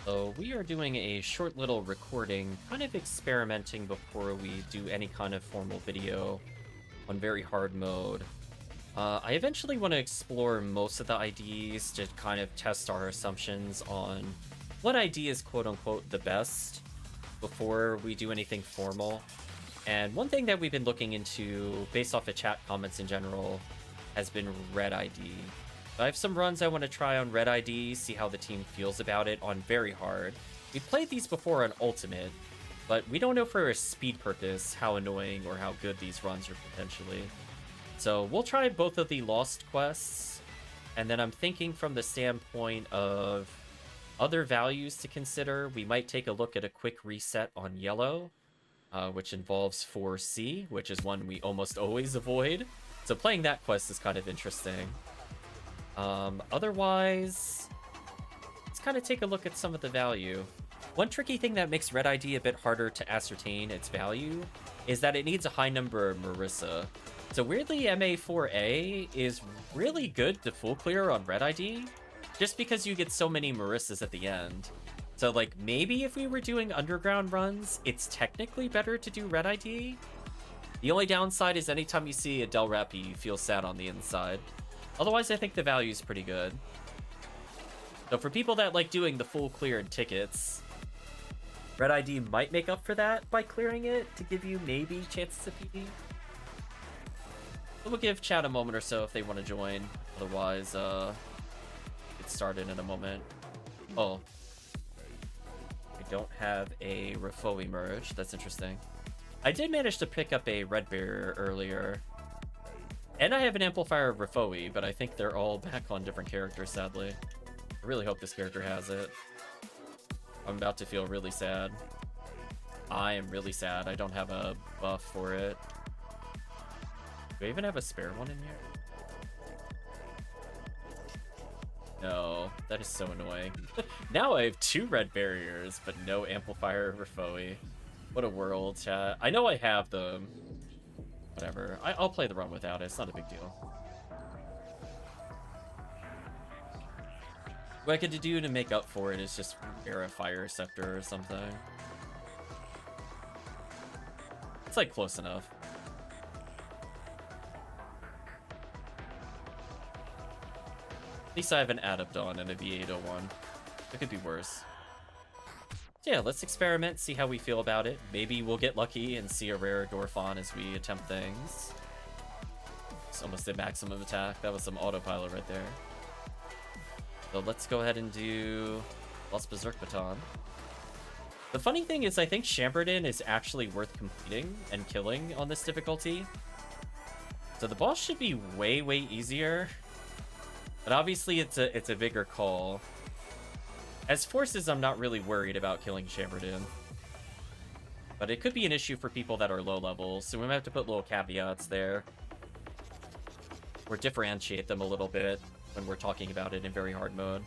So we are doing a short little recording, kind of experimenting before we do any kind of formal video on very hard mode. I eventually want to explore most of the IDs to kind of test our assumptions on what ID is quote-unquote the best before we do anything formal. And one thing that we've been looking into, based off of chat comments in general, has been red ID. I have some runs I want to try on red ID, see how the team feels about it on very hard. We've played these before on ultimate, but we don't know for a speed purpose how annoying or how good these runs are potentially. So we'll try both of the lost quests, and then I'm thinking from the standpoint of other values to consider, we might take a look at a quick reset on yellow, which involves 4C, which is one we almost always avoid. So playing that quest is kind of interesting. Otherwise, let's kind of take a look at some of the value. One tricky thing that makes red ID a bit harder to ascertain its value is that it needs a high number of Marissa. So weirdly, MA4A is really good to full clear on red ID, just because you get so many Marissas at the end. So like maybe if we were doing underground runs, it's technically better to do red ID. The only downside is anytime you see a Del Rep, you feel sad on the inside. Otherwise, I think the value is pretty good. So for people that like doing the full cleared tickets, red ID might make up for that by clearing it to give you maybe chances of PD. We'll give chat a moment or so if they want to join. Otherwise, get started in a moment. Oh. I don't have a Refoe merge. That's interesting. I did manage to pick up a red barrier earlier. And I have an amplifier of Refoe, but I think they're all back on different characters, sadly. I really hope this character has it. I'm about to feel really sad. I am really sad. I don't have a buff for it. Do I even have a spare one in here? No, that is so annoying. Now I have 2 red barriers, but no amplifier of Refoe. What a world, chat. I know I have them. Whatever. I'll play the run without it. It's not a big deal. What I could do to make up for it is just wear a fire scepter or something. It's like close enough. At least I have an Adapton and a V801. It could be worse. So yeah, let's experiment, see how we feel about it. Maybe we'll get lucky and see a rare Dorfon as we attempt things. It's almost did maximum attack. That was some autopilot right there. So let's go ahead and do Lost Berserk Baton. The funny thing is I think Shambardin is actually worth completing and killing on this difficulty. So the boss should be way, way easier. But obviously it's a bigger call. As forces, I'm not really worried about killing Shambardin. But it could be an issue for people that are low level, so we might have to put little caveats there. Or differentiate them a little bit when we're talking about it in very hard mode.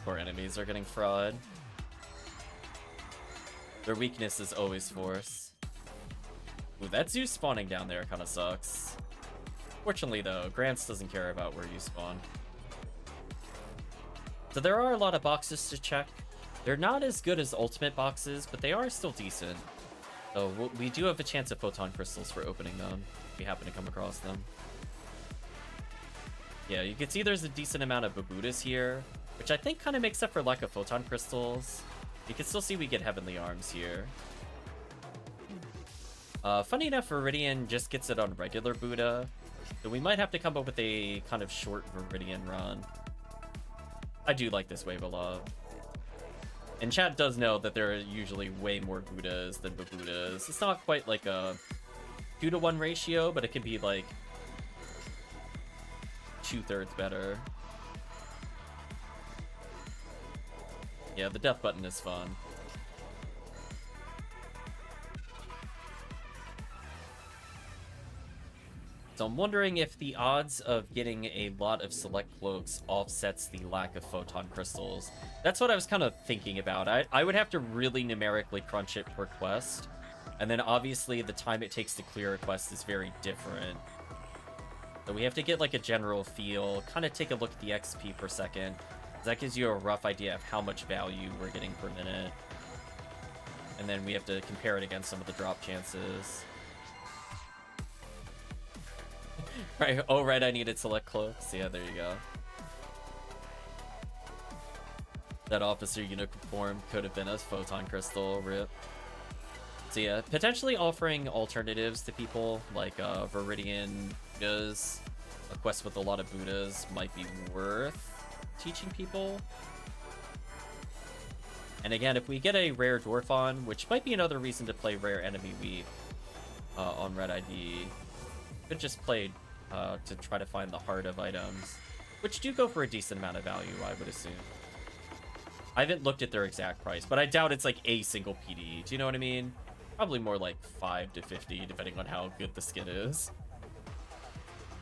Poor enemies are getting fraud. Their weakness is always force. Ooh, that Zeus spawning down there kind of sucks. Fortunately though, Grants doesn't care about where you spawn. So there are a lot of boxes to check. They're not as good as ultimate boxes, but they are still decent. So we do have a chance of photon crystals for opening them, if we happen to come across them. Yeah, you can see there's a decent amount of Babutas here, which I think kind of makes up for lack of photon crystals. You can still see we get Heavenly Arms here. Funny enough, Viridian just gets it on regular Buddha, so we might have to come up with a kind of short Viridian run. I do like this wave a lot. And chat does know that there are usually way more Buddhas than Babutas. It's not quite like a 2-to-1 ratio, but it can be like 2/3 better. Yeah, the death button is fun. So I'm wondering if the odds of getting a lot of select cloaks offsets the lack of photon crystals. That's what I was kind of thinking about. I would have to really numerically crunch it per quest. And then obviously the time it takes to clear a quest is very different. So we have to get like a general feel, kind of take a look at the XP per second. That gives you a rough idea of how much value we're getting per minute. And then we have to compare it against some of the drop chances. Right, oh right, I needed select cloaks. Yeah, there you go. That officer uniform could have been a photon crystal, rip. So yeah, potentially offering alternatives to people, like Viridian Buddhas, a quest with a lot of Buddhas might be worth teaching people. And again, if we get a rare Dwarfon, which might be another reason to play rare enemy weep on Red ID, could just play to try to find the heart of items, which do go for a decent amount of value, I would assume. I haven't looked at their exact price, but I doubt it's like a single PD. Do you know what I mean? Probably more like 5 to 50, depending on how good the skin is.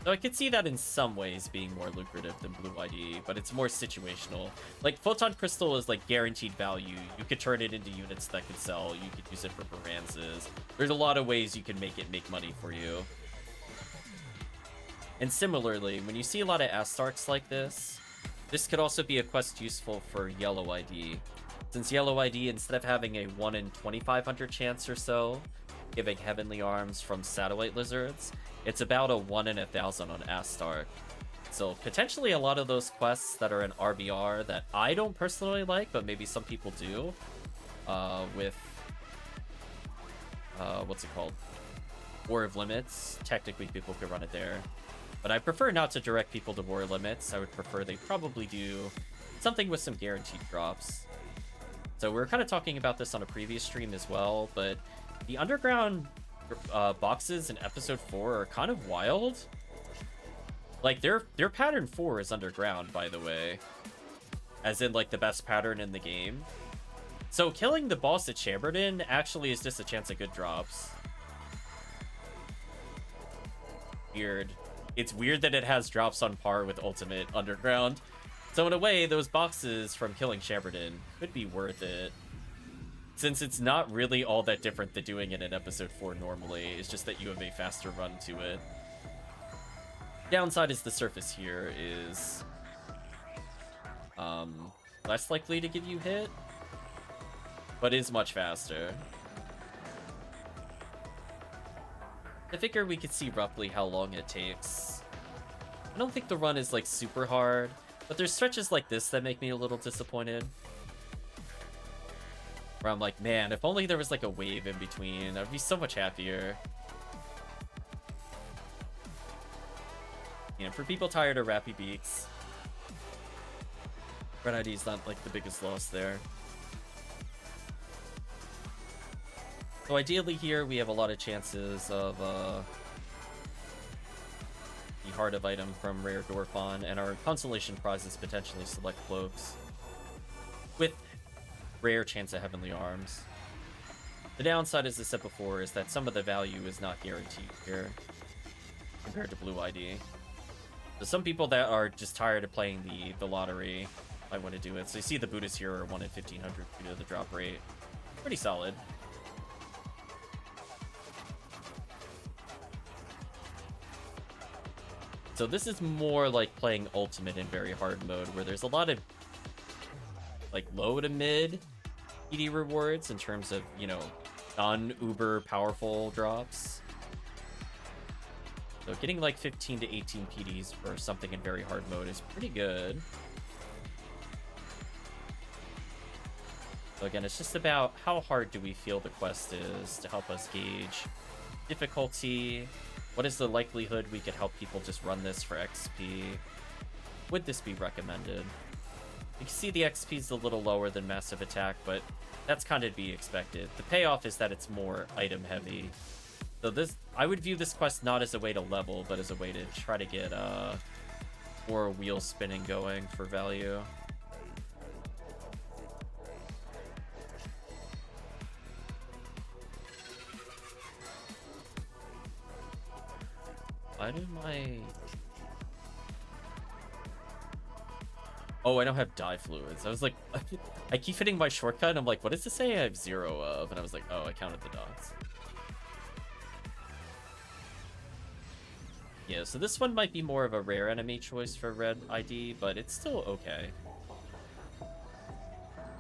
So I could see that in some ways being more lucrative than Blue ID, but it's more situational. Like, Photon Crystal is like guaranteed value. You could turn it into units that could sell. You could use it for Baranzas. There's a lot of ways you can make it make money for you. And similarly, when you see a lot of Astarks like this could also be a quest useful for Yellow ID. Since Yellow ID, instead of having a 1 in 2,500 chance or so, giving Heavenly Arms from Satellite Lizards, it's about a 1 in 1,000 on Astark. So potentially a lot of those quests that are in RBR that I don't personally like, but maybe some people do, with, what's it called? War of Limits. Technically people could run it there. But I prefer not to direct people to War Limits. I would prefer they probably do something with some guaranteed drops. So we were kind of talking about this on a previous stream as well, but the underground boxes in episode 4 are kind of wild. Like, their pattern 4 is underground, by the way. As in, like, the best pattern in the game. So killing the boss at Chamberlain actually is just a chance of good drops. Weird. It's weird that it has drops on par with Ultimate Underground. So in a way, those boxes from killing Chamberlain could be worth it. Since it's not really all that different than doing it in episode 4 normally. It's just that you have a faster run to it. Downside is the surface here is less likely to give you hit, but is much faster. I figure we could see roughly how long it takes. I don't think the run is like super hard, but there's stretches like this that make me a little disappointed. Where I'm like, man, if only there was like a wave in between, I'd be so much happier. You know, for people tired of Rappy Beaks, Red ID is not like the biggest loss there. So ideally here we have a lot of chances of the Heart of item from Rare Dwarfon, and our consolation prizes potentially select cloaks with rare chance of Heavenly Arms. The downside, as I said before, is that some of the value is not guaranteed here compared to Blue ID. So some people that are just tired of playing the lottery might want to do it. So you see the Buddhas here are 1 in 1,500 due to the drop rate. Pretty solid. So this is more like playing Ultimate in very hard mode, where there's a lot of like low to mid PD rewards in terms of, you know, non-uber powerful drops. So getting like 15 to 18 PDs for something in very hard mode is pretty good. So again, it's just about how hard do we feel the quest is to help us gauge difficulty. What is the likelihood we could help people just run this for XP? Would this be recommended? You can see the XP is a little lower than Massive Attack, but that's kind of to be expected. The payoff is that it's more item heavy. So this, I would view this quest not as a way to level, but as a way to try to get more wheel spinning going for value. Why do my... Oh, I don't have dye fluids. I was like, I keep hitting my shortcut, and I'm like, what does this say I have 0 of? And I was like, oh, I counted the dots. Yeah, so this one might be more of a rare enemy choice for red ID, but it's still okay.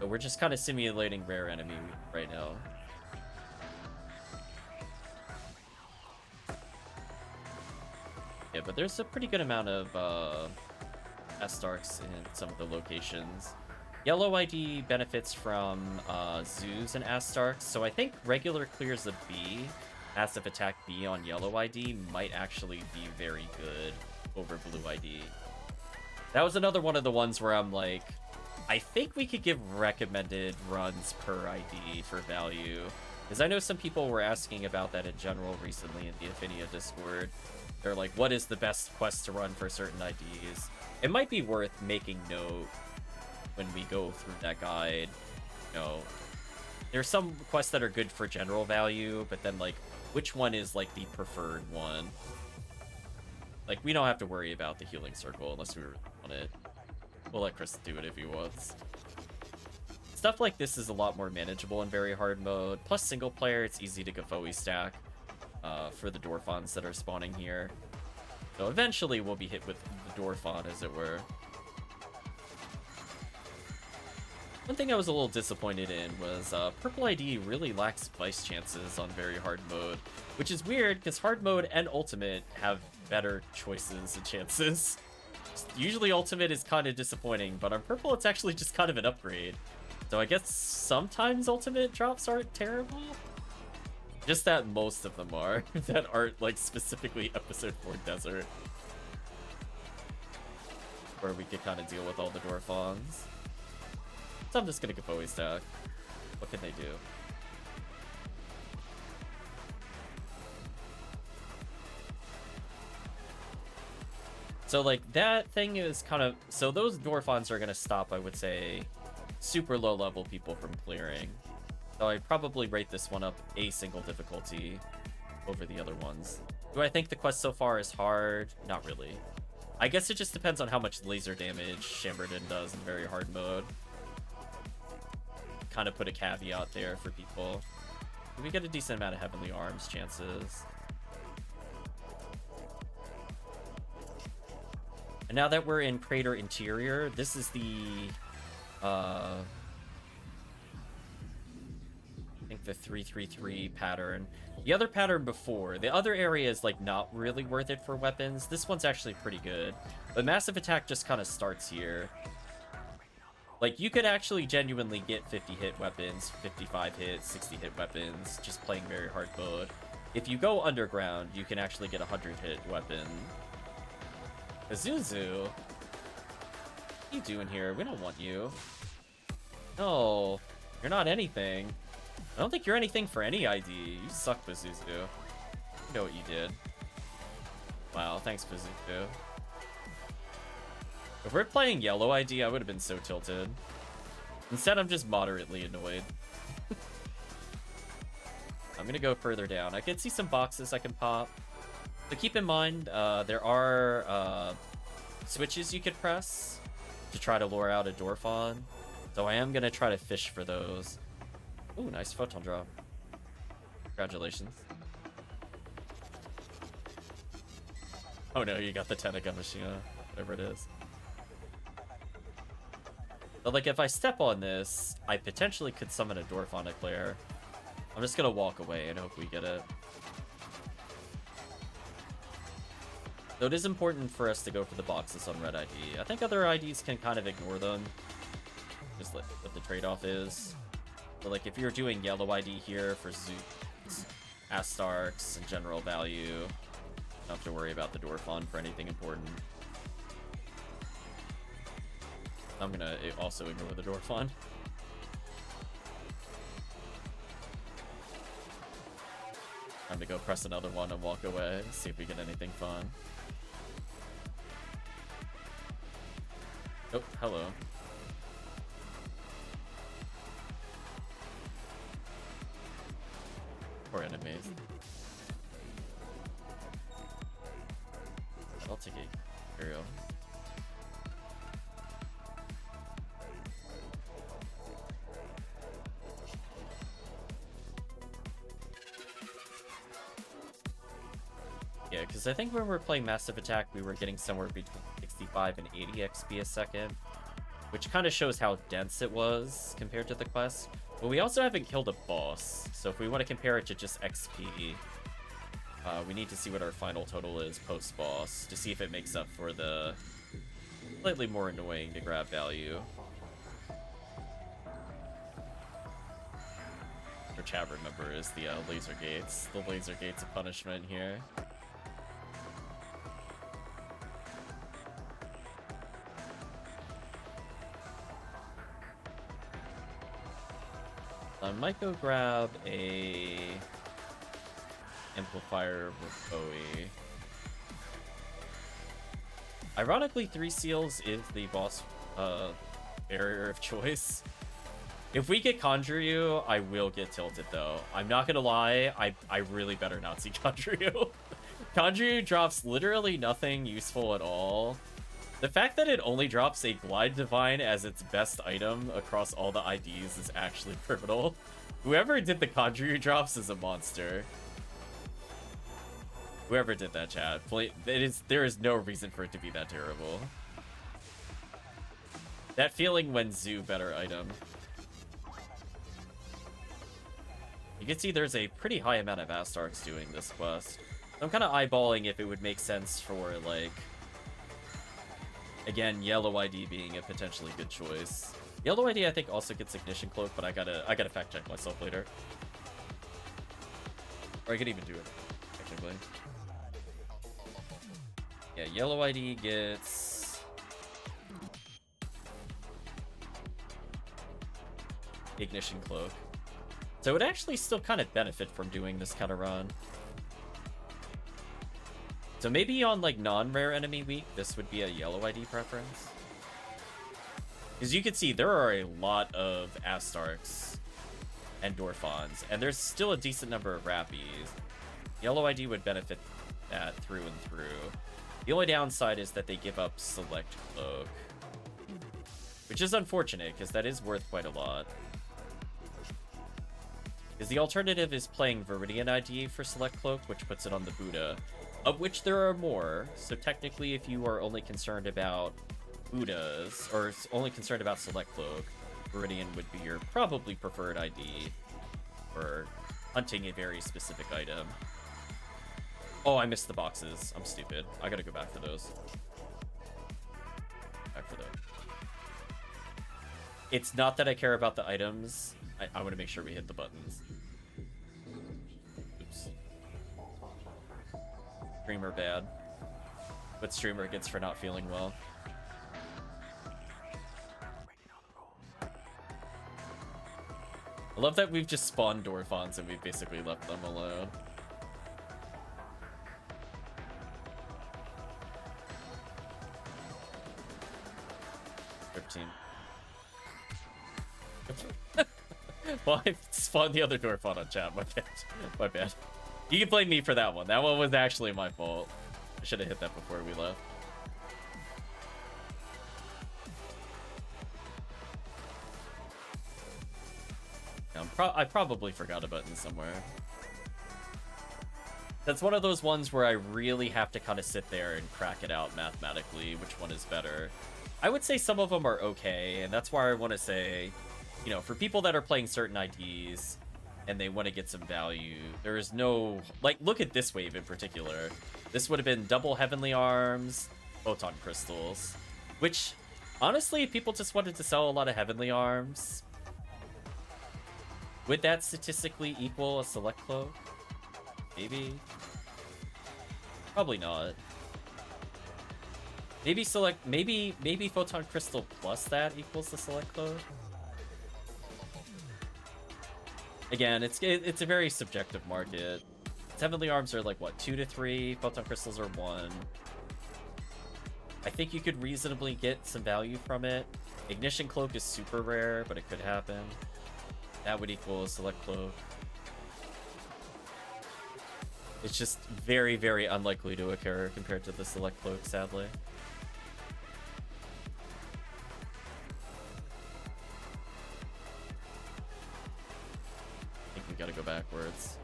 But we're just kind of simulating rare enemy right now. Yeah, but there's a pretty good amount of S-Starks in some of the locations. Yellow ID benefits from zoos and S-Starks, so I think regular clears a B. Massive attack B on yellow ID might actually be very good over blue ID. That was another one of the ones where I'm like, I think we could give recommended runs per ID for value. Because I know some people were asking about that in general recently in the Ephinea Discord. They're like, what is the best quest to run for certain IDs? It might be worth making note when we go through that guide. You know, there's some quests that are good for general value, but then like, which one is like the preferred one? Like, we don't have to worry about the healing circle unless we really want it. We'll let Chris do it if he wants. Stuff like this is a lot more manageable in very hard mode. Plus single player, it's easy to Gafoe stack for the Dwarfons that are spawning here. So eventually we'll be hit with the Dwarfon, as it were. One thing I was a little disappointed in was Purple ID really lacks vice chances on very hard mode, which is weird because hard mode and ultimate have better choices and chances. Usually ultimate is kind of disappointing, but on purple it's actually just kind of an upgrade. So I guess sometimes ultimate drops aren't terrible. Just that most of them are, that aren't like specifically episode 4 desert. Where we could kind of deal with all the Dwarfons. So I'm just gonna Gafoe stack. What can they do? So like that thing is kind of, so those Dwarfons are gonna stop, I would say, super low level people from clearing. So I'd probably rate this one up a single difficulty over the other ones. Do I think the quest so far is hard? Not really. I guess it just depends on how much laser damage Chamberlain does in very hard mode. Kind of put a caveat there for people. We get a decent amount of Heavenly Arms chances. And now that we're in Crater Interior, this is the I think the 333 pattern. The other pattern before, the other area is like not really worth it for weapons. This one's actually pretty good. But massive attack just kind of starts here. Like, you could actually genuinely get 50 hit weapons, 55 hit, 60 hit weapons, just playing very hard mode. If you go underground, you can actually get a 100 hit weapon. Azuzu? What are you doing here? We don't want you. No, you're not anything. I don't think you're anything for any ID. You suck, Pazuzu. You know what you did. Wow, thanks, Pazuzu. If we're playing yellow ID, I would have been so tilted. Instead, I'm just moderately annoyed. I'm gonna go further down. I can see some boxes I can pop. But keep in mind, there are switches you could press to try to lure out a Dwarfon. So I am gonna try to fish for those. Ooh, nice photon drop. Congratulations. Oh no, you got the Tenaga Machina, whatever it is. But like, if I step on this, I potentially could summon a Dwarfon Eclair. I'm just gonna walk away and hope we get it. So it is important for us to go for the boxes on red ID. I think other IDs can kind of ignore them. Just like what the trade-off is. But like, if you're doing yellow ID here for Zoots, Astarks, and general value, you don't have to worry about the Dwarfon for anything important. I'm gonna also ignore the Dwarfon. Time to go press another one and walk away, see if we get anything fun. Oh, hello. Poor enemies. because I think when we were playing Massive Attack, we were getting somewhere between 65 and 80 XP a second, which kind of shows how dense it was compared to the quest. But we also haven't killed a boss, so if we want to compare it to just XP, we need to see what our final total is post-boss to see if it makes up for the slightly more annoying to grab value. Or chat, remember, is the laser gates. The laser gates of punishment here. I might go grab a amplifier with Bowie. Ironically, 3 seals is the boss barrier of choice. If we get Conjure, I will get tilted though. I'm not gonna lie, I really better not see Conjure. Conjure drops literally nothing useful at all. The fact that it only drops a Glide Divine as its best item across all the IDs is actually criminal. Whoever did the Conjure drops is a monster. Whoever did that, chat, there is no reason for it to be that terrible. That feeling when Zoo better item. You can see there's a pretty high amount of Astarks doing this quest. I'm kind of eyeballing if it would make sense for, like, again, Yellow ID being a potentially good choice. Yellow ID, I think, also gets Ignition Cloak, but I gotta fact check myself later. Or I could even do it, technically. Yeah, Yellow ID gets Ignition Cloak. So it would actually still kind of benefit from doing this kind of run. So maybe on, like, non-rare enemy week, this would be a Yellow ID preference. Because you can see there are a lot of Astarks and Dorphons, and there's still a decent number of Rappies. Yellow ID would benefit that through and through. The only downside is that they give up Select Cloak, which is unfortunate, because that is worth quite a lot. Because the alternative is playing Viridian ID for Select Cloak, which puts it on the Buddha, of which there are more. So technically, if you are only concerned about Buddhas, or only concerned about Select Cloak, Viridian would be your probably preferred ID for hunting a very specific item. Oh, I missed the boxes. I'm stupid. I gotta go back for those. Back for those. It's not that I care about the items. I want to make sure we hit the buttons. Oops. Streamer bad. What streamer gets for not feeling well. I love that we've just spawned Dorphons and we've basically left them alone. Well, I spawned the other Dorphon on chat, my bad. My bad. You can blame me for that one. That one was actually my fault. I should have hit that before we left. I probably forgot a button somewhere. That's one of those ones where I really have to kind of sit there and crack it out mathematically, which one is better. I would say some of them are okay, and that's why I want to say, you know, for people that are playing certain IDs and they want to get some value, there is no, like, look at this wave in particular. This would have been double Heavenly Arms, Photon Crystals, which, honestly, if people just wanted to sell a lot of Heavenly Arms, would that statistically equal a Select Cloak? Maybe. Probably not. Maybe Select, maybe Photon Crystal plus that equals the Select Cloak. Again, it's a very subjective market. Heavenly Arms are like, what, 2 to 3? Photon Crystals are 1. I think you could reasonably get some value from it. Ignition Cloak is super rare, but it could happen. That would equal a Select Cloak. It's just very, very unlikely to occur compared to the Select Cloak, sadly. I think we gotta go backwards.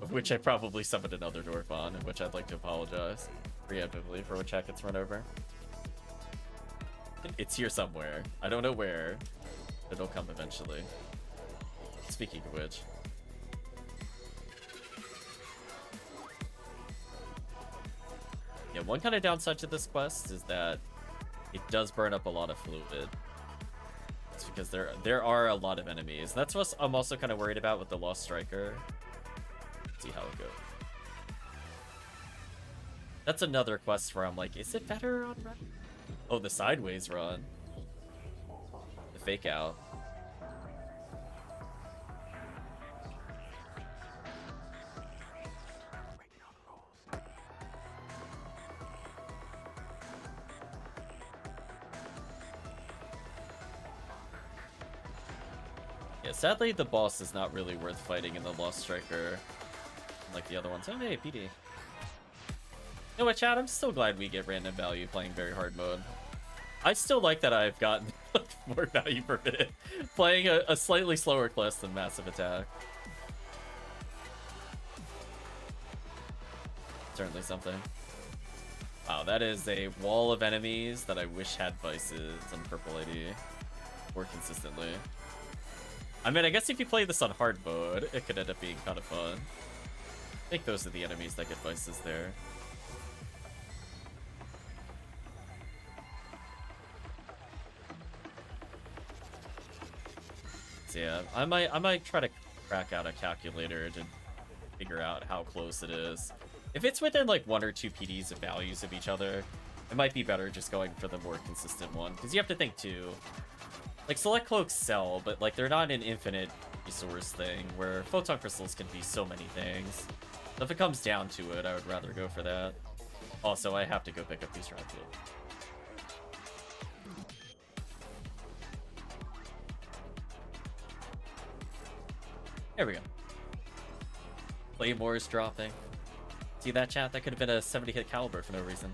which I probably summoned another dwarf on, in which I'd like to apologize preemptively for what chat gets run over. It's here somewhere. I don't know where. It'll come eventually. Speaking of which. Yeah, one kind of downside to this quest is that it does burn up a lot of fluid. It's because there are a lot of enemies. That's what I'm also kind of worried about with the Lost Striker. Let's see how it goes. That's another quest where I'm like, is it better on run? Oh, the sideways run. The fake out. Yeah, sadly, the boss is not really worth fighting in the Lost Striker like the other ones. Oh, hey, PD. You know what, chat? I'm still glad we get random value playing very hard mode. I still like that I've gotten more value per minute playing a slightly slower class than Massive Attack. Certainly something. Wow, that is a wall of enemies that I wish had vices on Purple ID more consistently. I mean, I guess if you play this on hard mode, it could end up being kind of fun. I think those are the enemies that get vices there. So yeah, I might try to crack out a calculator to figure out how close it is. If it's within like 1 or 2 PDs of values of each other, it might be better just going for the more consistent one. Because you have to think too, like select cloaks sell, but like they're not an infinite resource thing where photon crystals can be so many things. So if it comes down to it, I would rather go for that. Also, I have to go pick up these round field. There we go. Claymore is dropping. See that, chat? That could have been a 70-hit caliber for no reason.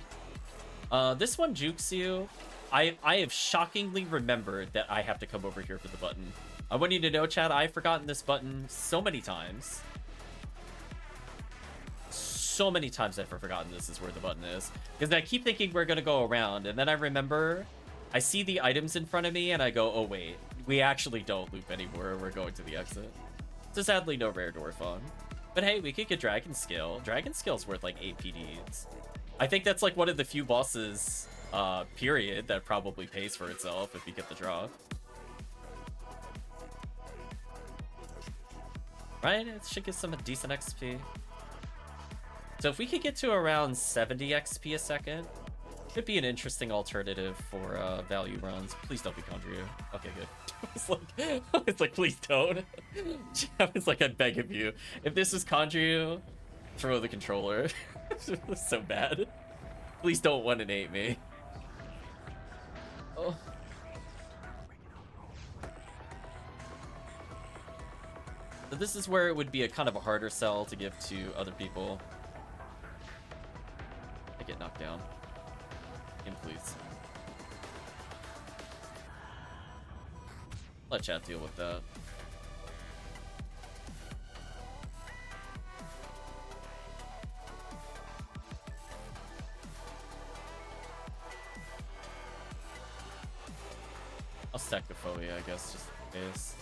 This one jukes you. I have shockingly remembered that I have to come over here for the button. I want you to know, chat, I've forgotten this button so many times. So many times I've forgotten this is where the button is. Because I keep thinking we're going to go around, and then I remember, I see the items in front of me, and I go, oh wait, we actually don't loop anymore, we're going to the exit. So sadly, no rare dwarf on. But hey, we could get Dragon Skill. Dragon Skill's worth like 8 PDs. I think that's like one of the few bosses, period, that probably pays for itself if you get the draw. Right? It should get some decent XP. So if we could get to around 70 XP a second, could be an interesting alternative for value runs. Please don't be Conjure. Okay, good. It's like, please don't. I was like, I beg of you. If this was Conjure, throw the controller. It's so bad. Please don't 1-8 me. Oh. So this is where it would be a kind of a harder sell to give to other people. I get knocked down. In, please. Let chat deal with that. I'll stack the Ephinea, I guess, just in case.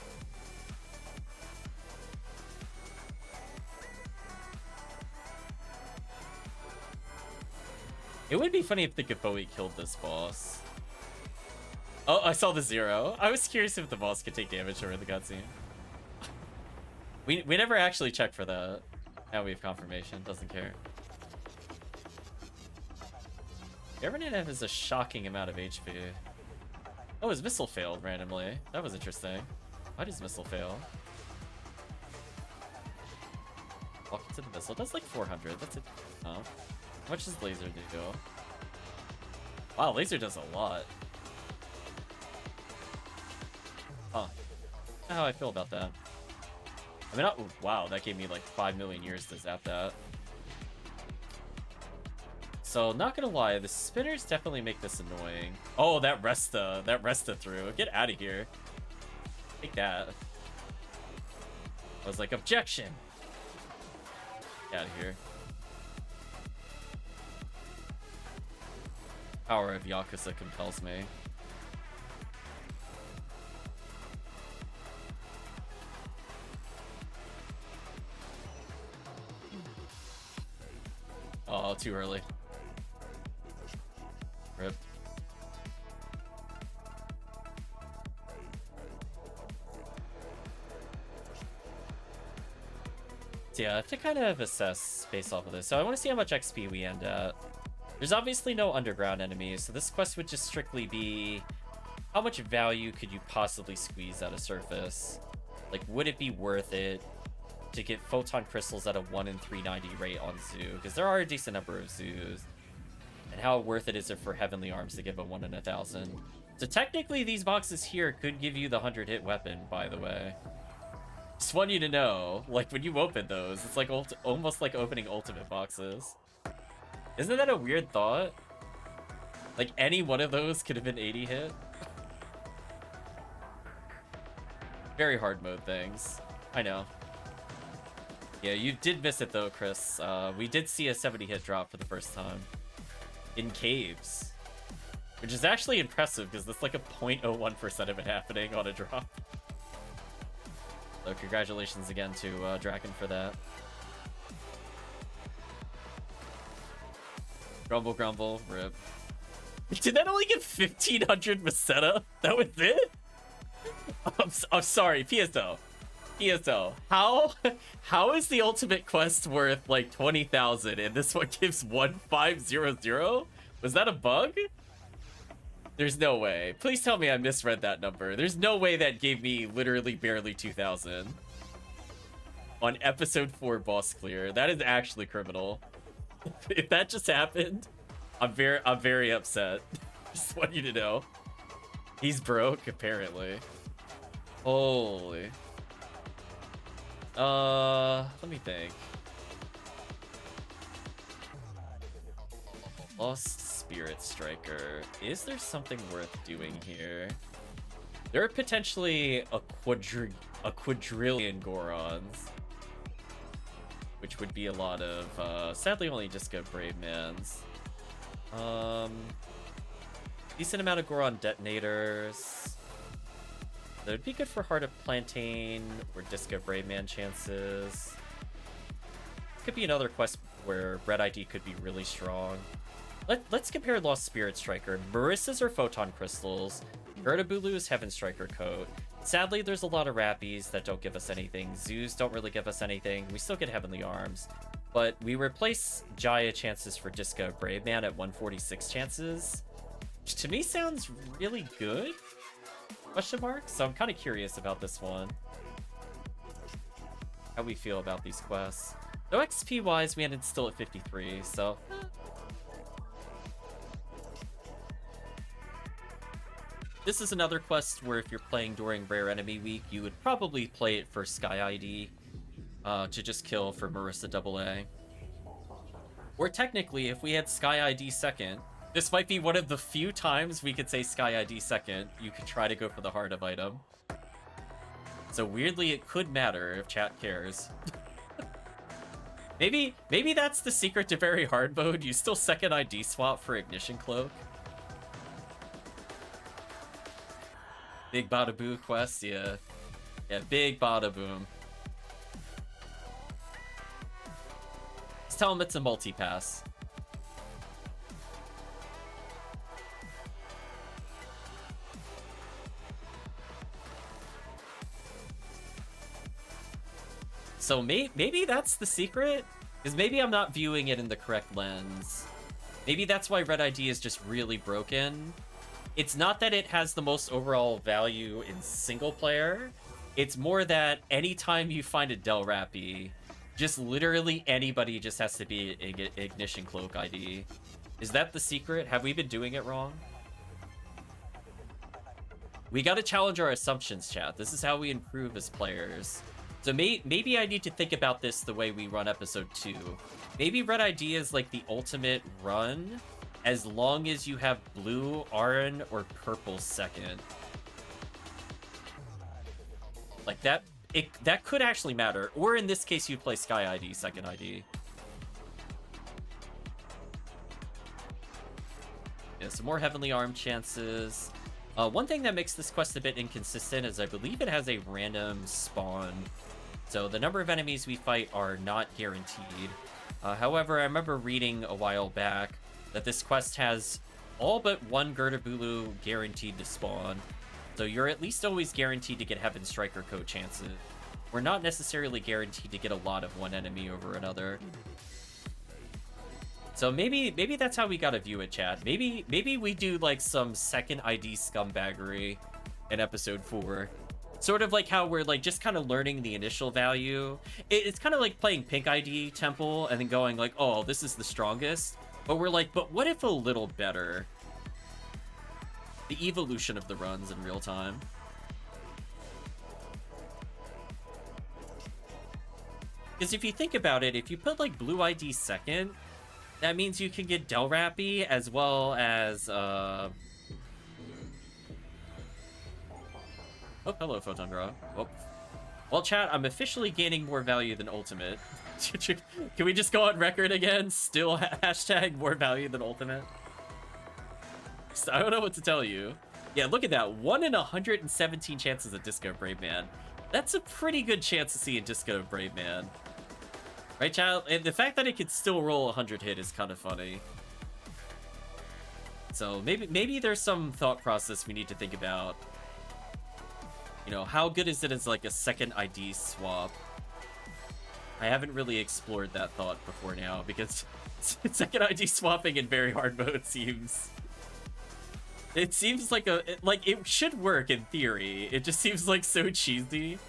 It would be funny if the Ephinea killed this boss. Oh, I saw the 0. I was curious if the boss could take damage during the cutscene. We never actually checked for that. Now we have confirmation. Doesn't care. Ephinea has a shocking amount of HP. Oh, his missile failed randomly. That was interesting. Why does missile fail? Walk into the missile. That's like 400. That's it. Oh. How much does laser do? Wow, laser does a lot. Huh. I don't know how I feel about that. I mean, wow, that gave me like 5 million years to zap that. So, not gonna lie, the spinners definitely make this annoying. Oh, that Resta through. Get out of here. Take that. I was like, objection. Get out of here. Power of Yakuza compels me. Oh, too early. Rip. So yeah, I have to kind of assess based off of this. So I want to see how much XP we end at. There's obviously no underground enemies, so this quest would just strictly be how much value could you possibly squeeze out of surface? Like, would it be worth it to get photon crystals at a 1 in 390 rate on Zoo? Because there are a decent number of Zoos. And how worth it is it for Heavenly Arms to give a 1 in 1,000? So technically these boxes here could give you the 100-hit weapon, by the way. Just want you to know, like, when you open those, it's like almost like opening ultimate boxes. Isn't that a weird thought? Like, any one of those could have been 80 hit. Very hard mode things. I know. Yeah, you did miss it though, Chris. We did see a 70 hit drop for the first time. In caves. Which is actually impressive, because that's like a 0.01% of it happening on a drop. So congratulations again to Dragon for that. Grumble, grumble, rip. Did that only get 1,500 Meseta? That was it? I'm sorry, PSO. PSO. How is the ultimate quest worth like 20,000 and this one gives 1,500? Was that a bug? There's no way. Please tell me I misread that number. There's no way that gave me literally barely 2,000 on episode 4 boss clear. That is actually criminal. If that just happened, I'm very upset. Just want you to know. He's broke, apparently. Holy. Let me think. Lost Spirit Striker. Is there something worth doing here? There are potentially a quadrillion Gorons. Which would be a lot of, sadly only Disco Brave Mans. Decent amount of Goron detonators. That would be good for Heart of Plantain or Disco Brave Man chances. Could be another quest where Red ID could be really strong. Let's compare Lost Spirit Striker. Marissa's are Photon Crystals. Gertabulu is Heaven Striker Coat. Sadly, there's a lot of Rappies that don't give us anything. Zoos don't really give us anything. We still get Heavenly Arms. But we replace Jaya chances for Disco Brave Man at 146 chances. Which to me sounds really good? Question mark? So I'm kind of curious about this one. How we feel about these quests. Though XP-wise, we ended still at 53, so... This is another quest where if you're playing during Rare Enemy Week, you would probably play it for Sky ID to just kill for Marissa AA. Or technically, if we had Sky ID second, this might be one of the few times we could say Sky ID second. You could try to go for the Heart of Item. So weirdly, it could matter if chat cares. Maybe that's the secret to very hard mode. You still second ID swap for Ignition Cloak. Big Bada Boo quest, yeah. Yeah, big Bada Boom. Let's tell him it's a multi-pass. So maybe that's the secret? Because maybe I'm not viewing it in the correct lens. Maybe that's why Red ID is just really broken. It's not that it has the most overall value in single player. It's more that anytime you find a Del Rappy, just literally anybody just has to be Ignition Cloak ID. Is that the secret? Have we been doing it wrong? We gotta challenge our assumptions, chat. This is how we improve as players. So maybe I need to think about this the way we run episode 2. Maybe Red ID is like the ultimate run, as long as you have blue, orange, or purple second. Like that could actually matter. Or in this case, you'd play Sky ID second ID. so more Heavenly Arm chances. One thing that makes this quest a bit inconsistent is I believe it has a random spawn. So the number of enemies we fight are not guaranteed. However, I remember reading a while back that this quest has all but one Gertabulu guaranteed to spawn. So you're at least always guaranteed to get Heaven Striker Code chances. We're not necessarily guaranteed to get a lot of one enemy over another. So maybe that's how we gotta view it, chat. Maybe we do like some second ID scumbaggery in episode 4. Sort of like how we're like just kind of learning the initial value. It's kind of like playing Pink ID Temple and then going like, oh, this is the strongest. But we're like, but what if a little better? The evolution of the runs in real time. Because if you think about it, if you put like Blue ID second, that means you can get Del Rappy as well as oh, hello, Photon Draw. Oh. Well, chat, I'm officially gaining more value than Ultimate. Can we just go on record again? Still hashtag more value than Ultimate? I don't know what to tell you. Yeah, look at that. 1 in 117 chances of Disco Brave Man. That's a pretty good chance to see in Disco Brave Man. Right, chat? And the fact that it could still roll 100 hit is kind of funny. So maybe there's some thought process we need to think about. You know, how good is it as like a second ID swap? I haven't really explored that thought before now because second ID swapping in very hard mode seems... It seems like it should work in theory. It just seems like so cheesy.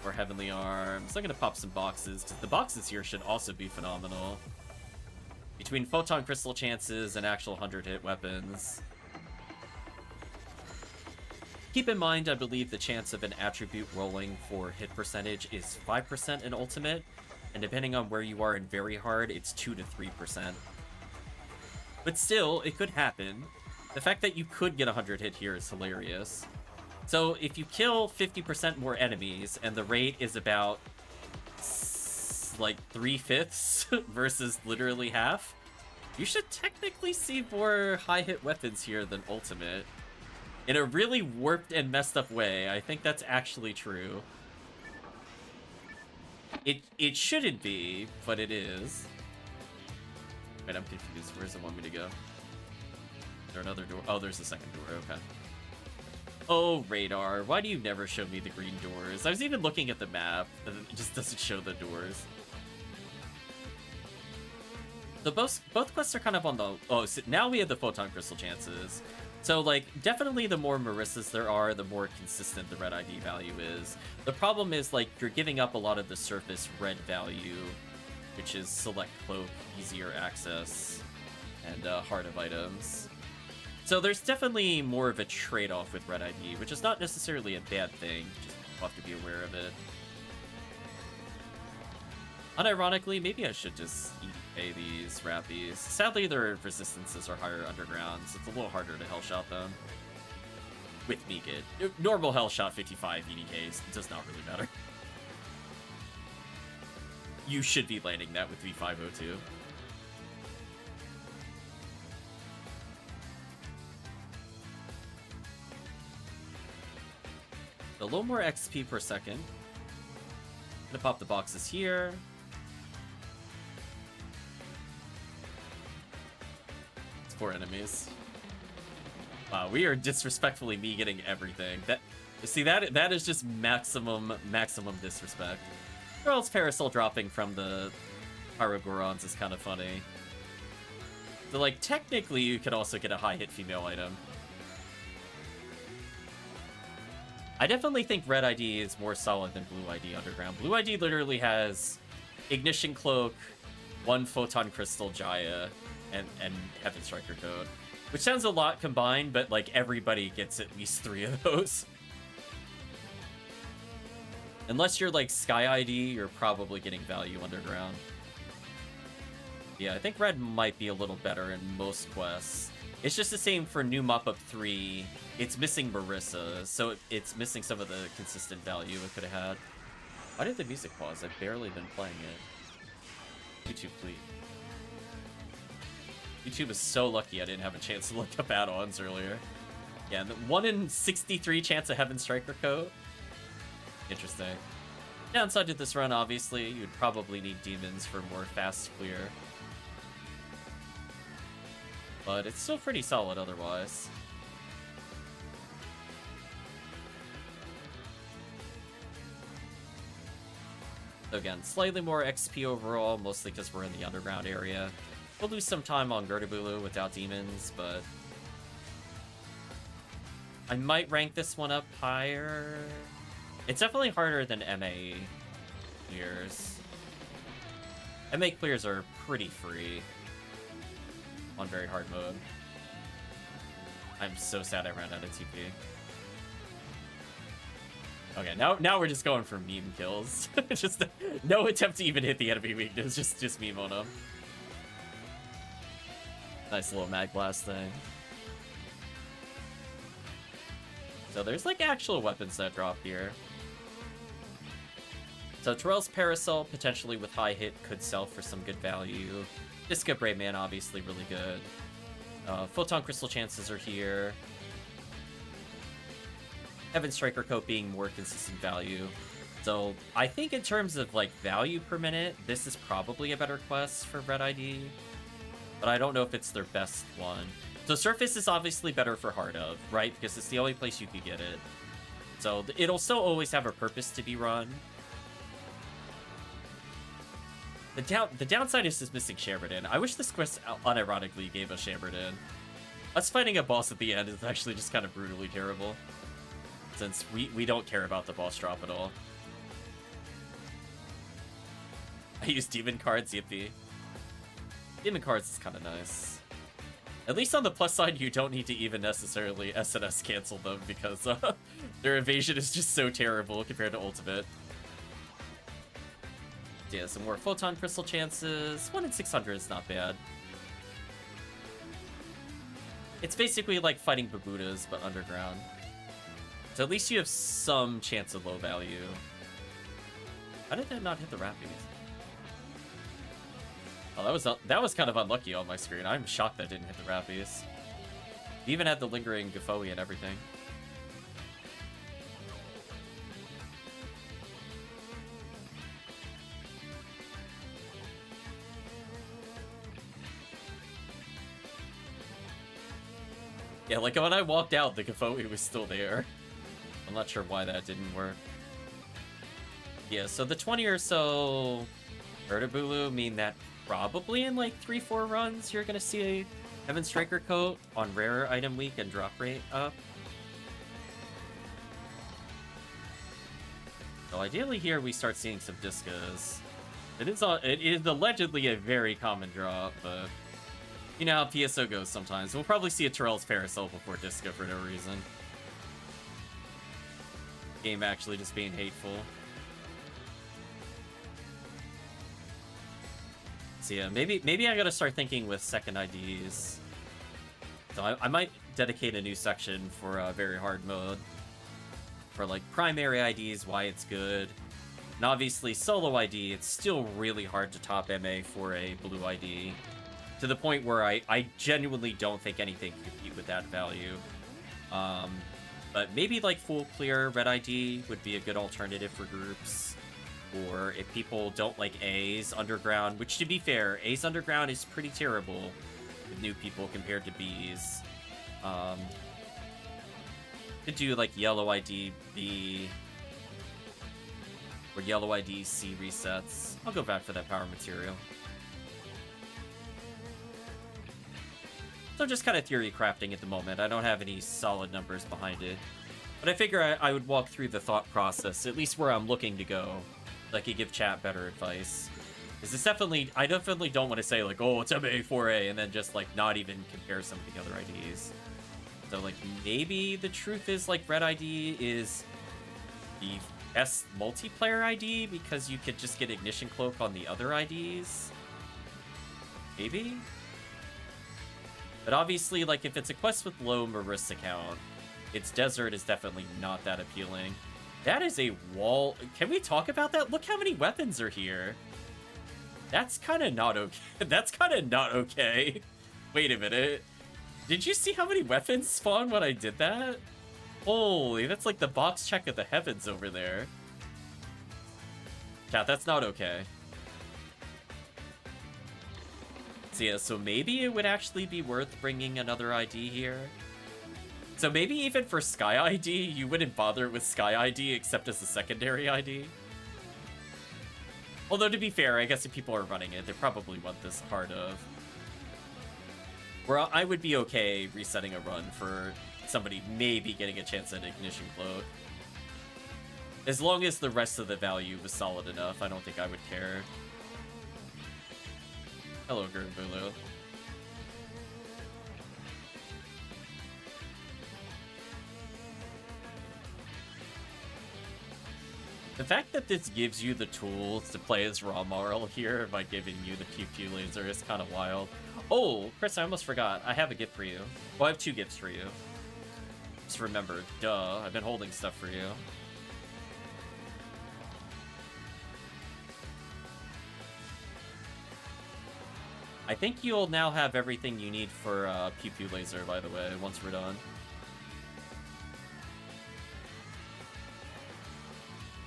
Or Heavenly Arms. I'm gonna pop some boxes because the boxes here should also be phenomenal. Between Photon Crystal chances and actual 100-hit weapons. Keep in mind, I believe the chance of an attribute rolling for hit percentage is 5% in Ultimate, and depending on where you are in Very Hard, it's 2 to 3%. But still, it could happen. The fact that you could get a 100 hit here is hilarious. So if you kill 50% more enemies, and the rate is about like 3/5 versus literally half, you should technically see more high-hit weapons here than Ultimate. In a really warped and messed up way. I think that's actually true. It shouldn't be, but it is. Wait, I'm confused. Where's it want me to go? Is there another door? Oh, there's the second door. Okay. Oh, radar. Why do you never show me the green doors? I was even looking at the map, and it just doesn't show the doors. So both quests are kind of on the... Oh, so now we have the Photon Crystal chances. So, like, definitely the more Marissas there are, the more consistent the red ID value is. The problem is, like, you're giving up a lot of the surface red value, which is Select Cloak, easier access, and Heart of Items. So there's definitely more of a trade-off with red ID, which is not necessarily a bad thing, just have to be aware of it. Unironically, maybe I should just pay these Rappies. Sadly, their resistances are higher underground, so it's a little harder to Hellshot them. With Meekit. Normal Hellshot 55 EDKs does not really matter. You should be landing that with V502. A little more XP per second. Gonna pop the boxes here. It's 4 enemies. Wow, we are disrespectfully me getting everything. That is just maximum disrespect. Or else Parasol dropping from the Pyrogorons is kind of funny. So, like, technically you could also get a high hit female item. I definitely think Red ID is more solid than Blue ID Underground. Blue ID literally has Ignition Cloak, 1 Photon Crystal Jaya, and Heaven Striker Code. Which sounds a lot combined, but like everybody gets at least 3 of those. Unless you're like Sky ID, you're probably getting value Underground. Yeah, I think Red might be a little better in most quests. It's just the same for New Mop-Up 3. It's missing Marissa, so it's missing some of the consistent value it could have had. Why did the music pause? I've barely been playing it. YouTube, please. YouTube is so lucky I didn't have a chance to look up add-ons earlier. Yeah, the 1 in 63 chance of Heaven Striker coat. Interesting. Downside to this run, obviously, you'd probably need demons for more fast clear. But it's still pretty solid otherwise. So again, slightly more XP overall, mostly because we're in the underground area. We'll lose some time on Gertabulu without demons, but I might rank this one up higher. It's definitely harder than MA clears. MA clears are pretty free on very hard mode. I'm so sad I ran out of TP. Okay, now we're just going for meme kills. Just no attempt to even hit the enemy weakness, just meme on them. Nice little mag blast thing. So there's like actual weapons that drop here. So Terrell's Parasol, potentially with high hit, could sell for some good value. Disco Brave Man, obviously really good. Photon Crystal chances are here. Heaven Striker coat being more consistent value. So I think in terms of like value per minute, this is probably a better quest for Red ID. But I don't know if it's their best one. So Surface is obviously better for Heart of, right? Because it's the only place you could get it. So it'll still always have a purpose to be run. The downside is just missing Shambardin. I wish this quest unironically gave us Shambardin. Us fighting a boss at the end is actually just kind of brutally terrible. Since we don't care about the boss drop at all. I use demon cards, yippee. Demon cards is kind of nice. At least on the plus side, you don't need to even necessarily SNS cancel them because their evasion is just so terrible compared to Ultimate. Yeah, some more Photon Crystal chances. 1 in 600 is not bad. It's basically like fighting Babutas, but underground. So at least you have some chance of low value. How did that not hit the Rappies? Oh, that was kind of unlucky on my screen. I'm shocked that didn't hit the Rappies. It even had the lingering Gaffoe and everything. Yeah, like when I walked out, the Gaffoe was still there. I'm not sure why that didn't work. Yeah, so the 20 or so Ertabulu mean that probably in like 3-4 runs you're gonna see a Heaven Striker coat on rare item week and drop rate up. So ideally here we start seeing some Discas. It is allegedly a very common drop, but you know how PSO goes sometimes. We'll probably see a Terrell's Parasol before Disco for no reason. Game actually just being hateful. So yeah, maybe I gotta start thinking with second IDs. So I might dedicate a new section for very hard mode. For like primary IDs, why it's good. And obviously solo ID, it's still really hard to top MA for a blue ID. To the point where I genuinely don't think anything can compete with that value. But maybe like full clear red ID would be a good alternative for groups. Or if people don't like A's Underground, which to be fair, A's Underground is pretty terrible with new people compared to B's. Could do like yellow ID B or yellow ID C resets. I'll go back for that power material. So just kind of theory crafting at the moment. I don't have any solid numbers behind it. But I figure I would walk through the thought process, at least where I'm looking to go. So I could give chat better advice. Because it's definitely, I definitely don't want to say like, oh, it's MA4A, and then just like not even compare some of the other IDs. So like maybe the truth is like red ID is the best multiplayer ID because you could just get Ignition Cloak on the other IDs. Maybe? But obviously, like, if it's a quest with low Marissa count, its desert is definitely not that appealing. That is a wall. Can we talk about that? Look how many weapons are here. That's kind of not okay. That's kind of not okay. Wait a minute. Did you see how many weapons spawned when I did that? Holy, that's like the box check of the heavens over there. Chat, that's not okay. So yeah, so maybe it would actually be worth bringing another ID here. So maybe even for Sky ID, you wouldn't bother with Sky ID except as a secondary ID. Although, to be fair, I guess if people are running it, they probably want this part of. Where I would be okay resetting a run for somebody maybe getting a chance at Ignition Cloak. As long as the rest of the value was solid enough, I don't think I would care. Hello, Gurnbulu. The fact that this gives you the tools to play as Raw Marl here by giving you the pew pew laser is kind of wild. Oh, Chris, I almost forgot. I have a gift for you. Well, I have 2 gifts for you. Just remember, duh, I've been holding stuff for you. I think you'll now have everything you need for pew pew laser, by the way, once we're done.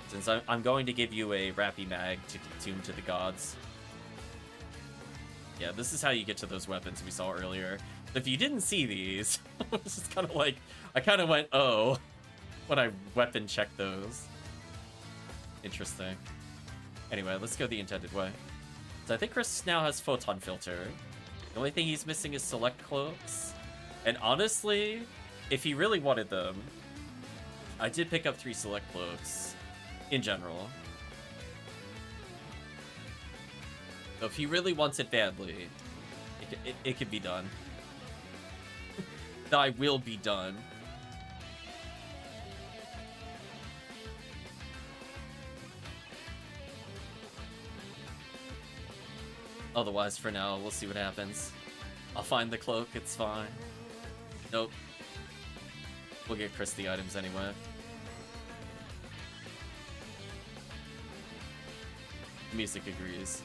Since I'm going to give you a Rappy Mag to consume to the gods. Yeah, this is how you get to those weapons we saw earlier. If you didn't see these, this is kind of like, I kind of went, oh, when I weapon checked those. Interesting. Anyway, let's go the intended way. So I think Chris now has Photon Filter. The only thing he's missing is Select Cloaks. And honestly, if he really wanted them, I did pick up 3 Select Cloaks. In general. So if he really wants it badly, it could be done. I will be done. Otherwise, for now, we'll see what happens. I'll find the cloak, it's fine. Nope. We'll get Chris the items anyway. Music agrees.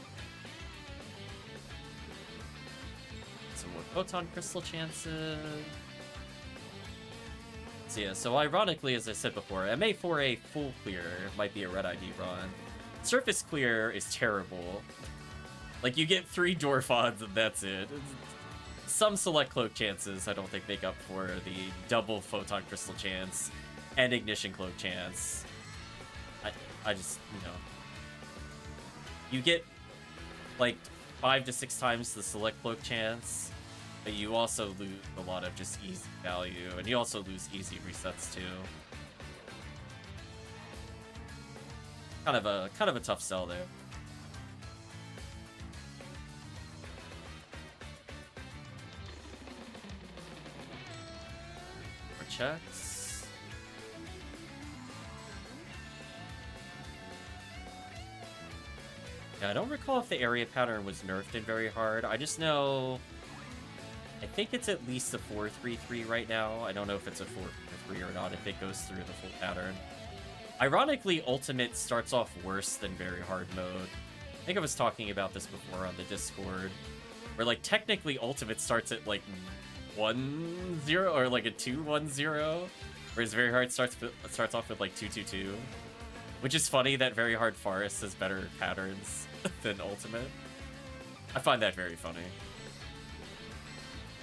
Some more Photon Crystal chances. So yeah, so ironically, as I said before, MA4A full clear might be a red ID run. Surface clear is terrible. Like, you get 3 Dwarfons and that's it. Some Select Cloak chances I don't think make up for the double Photon Crystal chance and Ignition Cloak chance. I just, you know. You get, like, 5 to 6 times the Select Cloak chance, but you also lose a lot of just easy value, and you also lose easy resets, too. Kind of a tough sell there. More checks. Yeah, I don't recall if the area pattern was nerfed in very hard. I just know... I think it's at least a 4-3-3 right now. I don't know if it's a 4-3 or not, if it goes through the full pattern. Ironically, Ultimate starts off worse than very hard mode. I think I was talking about this before on the Discord. Where, like, technically Ultimate starts at, like, 1-0 or, like, a 2-1-0. Whereas very hard starts off with, like, 2-2-2. Which is funny that Very Hard Forest has better patterns than Ultimate. I find that very funny.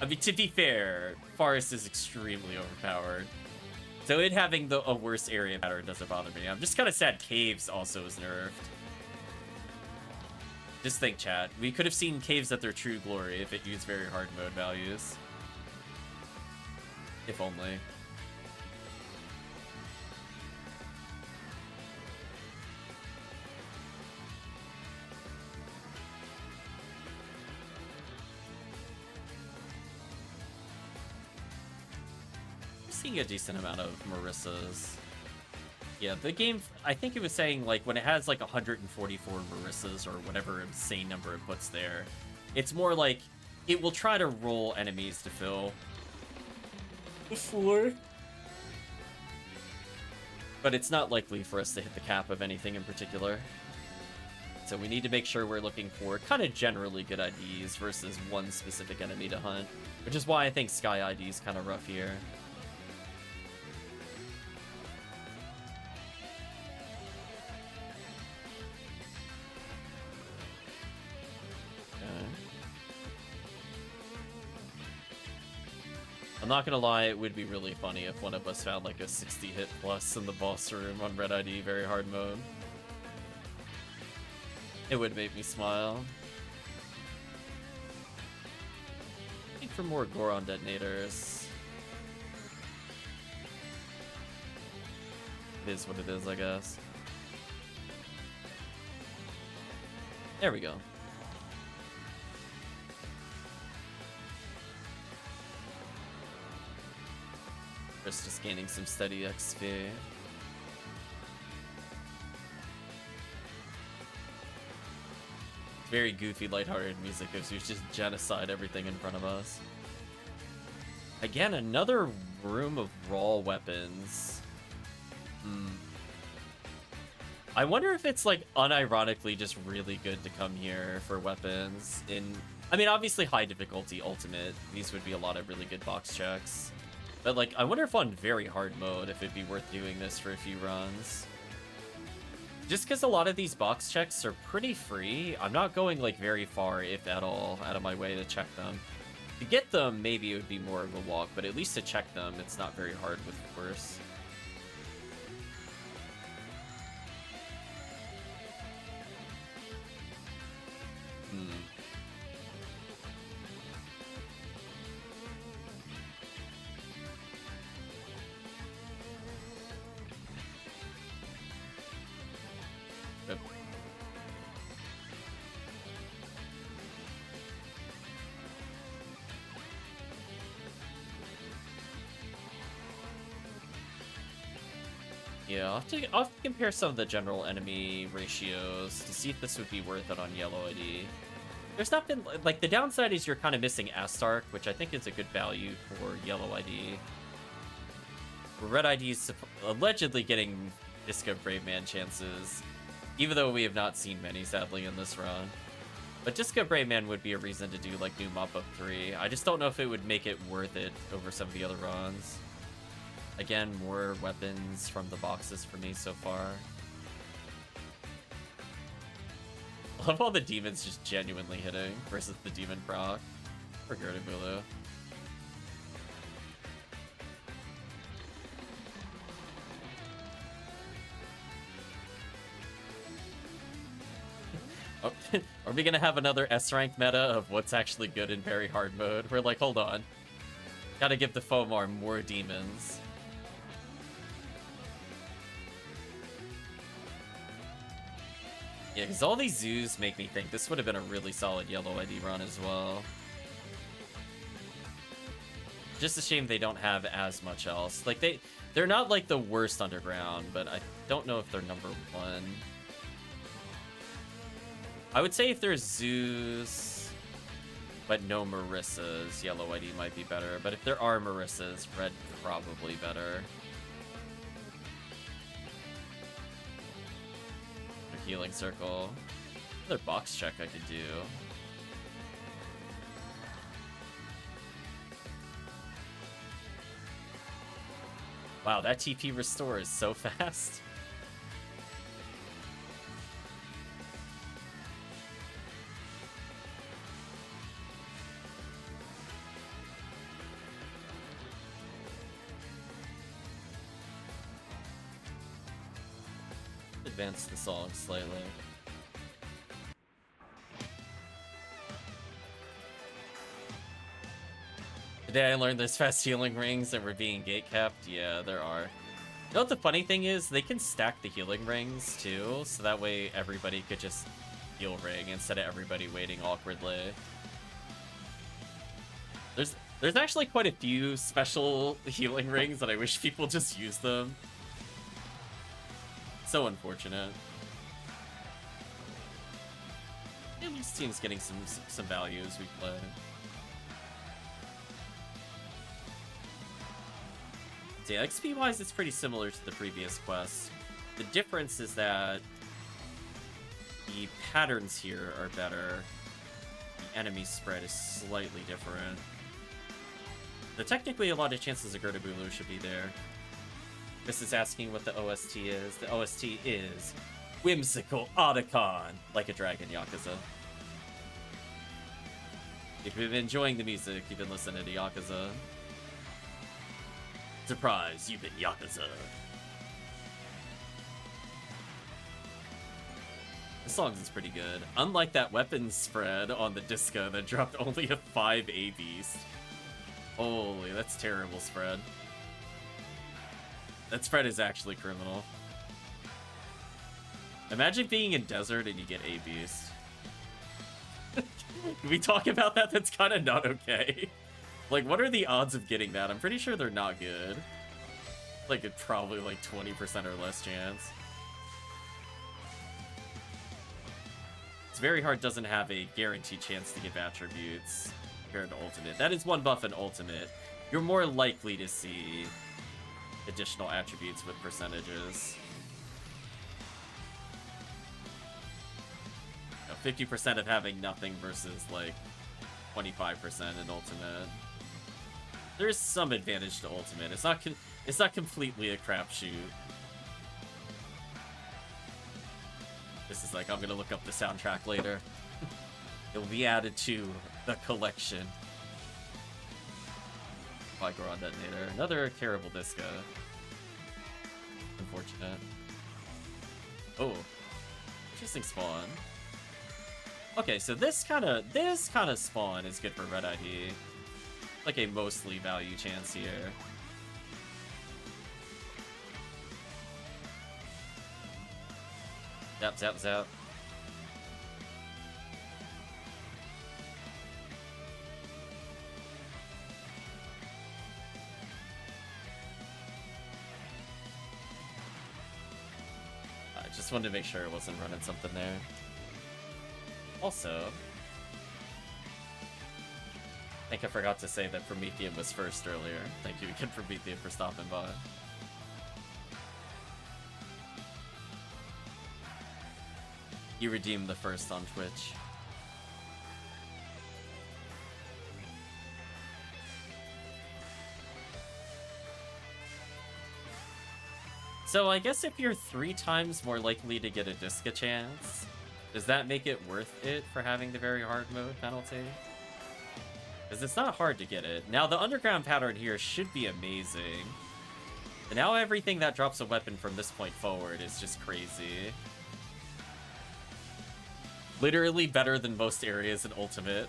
I mean, to be fair, Forest is extremely overpowered. So it having a worse area pattern doesn't bother me. I'm just kind of sad Caves also is nerfed. Just think, chat. We could have seen Caves at their true glory if it used very hard mode values. If only. Seeing a decent amount of Marissas. Yeah, the game, I think it was saying, like, when it has, like, 144 Marissas or whatever insane number it puts there, it's more like it will try to roll enemies to fill before. But it's not likely for us to hit the cap of anything in particular. So we need to make sure we're looking for kind of generally good IDs versus one specific enemy to hunt, which is why I think Sky ID is kind of rough here. I'm not gonna lie, it would be really funny if one of us found like a 60 hit plus in the boss room on Red ID very hard mode. It would make me smile. I think for more Goron detonators. It is what it is, I guess. There we go. Just gaining some steady XP. Very goofy, lighthearted music as you just genocide everything in front of us. Again, another room of raw weapons. I wonder if it's like unironically just really good to come here for weapons in... I mean, obviously high difficulty ultimate. These would be a lot of really good box checks. But, like, I wonder if on very hard mode, if it'd be worth doing this for a few runs. Just because a lot of these box checks are pretty free, I'm not going, like, very far, if at all, out of my way to check them. To get them, maybe it would be more of a walk, but at least to check them, it's not very hard with course. Yeah, I'll have to compare some of the general enemy ratios to see if this would be worth it on yellow ID. There's not been, like, the downside is you're kind of missing Astark, which I think is a good value for yellow ID. Red ID is allegedly getting Disco Brave Man chances, even though we have not seen many, sadly, in this run. But Disco Brave Man would be a reason to do, like, new mop-up 3. I just don't know if it would make it worth it over some of the other runs. Again, more weapons from the boxes for me so far. I love all the demons just genuinely hitting versus the demon proc. Or Gertibulu. Oh, are we gonna have another S-rank meta of what's actually good in very hard mode? We're like, hold on. Gotta give the Fomar more demons. Yeah, because all these zoos make me think this would have been a really solid yellow ID run as well. Just a shame they don't have as much else. Like, they're not like the worst underground, but I don't know if they're number one. I would say if there's zoos, but no Marissas, yellow ID might be better. But if there are Marissas, red probably better. Healing circle. Another box check I could do. Wow, that TP restore is so fast. Advance the song slightly. Today I learned there's fast healing rings and we're being gate capped. Yeah, there are. You know what the funny thing is? They can stack the healing rings too, so that way everybody could just heal ring instead of everybody waiting awkwardly. There's actually quite a few special healing rings that I wish people just use them. So unfortunate. At least team's getting some value as we play. So yeah, XP wise, it's pretty similar to the previous quest. The difference is that the patterns here are better. The enemy spread is slightly different. But technically, a lot of chances of Gertabulu should be there. This is asking what the OST is. The OST is Whimsical Otacon, like a dragon, Yakuza. If you've been enjoying the music, you've been listening to Yakuza. Surprise, you've been Yakuza. The song is pretty good. Unlike that weapon spread on the disco that dropped only a 5 A beast. Holy, that's terrible spread. That spread is actually criminal. Imagine being in desert and you get A beast. Can we talk about that? That's kind of not okay. Like, what are the odds of getting that? I'm pretty sure they're not good. Like, it's probably like 20% or less chance. It's very hard, doesn't have a guaranteed chance to give attributes compared to Ultimate. That is one buff in Ultimate. You're more likely to see additional attributes with percentages. 50% of having nothing versus like 25% in Ultimate. There's some advantage to Ultimate. It's not completely a crapshoot. This is like, I'm gonna look up the soundtrack later. It will be added to the collection. Micro Detonator. Another terrible disco. Unfortunate. Oh, interesting spawn. Okay, so this kind of spawn is good for Red ID. Like a mostly value chance here. Zap, zap, zap. I just wanted to make sure it wasn't running something there. Also, I think I forgot to say that Promethean was first earlier. Thank you again, Promethean, for stopping by. You redeemed the first on Twitch. So I guess if you're 3 times more likely to get a Disca chance, does that make it worth it for having the very hard mode penalty? Because it's not hard to get it. Now, the underground pattern here should be amazing. And now everything that drops a weapon from this point forward is just crazy. Literally better than most areas in Ultimate.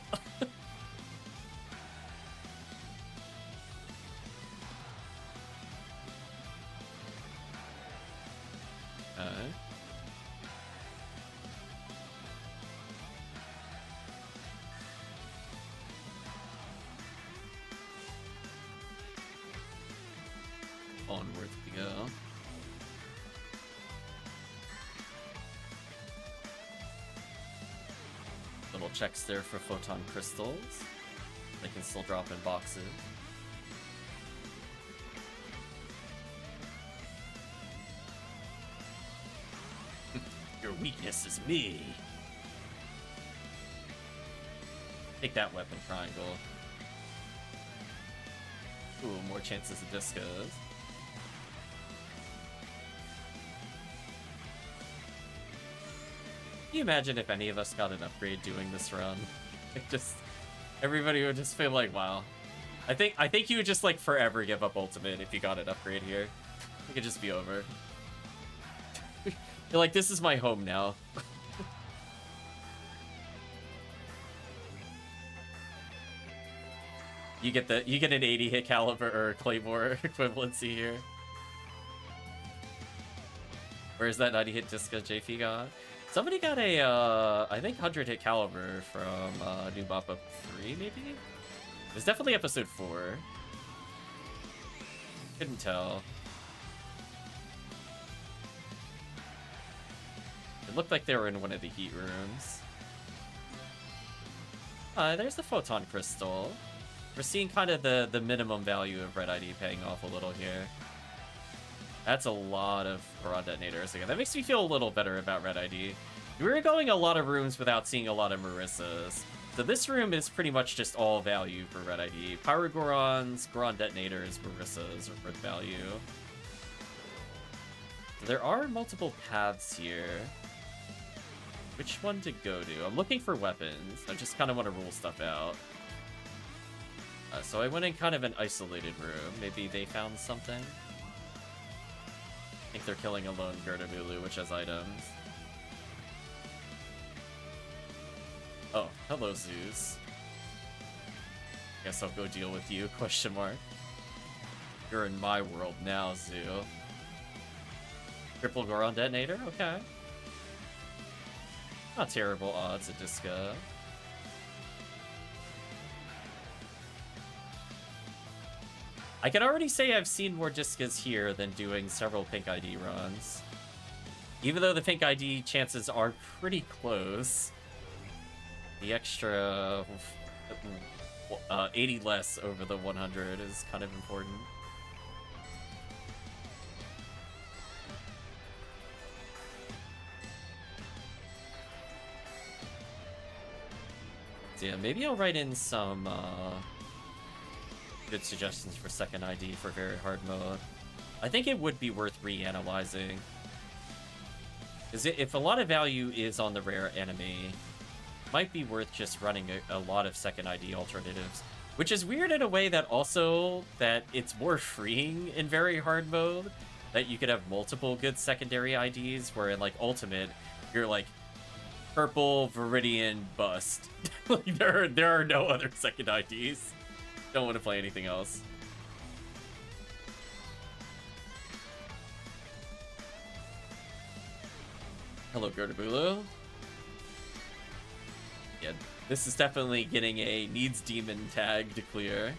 Onward we go. Little checks there for photon crystals. They can still drop in boxes. Your weakness is me. Take that, weapon triangle. Ooh, more chances of discos. Can you imagine if any of us got an upgrade doing this run? Like, just everybody would just feel like, wow. I think you would just like forever give up Ultimate if you got an upgrade here. It could just be over. You're like, this is my home now. You get an 80 hit caliber or Claymore equivalency here. Where's that 90 hit Disca JP got? Somebody got a, I think 100 hit caliber from New Mappa 3, maybe? It was definitely episode 4. Couldn't tell. It looked like they were in one of the heat rooms. There's the photon crystal. We're seeing kind of the minimum value of Red ID paying off a little here. That's a lot of Piranha detonators again. That makes me feel a little better about Red ID. We're going a lot of rooms without seeing a lot of Marissas. So this room is pretty much just all value for red ID. Pyrogorons, Goron detonators, Marissas are red value. So there are multiple paths here. Which one to go to? I'm looking for weapons. I just kind of want to rule stuff out. So I went in kind of an isolated room. Maybe they found something. I think they're killing a lone Gertabulu, which has items. Oh, hello, Zeus. Guess I'll go deal with you, question mark. You're in my world now, Zoo. Triple Goron detonator? Okay. Not terrible odds at Disca. I can already say I've seen more Discas here than doing several pink ID runs. Even though the pink ID chances are pretty close. The extra 80 less over the 100 is kind of important. So yeah, maybe I'll write in some good suggestions for second ID for very hard mode. I think it would be worth reanalyzing. Because if a lot of value is on the rare enemy, might be worth just running a lot of second ID alternatives. Which is weird in a way that also that it's more freeing in very hard mode. That you could have multiple good secondary IDs, where in like Ultimate, you're like purple, Viridian, bust. Like there are no other second IDs. Don't want to play anything else. Hello, Gertabulu. Yeah, this is definitely getting a needs demon tag to clear.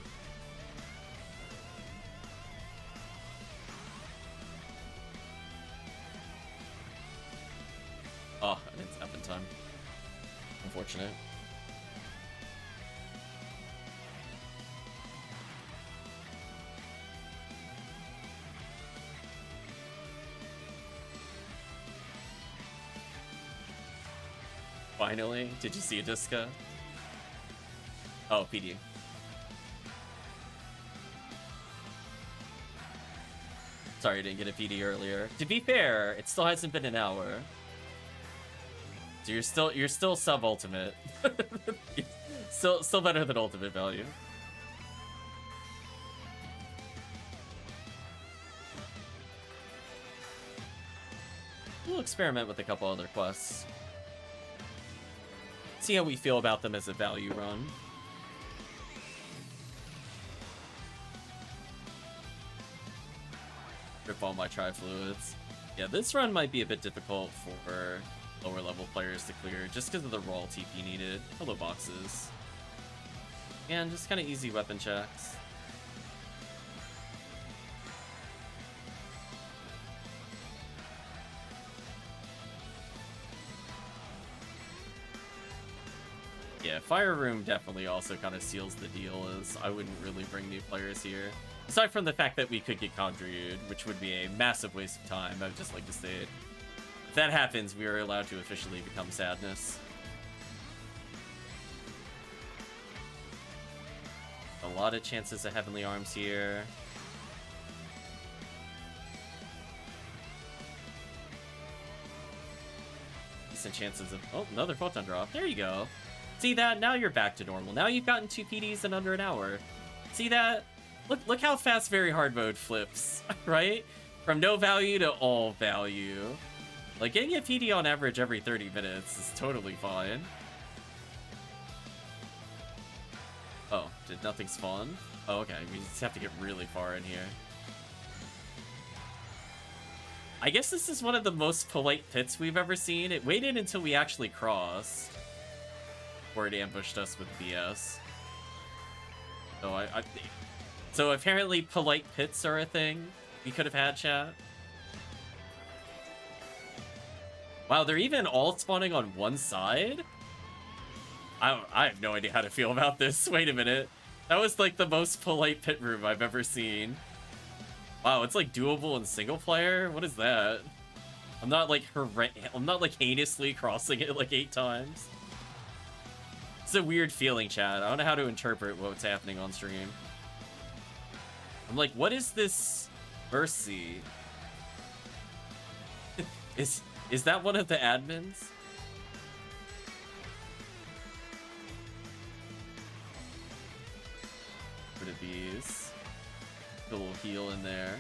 Oh, I didn't snap in time. Unfortunate. Finally, did you see a Disca? Oh, PD. Sorry I didn't get a PD earlier. To be fair, it still hasn't been an hour. So you're still sub ultimate. still better than ultimate value. We'll experiment with a couple other quests. See how we feel about them as a value run. Rip all my tri-fluids. Yeah, this run might be a bit difficult for lower level players to clear, just because of the raw TP needed. Hello, boxes. And just kind of easy weapon checks. Yeah, Fire Room definitely also kind of seals the deal, as I wouldn't really bring new players here. Aside from the fact that we could get conjured, which would be a massive waste of time, I would just like to say it. If that happens, we are allowed to officially become Sadness. A lot of chances of Heavenly Arms here. Decent chances of... Oh, another Photon Drop. There you go. See that? Now you're back to normal. Now you've gotten 2 PDs in under an hour. See that? Look how fast very hard mode flips, right? From no value to all value. Like, getting a PD on average every 30 minutes is totally fine. Oh, did nothing spawn? Oh, okay. We just have to get really far in here. I guess this is one of the most polite pits we've ever seen. It waited until we actually crossed before it ambushed us with BS. So so apparently polite pits are a thing we could have had, chat. Wow, they're even all spawning on one side? I have no idea how to feel about this. Wait a minute. That was like the most polite pit room I've ever seen. Wow, it's like doable in single player? What is that? I'm not like heinously crossing it like 8 times. It's a weird feeling, chat. I don't know how to interpret what's happening on stream. I'm like, what is this Mercy? Is that one of the admins? Rid of these. A little heal in there.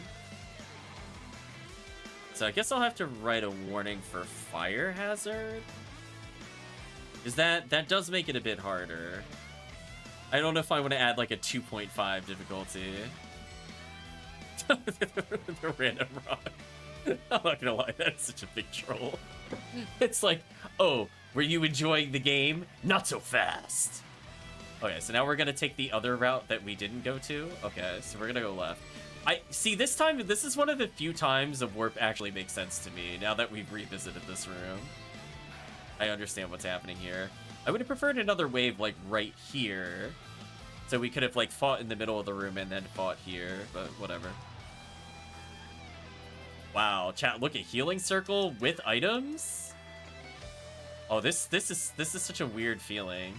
So I guess I'll have to write a warning for fire hazard. Is that does make it a bit harder. I don't know if I want to add like a 2.5 difficulty. The random rock. I'm not gonna lie, that's such a big troll. It's like, oh, were you enjoying the game? Not so fast. Okay, so now we're gonna take the other route that we didn't go to. Okay, so we're gonna go left. I see this time, this is one of the few times a warp actually makes sense to me now that we've revisited this room. I understand what's happening here. I would have preferred another wave like right here. So we could have like fought in the middle of the room and then fought here, but whatever. Wow, chat, look at healing circle with items. Oh, this is such a weird feeling.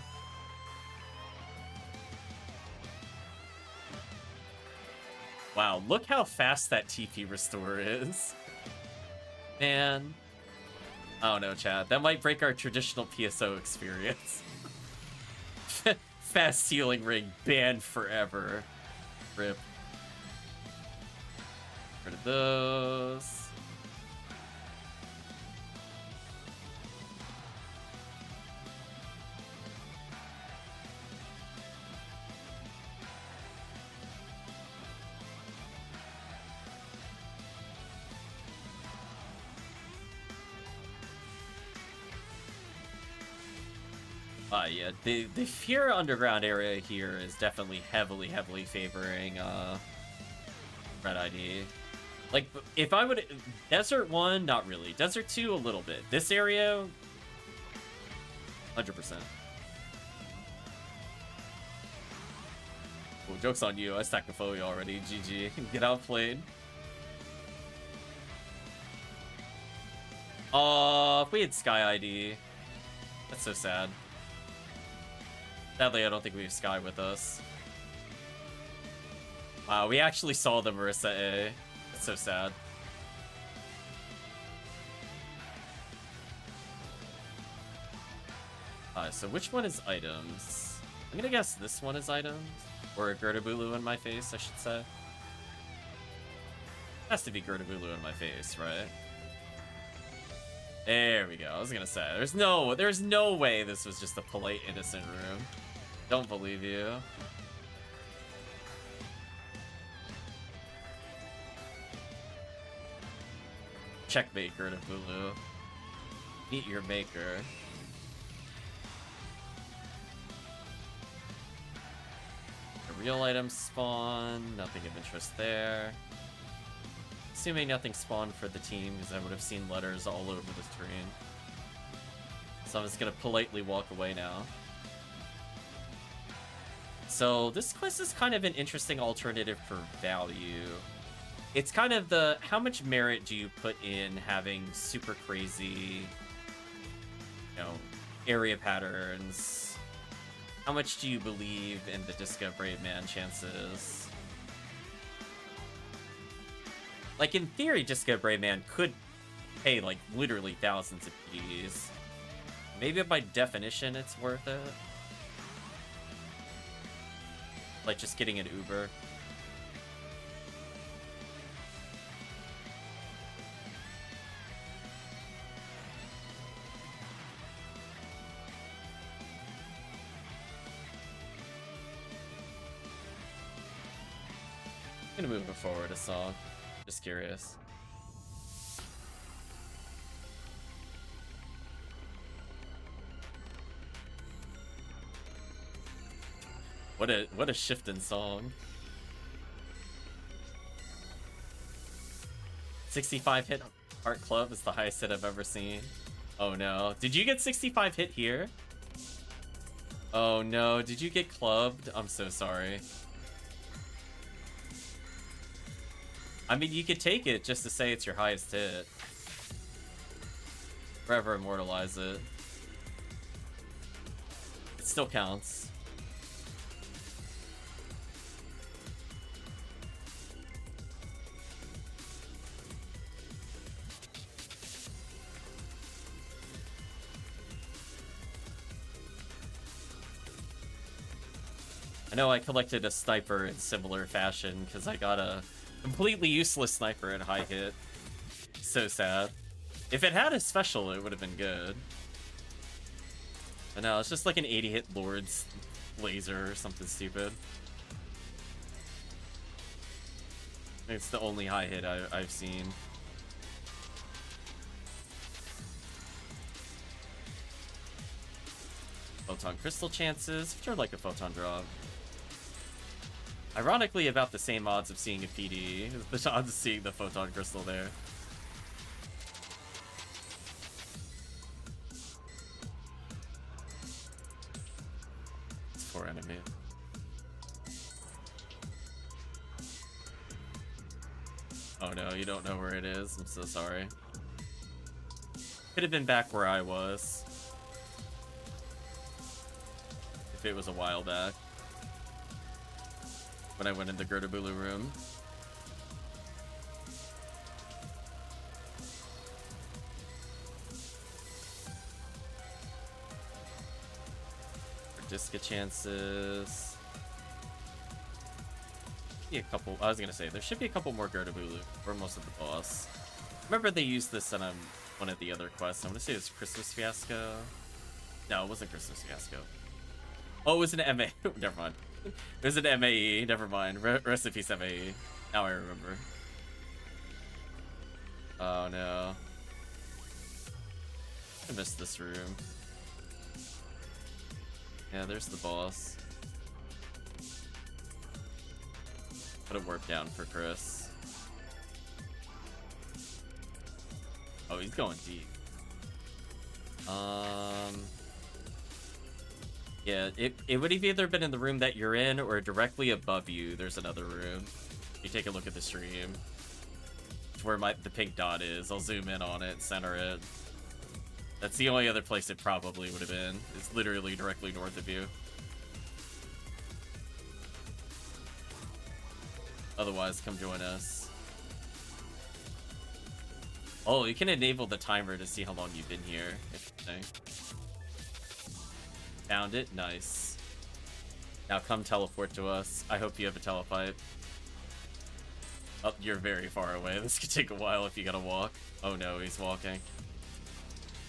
Wow, look how fast that TP restore is. Man. I don't know, chat. That might break our traditional PSO experience. Fast healing ring banned forever. Rip. Rid of those. Yeah, the Fear Underground area here is definitely heavily favoring Red ID. Like, if I would... Desert 1, not really. Desert 2, a little bit. This area, 100%. Oh, joke's on you. I stacked the foe already. GG. Get outplayed. If we had Sky ID. That's so sad. Sadly, I don't think we have Sky with us. Wow, we actually saw the Marissa A. That's so sad. So which one is items? I'm gonna guess this one is items. Or a Gertabulu in my face, I should say. Has to be Gertabulu in my face, right? There we go. I was gonna say, there's no way this was just a polite, innocent room. Don't believe you. Checkmate, Gertabulu. Meet your maker. The real items spawn. Nothing of interest there. Assuming nothing spawned for the team, because I would have seen letters all over the screen. So I'm just gonna politely walk away now. So this quest is kind of an interesting alternative for value. It's kind of the, how much merit do you put in having super crazy, area patterns? How much do you believe in the Disco Brave Man chances? Like, in theory, Disco Brave Man could pay, like, literally thousands of Ps. Maybe by definition it's worth it. Like, just getting an Uber. I'm gonna move it forward a song. Just curious. What a shift in song. 65 hit Heart Club is the highest hit I've ever seen. Oh no. Did you get 65 hit here? Oh no, did you get clubbed? I'm so sorry. I mean, you could take it just to say it's your highest hit. Forever immortalize it. It still counts. I know I collected a sniper in similar fashion because I got a completely useless sniper at high hit. So sad. If it had a special, it would have been good. But no, it's just like an 80 hit Lord's laser or something stupid. It's the only high hit I've seen. Photon crystal chances, which are like a photon drop. Ironically, about the same odds of seeing a PD, the odds of seeing the photon crystal there. It's 4 enemy. Oh no, you don't know where it is. I'm so sorry. Could have been back where I was. If it was a while back. When I went into Gertabulu room. Disca chances. Be a couple. I was gonna say there should be a couple more Gertabulu for most of the boss. Remember they used this on one of the other quests. I want to say it was Christmas Fiasco. No, it wasn't Christmas Fiasco. Oh, it was an MA. Never mind. It was an MAE. Never mind. Rest in peace, MAE. Now I remember. Oh no. I missed this room. Yeah, there's the boss. Put a warp down for Chris. Oh, he's going deep. Yeah, it would have either been in the room that you're in or directly above you. There's another room. You take a look at the stream. It's where the pink dot is. I'll zoom in on it, center it. That's the only other place it probably would have been. It's literally directly north of you. Otherwise, come join us. Oh, you can enable the timer to see how long you've been here. Interesting. Found it. Nice. Now come teleport to us. I hope you have a telepipe. Oh, you're very far away. This could take a while if you gotta walk. Oh no, he's walking.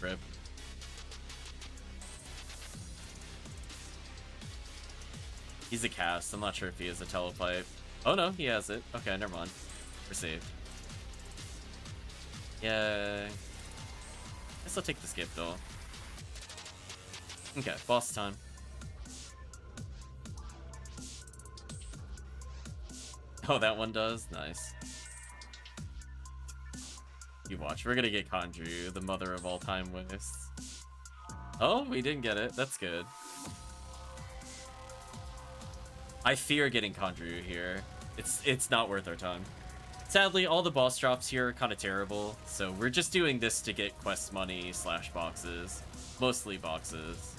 Rip. He's a cast. I'm not sure if he has a telepipe. Oh no, he has it. Okay, never mind. We're saved. Yay. Guess I'll take this gift though. Okay, boss time. Oh, that one does? Nice. You watch. We're gonna get Conjure, the mother of all time wastes. Oh, we didn't get it. That's good. I fear getting Conjure here. It's not worth our time. Sadly, all the boss drops here are kind of terrible, so we're just doing this to get quest money / boxes. Mostly boxes.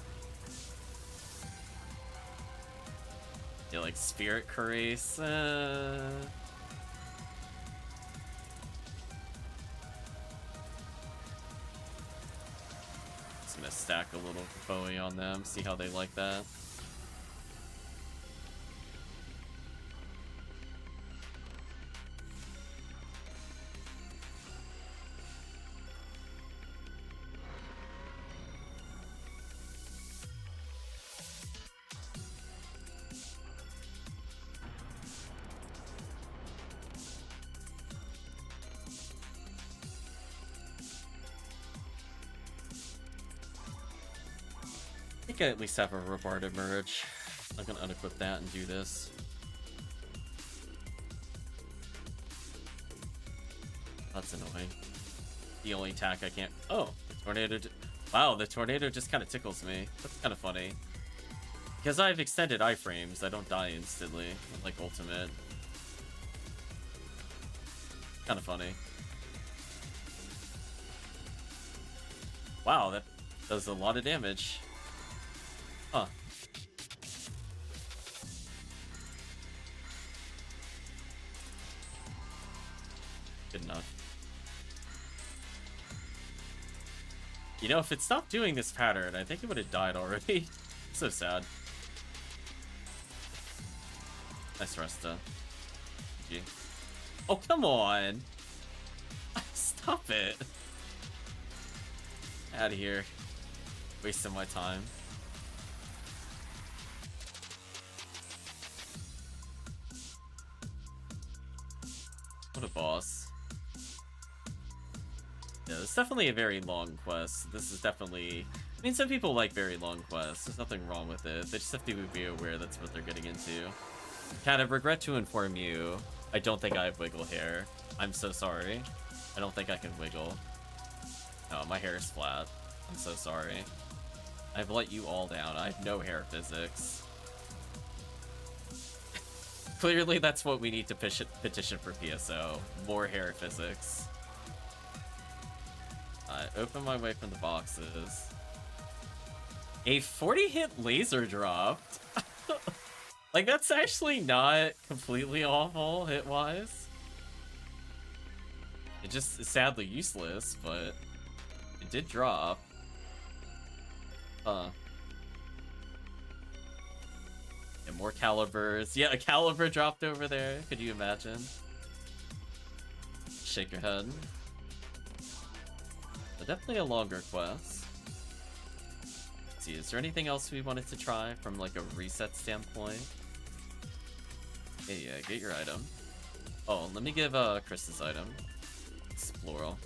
Yeah, like Spirit Curace. I'm just gonna stack a little Bowie on them, see how they like that. I think I at least have a Robarda merge. I'm gonna unequip that and do this. That's annoying. The only attack I can't. Oh, the tornado. Wow, the tornado just kind of tickles me. That's kind of funny. Because I have extended iframes, I don't die instantly, like ultimate. Kind of funny. Wow, that does a lot of damage. Huh. Good enough. You know, if it stopped doing this pattern, I think it would have died already. So sad. Nice Resta. GG. Oh, come on! Stop it! Out of here. Wasting my time. What a boss. Yeah, it's definitely a very long quest. This is definitely... I mean, some people like very long quests. There's nothing wrong with it. They just have to be aware that's what they're getting into. Kat, I regret to inform you, I don't think I have wiggle hair. I'm so sorry. I don't think I can wiggle. No, my hair is flat. I'm so sorry. I've let you all down. I have no hair physics. Clearly, that's what we need to petition for PSO. More hair physics. Open my way from the boxes. A 40-hit laser dropped? Like, that's actually not completely awful hit-wise. It just is sadly useless, but it did drop. Huh. And more calibers. Yeah, a caliber dropped over there. Could you imagine? Shake your head. But definitely a longer quest. Let's see, is there anything else we wanted to try from like a reset standpoint? Yeah, get your item. Oh, let me give Chris' item. Exploral.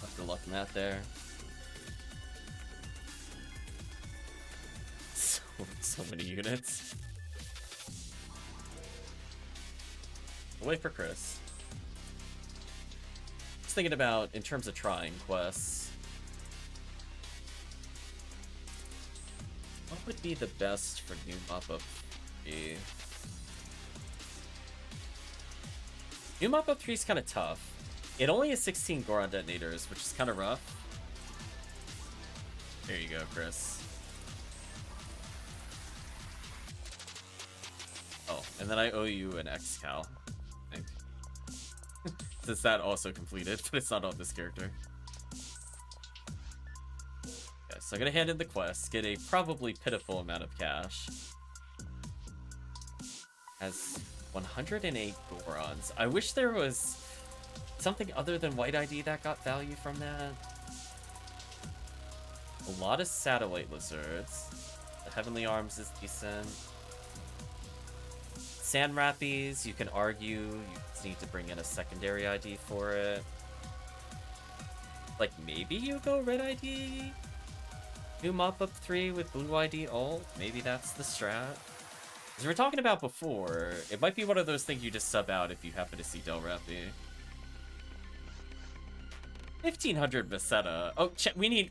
Left the luck mat there. So many units. I'll wait for Chris. Just thinking about in terms of trying quests. What would be the best for new mop-up 3? New mop-up 3 is kind of tough. It only has 16 Goron detonators, which is kind of rough. There you go, Chris. Oh, and then I owe you an X-Cal, I think. Since that also completed, but it's not on this character. Okay, so I'm gonna hand in the quest, get a probably pitiful amount of cash. Has 108 Gorons. I wish there was something other than White ID that got value from that. A lot of satellite lizards. The Heavenly Arms is decent. Sand Rappies, you can argue you just need to bring in a secondary ID for it. Like, maybe you go Red ID? New mop-up 3 with Blue ID ult? Maybe that's the strat? As we were talking about before, it might be one of those things you just sub out if you happen to see Del Rappy. 1500 Meseta. Oh, we need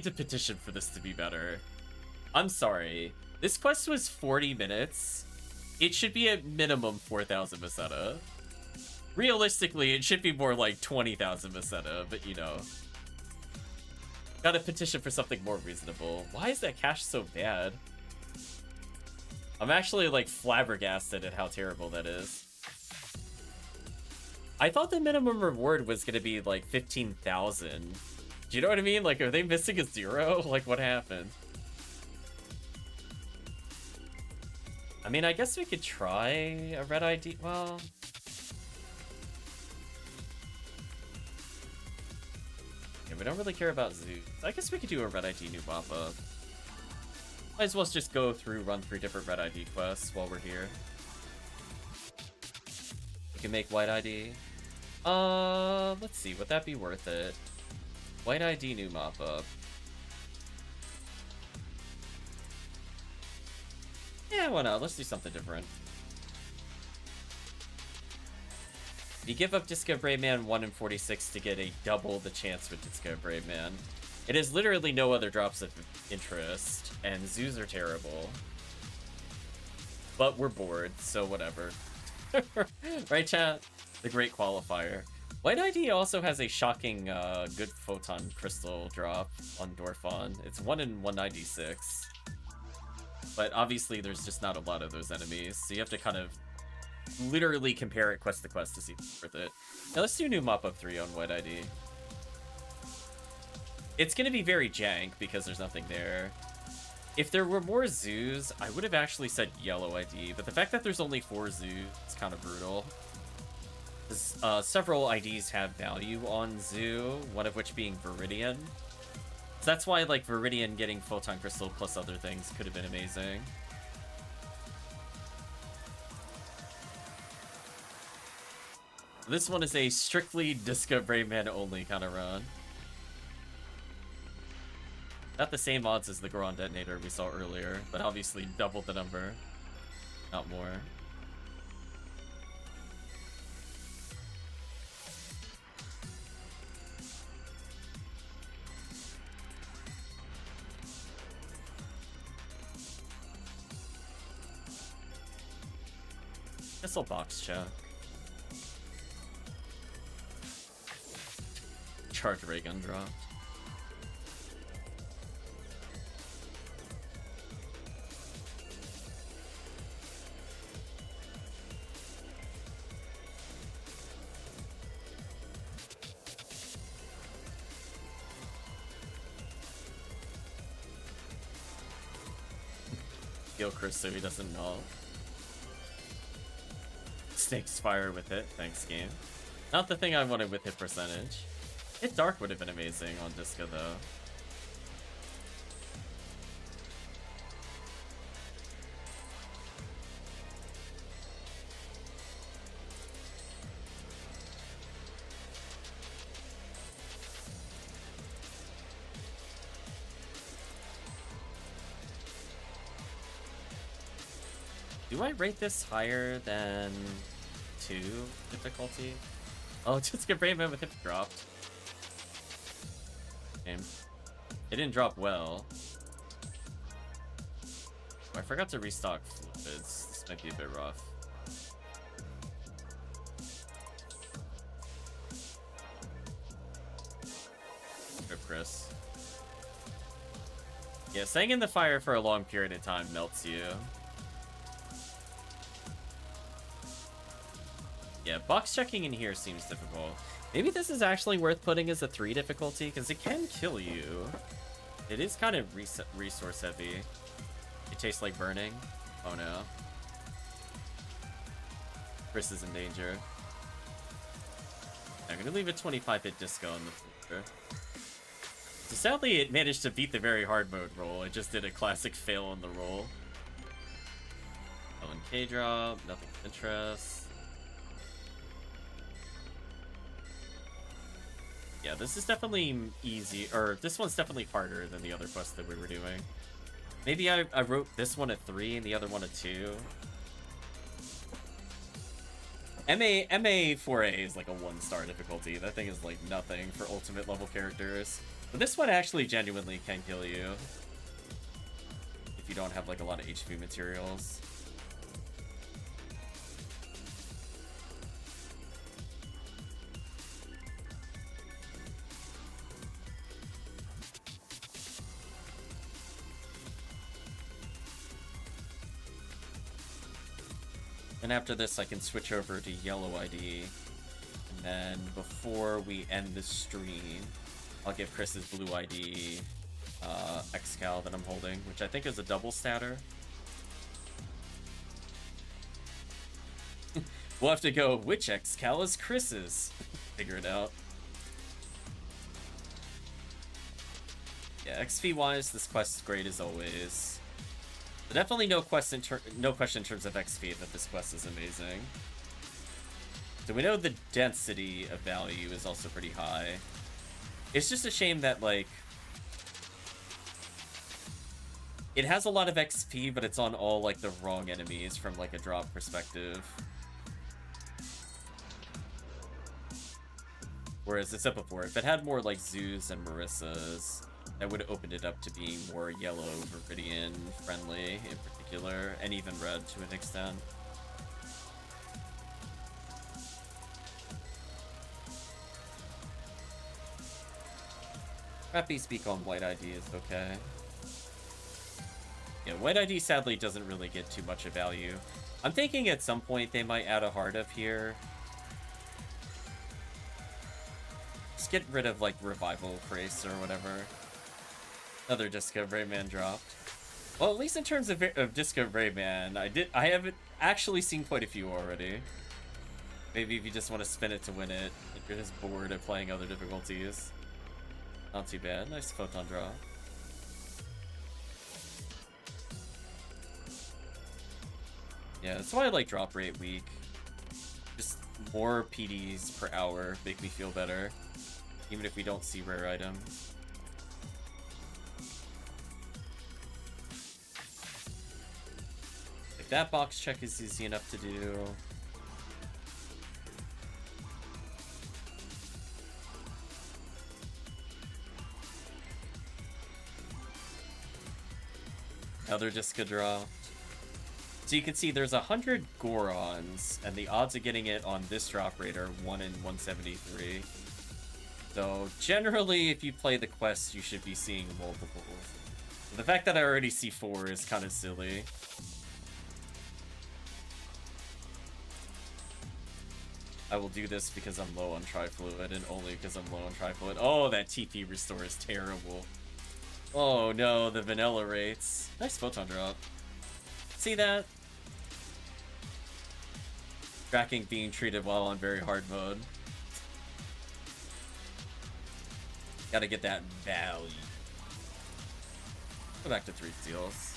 to petition for this to be better. I'm sorry. This quest was 40 minutes. It should be at minimum 4,000 Meseta. Realistically, it should be more like 20,000 Meseta, but you know. Gotta petition for something more reasonable. Why is that cash so bad? I'm actually like flabbergasted at how terrible that is. I thought the minimum reward was gonna be like 15,000. Do you know what I mean? Like, are they missing a 0? Like, what happened? I mean, I guess we could try a Red ID. Well, yeah, we don't really care about zoos. I guess we could do a Red ID new mop-up. Might as well just run through different Red ID quests while we're here. We can make White ID. Let's see, would that be worth it? White ID new mop-up. Yeah, why not? Let's do something different. You give up Disco Brave Man 1 in 46 to get a double the chance with Disco Brave Man. It is literally no other drops of interest, and zoos are terrible. But we're bored, so whatever. Right, chat? The great qualifier. White ID also has a shocking good photon crystal drop on Dorphon. It's 1 in 196. But obviously there's just not a lot of those enemies, so you have to kind of literally compare it quest to quest to see if it's worth it. Now let's do new mop-up 3 on White ID. It's going to be very jank because there's nothing there. If there were more zoos, I would have actually said yellow ID, but the fact that there's only 4 zoos is kind of brutal. Several IDs have value on zoo, one of which being Viridian. So that's why, like, Viridian getting Photon Crystal plus other things could have been amazing. This one is a strictly Disco Brave Man only kind of run. Not the same odds as the Goron Detonator we saw earlier, but obviously double the number, not more. Missile box, chat. Charge ray gun dropped. Kill Chris so he doesn't know. Snake's fire with it. Thanks, game. Not the thing I wanted with hit percentage. Hit dark would have been amazing on Disco though. Do I rate this higher than 2 difficulty? Oh, just get Brave Man with hip dropped. Okay. It didn't drop well. Oh, I forgot to restock fluids. This might be a bit rough. Rip Chris. Yeah, staying in the fire for a long period of time melts you. Yeah, box checking in here seems difficult. Maybe this is actually worth putting as a 3 difficulty, because it can kill you. It is kind of resource heavy. It tastes like burning. Oh no. Chris is in danger. I'm going to leave a 25-hit disco in the future. So sadly, it managed to beat the very hard mode roll. It just did a classic fail on the roll. LNK drop, nothing of interest. Yeah, this is definitely easy, or this one's definitely harder than the other quests that we were doing. Maybe I wrote this one a 3 and the other one a 2. MA 4A is like a 1-star difficulty. That thing is like nothing for ultimate level characters. But this one actually genuinely can kill you if you don't have like a lot of HP materials. And after this, I can switch over to yellow ID. And then before we end the stream, I'll give Chris his blue ID X-Cal that I'm holding, which I think is a double statter. We'll have to go, which X-Cal is Chris's? Figure it out. Yeah, XP-wise, this quest is great as always. Definitely no question in terms of XP that this quest is amazing. So we know the density of value is also pretty high. It's just a shame that, like, it has a lot of XP, but it's on all, like, the wrong enemies from, like, a drop perspective. Whereas I said before, if it had more like Zeus and Marissas, that would have opened it up to being more yellow Viridian friendly in particular, and even red to an extent. Crappy speak on White ID is okay. Yeah, White ID sadly doesn't really get too much of value. I'm thinking at some point they might add a Heart of here. Just get rid of like Revival Crace or whatever. Another Disco Rayman dropped. Well, at least in terms of Disco Rayman, I haven't actually seen quite a few already. Maybe if you just want to spin it to win it, if you're just bored of playing other difficulties. Not too bad. Nice photon draw. Yeah, that's why I like drop rate weak. Just more PDs per hour make me feel better, even if we don't see rare items. If that box check is easy enough to do. Another Disco draw. So you can see there's 100 Gorons, and the odds of getting it on this drop rate are 1 in 173. So generally, if you play the quest, you should be seeing multiples. But the fact that I already see 4 is kind of silly. I will do this because I'm low on Trifluid, and only because I'm low on Trifluid. Oh, that TP restore is terrible. Oh no, the vanilla rates. Nice photon drop. See that? Tracking being treated while on very hard mode. Gotta get that value. Go back to 3 steals.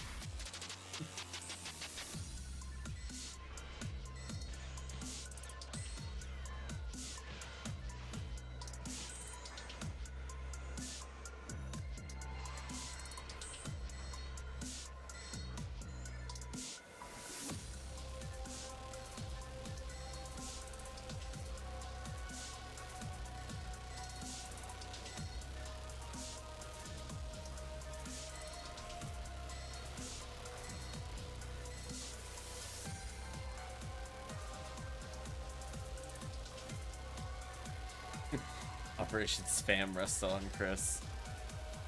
Operation Spam rests on Chris.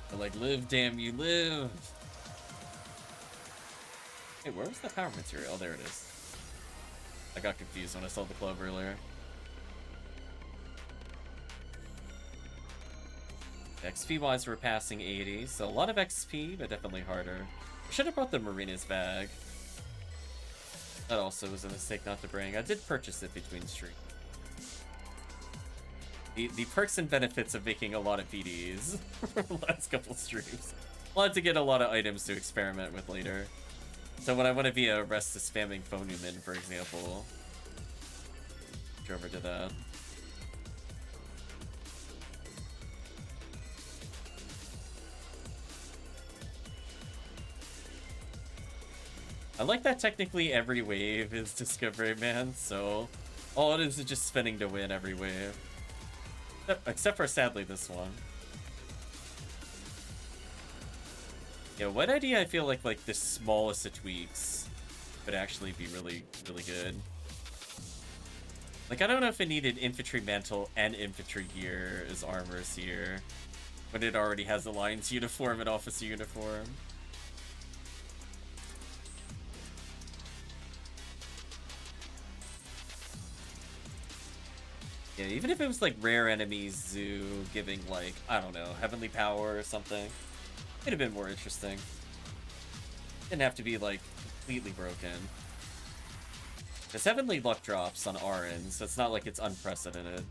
They're like, live, damn you, live! Hey, where was that power material? Oh, there it is. I got confused when I saw the club earlier. XP-wise, we're passing 80, so a lot of XP, but definitely harder. I should have brought the Marina's bag. That also was a mistake not to bring. I did purchase it between streams. The perks and benefits of making a lot of PDs last couple streams. Wanted to get a lot of items to experiment with later. So when I want to be a rest to spamming Phonuman, for example, go over to that. I like that technically every wave is Discovery Man, so all it is just spinning to win every wave. Except for, sadly, this one. Yeah, White ID, I feel like the smallest of tweaks would actually be really, really good. Like, I don't know if it needed Infantry Mantle and Infantry Gear as armors here, when it already has Alliance Uniform and Officer Uniform. Yeah, even if it was, like, rare enemies, Zoo, giving, like, I don't know, Heavenly Power or something, it'd have been more interesting. Didn't have to be, like, completely broken. Because Heavenly Luck drops on RN, so it's not like it's unprecedented.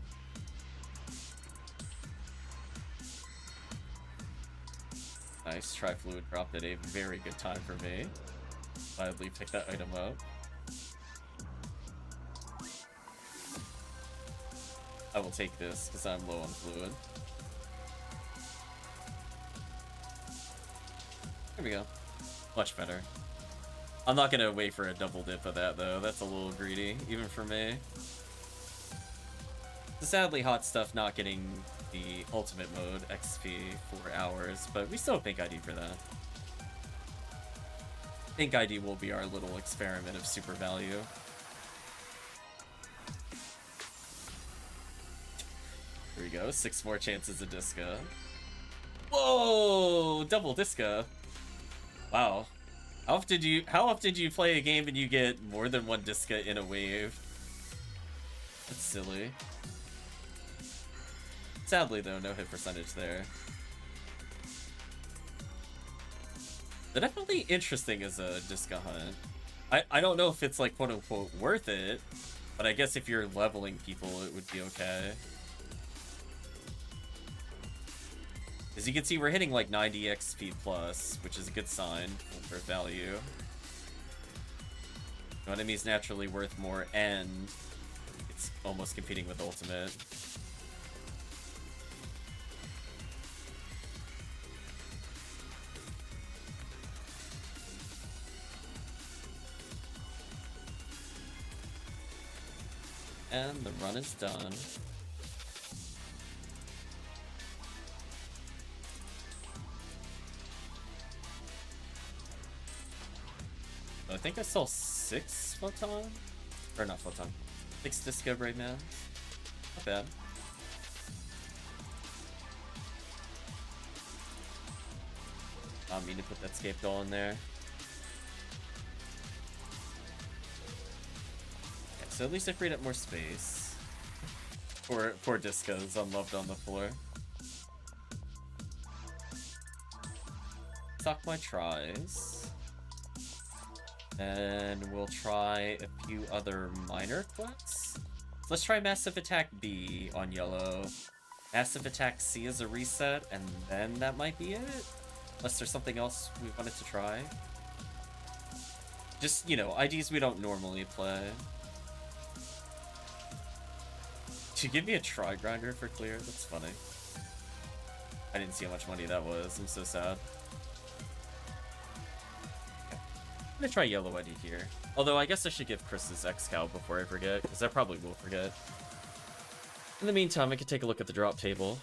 Nice, Trifluid dropped at a very good time for me. Gladly pick that item up. I will take this, because I'm low on fluid. There we go. Much better. I'm not going to wait for a double dip of that, though. That's a little greedy, even for me. Sadly, Hot Stuff not getting the ultimate mode XP 4 hours, but we still have Pink ID for that. Pink ID will be our little experiment of super value. Here we go, 6 more chances of Disca. Whoa! Double Disca. Wow. How often do you play a game and you get more than 1 Disca in a wave? That's silly. Sadly, though, no hit percentage there. They're definitely interesting as a Disca hunt. I don't know if it's, like, quote-unquote worth it, but I guess if you're leveling people, it would be okay. As you can see, we're hitting, like, 90 XP plus, which is a good sign for value. No enemy's naturally worth more, and it's almost competing with ultimate. And the run is done. I think I saw 6 photon? Or not photon. 6 Disco right now. Not bad. I mean to put that scape doll in there. Okay, so at least I freed up more space. Poor Disco's unloved on the floor. Suck my tries. And we'll try a few other minor quests. Let's try Massive Attack B on yellow. Massive Attack C as a reset, and then that might be it? Unless there's something else we wanted to try. Just, you know, IDs we don't normally play. Did you give me a try grinder for clear? That's funny. I didn't see how much money that was. I'm so sad. I'm gonna try yellow ID here. Although I guess I should give Chris his X-Cow before I forget, because I probably will forget. In the meantime, I could take a look at the drop table.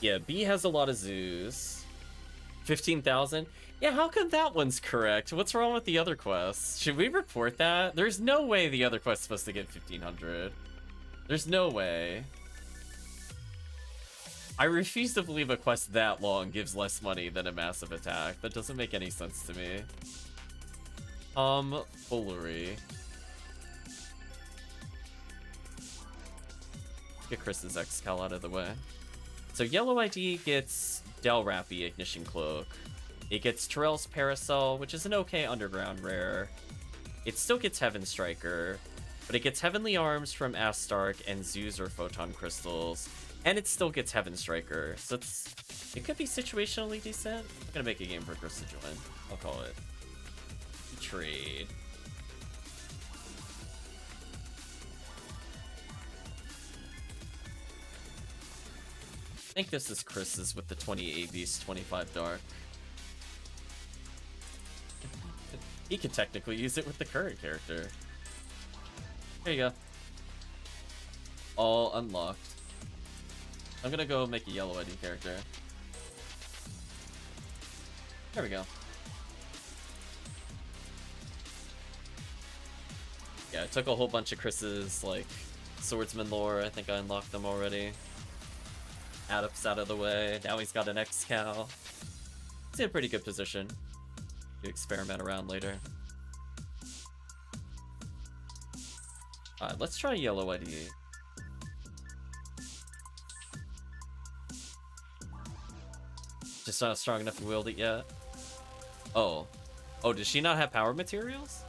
Yeah, B has a lot of zoos. 15,000? Yeah, how come that one's correct? What's wrong with the other quests? Should we report that? There's no way the other quest's supposed to get 1,500. There's no way. I refuse to believe a quest that long gives less money than a Massive Attack. That doesn't make any sense to me. Foolery. Get Chris's X-Cal out of the way. So yellow ID gets Del Rappy Ignition Cloak. It gets Terrell's Parasol, which is an okay underground rare. It still gets Heaven Striker, but it gets Heavenly Arms from Astark and Zeus or Photon Crystals, and it still gets Heaven Striker. So it could be situationally decent. I'm gonna make a game for Chris to join. I'll call it. Trade. I think this is Chris's with the 20 ABs, 25 Dark. He could technically use it with the current character. There you go. All unlocked. I'm gonna go make a yellow ID character. There we go. Yeah, I took a whole bunch of Chris's, like, swordsman lore. I think I unlocked them already. Adept's out of the way. Now he's got an X-Cal. He's in a pretty good position to experiment around later. Alright, let's try yellow ID. Just not strong enough to wield it yet. Oh. Oh, does she not have power materials?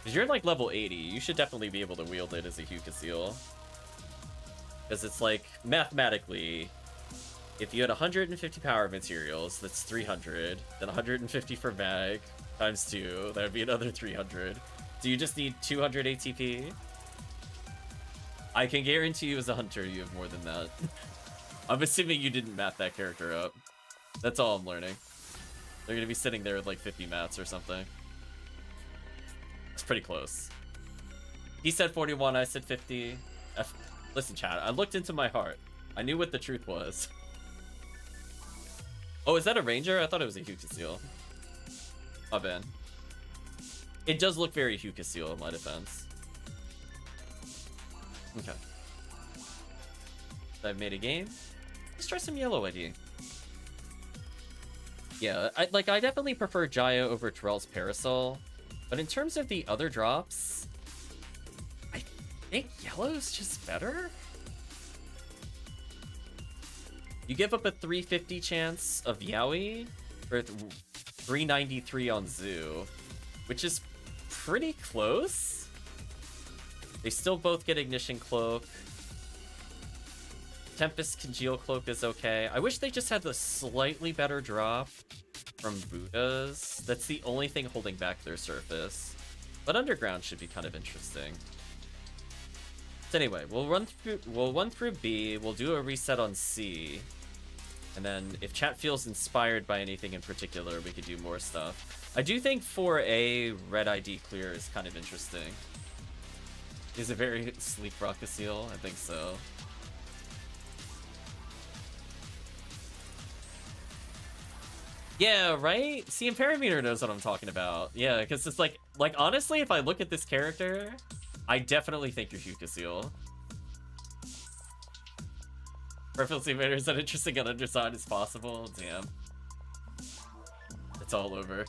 Because you're like level 80, you should definitely be able to wield it as a Huka Seal. Because it's like, mathematically, if you had 150 power materials, that's 300. Then 150 for mag, times 2, that would be another 300. So you just need 200 ATP. I can guarantee you as a hunter, you have more than that. I'm assuming you didn't math that character up. That's all I'm learning. They're going to be sitting there with like 50 mats or something. It's pretty close. He said 41, I said 50. Listen, chat, I looked into my heart. I knew what the truth was. Oh, is that a ranger? I thought it was a Hukasil. My bad. It does look very Hukasil in my defense. Okay. I've made a game. Let's try some yellow ID. Yeah, I definitely prefer Jaya over Terrell's Parasol, but in terms of the other drops, I think yellow's just better. You give up a 350 chance of Yowie for 393 on Zoo, which is pretty close. They still both get Ignition Cloak. Tempest Congeal Cloak is okay. I wish they just had the slightly better drop from Buddhas. That's the only thing holding back their surface. But Underground should be kind of interesting. So anyway, we'll run through B, we'll do a reset on C. And then if chat feels inspired by anything in particular, we could do more stuff. I do think 4A red ID clear is kind of interesting. Is it very sleek Rockasiel? I think so. Yeah, right? See, Parameter knows what I'm talking about. Yeah, because it's like honestly, if I look at this character, I definitely think you're Hukasil. Preference Invader is that interesting on underside as possible. Damn. It's all over.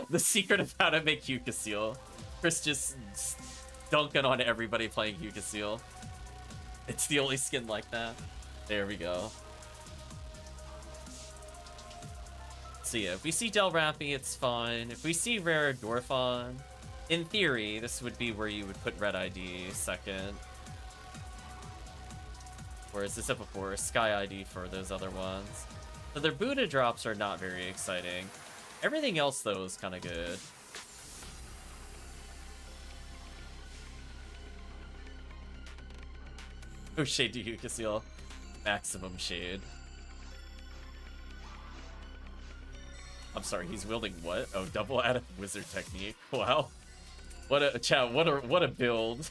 The secret of how to make Hukasil. Chris just dunking on everybody playing Hukasil. It's the only skin like that. There we go. So yeah, if we see Del Rappy, it's fine. If we see Rare Dorphon, in theory, this would be where you would put Red ID second. Whereas this up before, Sky ID for those other ones. So their Buddha drops are not very exciting. Everything else, though, is kind of good. No shade to Hukasil. Maximum shade. I'm sorry, he's wielding what? Oh, double out of wizard technique. Wow. What a chat, what a build.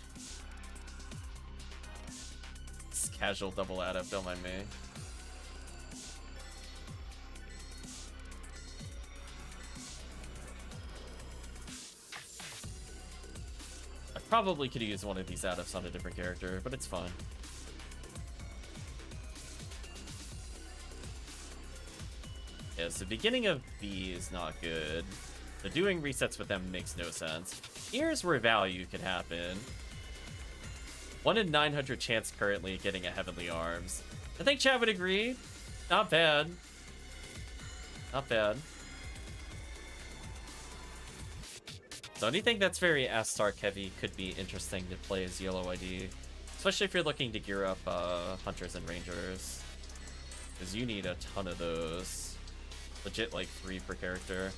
It's casual double out of, don't mind me. I probably could have used one of these out-ofs on a different character, but it's fine. Yeah, so beginning of B is not good. So doing resets with them makes no sense. Here's where value could happen. 1 in 900 chance currently of getting a Heavenly Arms. I think chat would agree. Not bad. Not bad. So anything that's very Astark heavy could be interesting to play as yellow ID. Especially if you're looking to gear up Hunters and Rangers. Because you need a ton of those. Legit like 3 per character.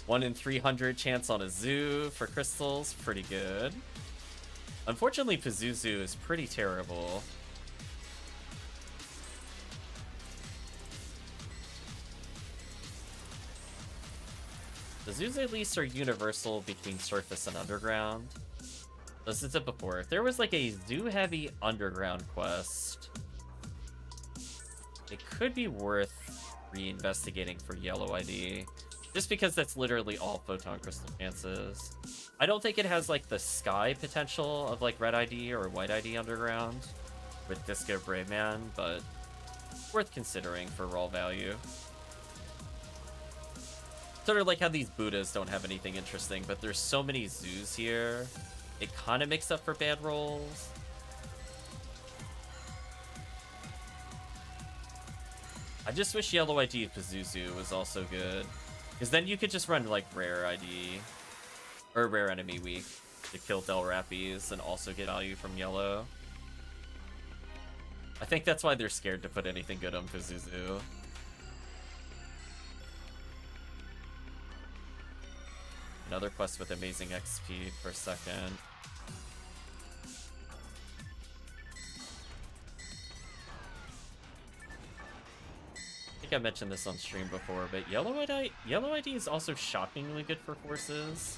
1 in 300 chance on a Zoo for crystals. Pretty good. Unfortunately, Pazuzu is pretty terrible. The Zoos at least are universal between surface and underground. This is it before. If there was like a Zoo-heavy underground quest, it could be worth re-investigating for yellow ID. Just because that's literally all photon crystal chances. I don't think it has like the sky potential of like red ID or white ID underground with Disco Brave Man, but worth considering for raw value. Sort of like how these Buddhas don't have anything interesting, but there's so many Zoos here, it kind of makes up for bad rolls. I just wish yellow ID of Pazuzu was also good. Because then you could just run like rare ID or rare enemy weak to kill Del Rappies and also get value from yellow. I think that's why they're scared to put anything good on Pazuzu. Another quest with amazing XP per second. I think I mentioned this on stream before, but yellow ID is also shockingly good for forces.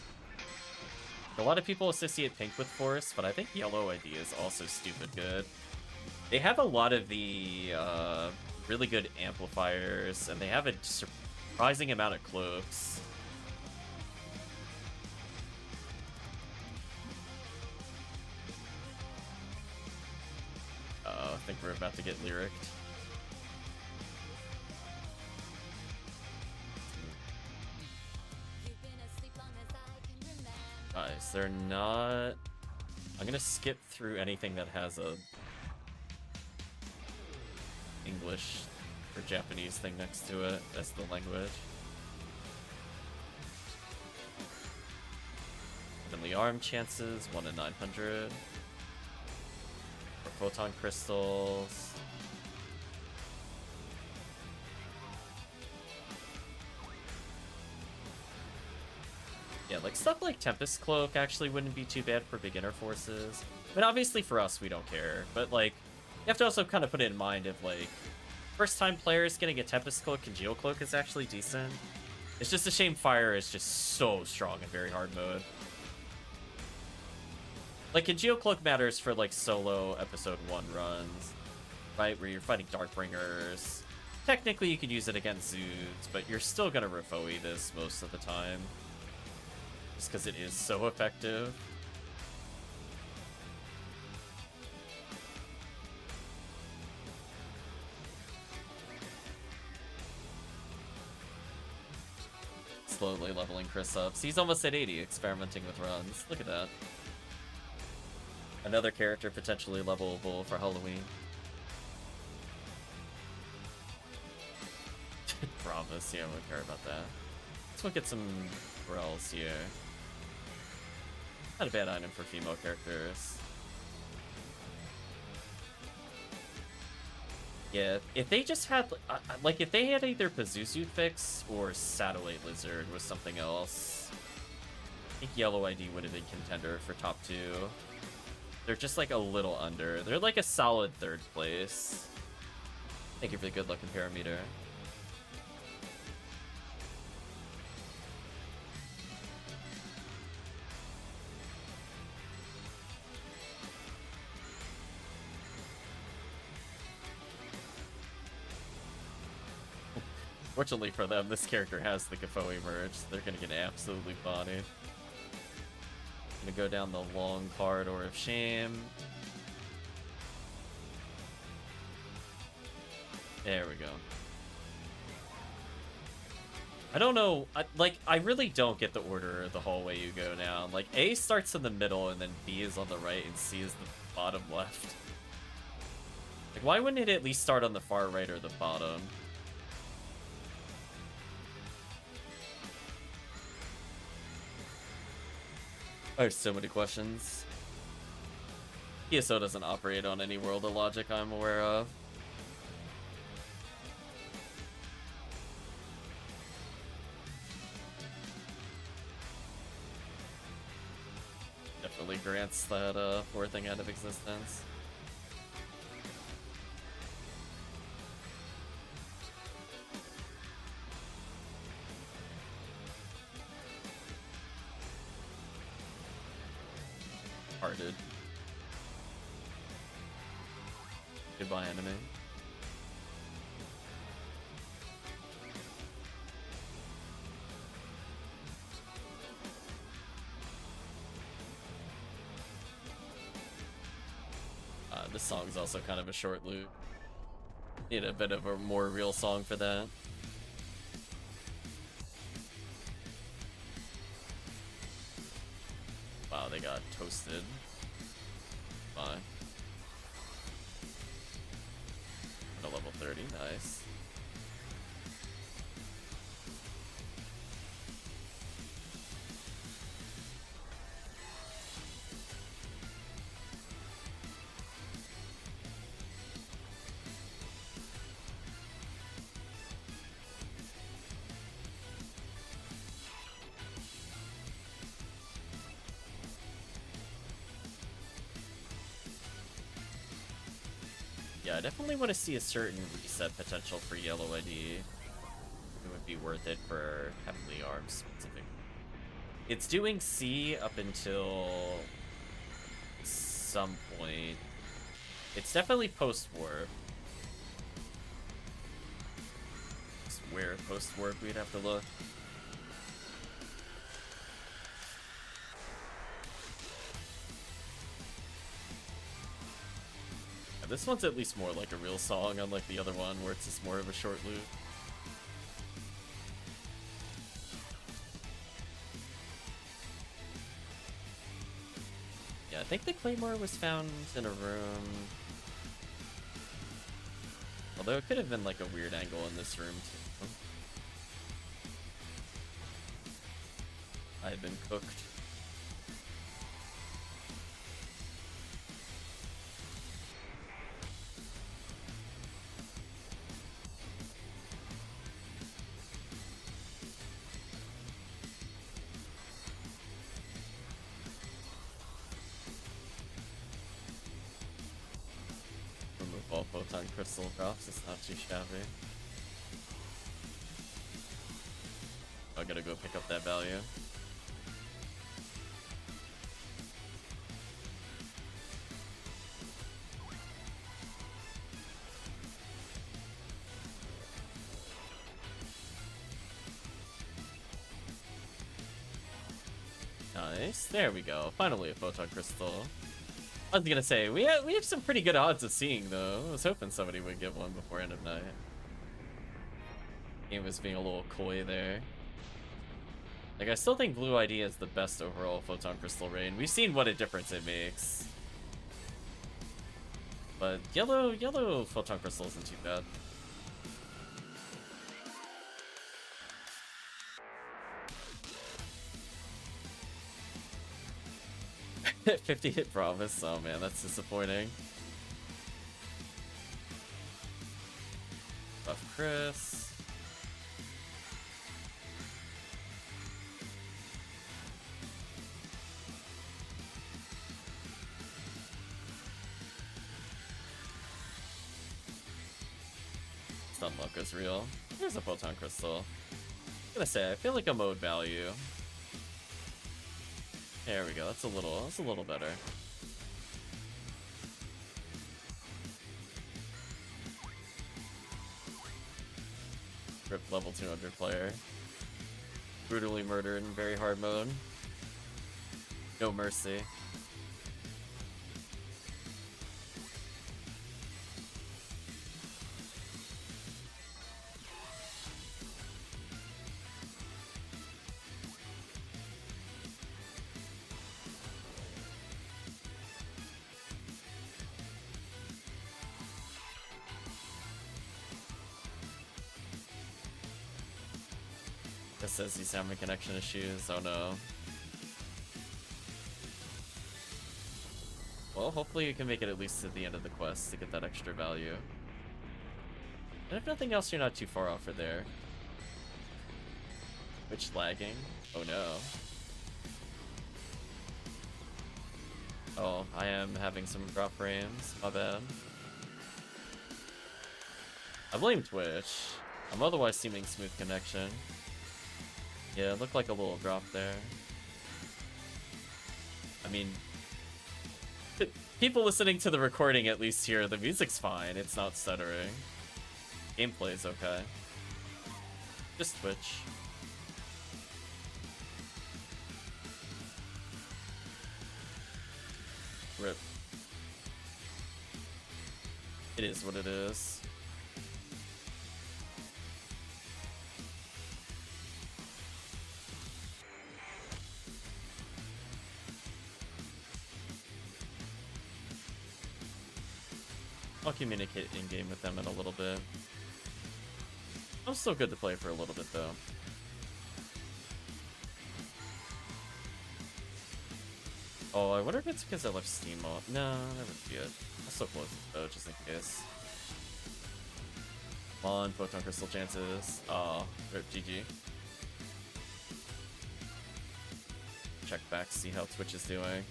A lot of people associate pink with force, but I think yellow ID is also stupid good. They have a lot of the really good amplifiers, and they have a surprising amount of cloaks. I think we're about to get lyricked. Nice, they're not... I'm gonna skip through anything that has a English or Japanese thing next to it as the language. Heavenly Arm chances, 1 in 900. For photon crystals. Yeah, like stuff like Tempest Cloak actually wouldn't be too bad for beginner forces. But obviously for us, we don't care. But like, you have to also kind of put it in mind if like, first time players getting a Tempest Cloak and Geocloak is actually decent. It's just a shame fire is just so strong in very hard mode. Like, a Geocloak matters for like solo episode 1 runs, right? Where you're fighting Darkbringers. Technically you could use it against Zoods, but you're still gonna Refoe this most of the time. Just because it is so effective. Slowly leveling Chris up. So he's almost at 80, experimenting with runs. Look at that. Another character potentially levelable for Halloween. Promise, yeah, I won't care about that. Let's look at some Grells here. Not a bad item for female characters. Yeah, if they just had, like, if they had either Pazuzu fix or Satellite Lizard with something else, I think Yellow ID would have been contender for top 2. They're just, like, a little under. They're, like, a solid 3rd place. Thank you for the good luck Parameter. Fortunately for them, this character has the Gafoe merge, so they're gonna get absolutely bodied. Gonna go down the long corridor of shame. There we go. I don't know, I really don't get the order of the hallway you go down. Like, A starts in the middle, and then B is on the right, and C is the bottom left. Like, why wouldn't it at least start on the far right or the bottom? I have so many questions. PSO doesn't operate on any world of logic I'm aware of. Definitely grants that poor thing out of existence. Hearted. Goodbye, anime. This song's also kind of a short loop. Need a bit of a more real song for that. Wow, they got toasted. Fine. At a level 30, nice. Yeah, I definitely want to see a certain reset potential for Yellow ID. It would be worth it for Heavenly Arms specifically. It's doing C up until some point. It's definitely post-warp. Where post-warp we'd have to look. Yeah, this one's at least more like a real song, unlike the other one where it's just more of a short loop. Yeah, I think the Claymore was found in a room. Although it could have been like a weird angle in this room too. I had been cooked. Remove all photon crystal drops, it's not too shabby. I gotta go pick up that value. Nice. There we go. Finally a photon crystal. I was gonna say, we have some pretty good odds of seeing though. I was hoping somebody would get one before end of night. Game was being a little coy there. Like, I still think Blue ID is the best overall photon crystal rain. We've seen what a difference it makes. But yellow photon crystal isn't too bad. 50 hit promise. Oh man, that's disappointing. Buff Chris. Stun luck is real. Here's a photon crystal. I'm gonna say, I feel like a mode value. There we go. That's a little better. Rip level 200 player. Brutally murdered in very hard mode. No mercy. It says he's having connection issues. Oh no. Well, hopefully you can make it at least to the end of the quest to get that extra value. And if nothing else, you're not too far off for there. Which lagging? Oh no. Oh, I am having some drop frames. My bad. I blame Twitch. I'm otherwise seeming smooth connection. Yeah, it looked like a little drop there. I mean, people listening to the recording at least hear the music's fine. It's not stuttering. Gameplay's okay. Just Twitch. RIP. It is what it is. I'll communicate in-game with them in a little bit. I'm still good to play for a little bit, though. Oh, I wonder if it's because I left Steam off. No, that would be it. I'll still close it, though, just in case. Come on, Photon Crystal chances. Oh, rip GG. Check back, see how Twitch is doing.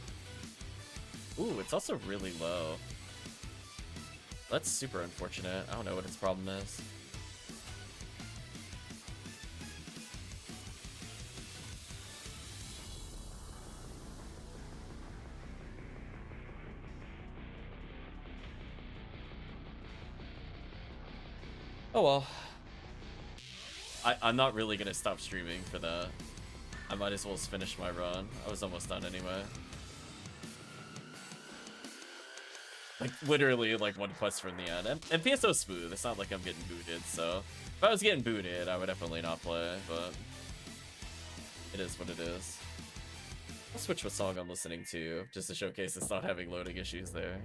Ooh, it's also really low. That's super unfortunate. I don't know what its problem is. Oh well. I'm not really gonna stop streaming for that. I might as well just finish my run. I was almost done anyway. Like, literally, like, one quest from the end. And PSO's smooth. It's not like I'm getting booted, so... If I was getting booted, I would definitely not play, but... It is what it is. I'll switch what song I'm listening to, just to showcase it's not having loading issues there.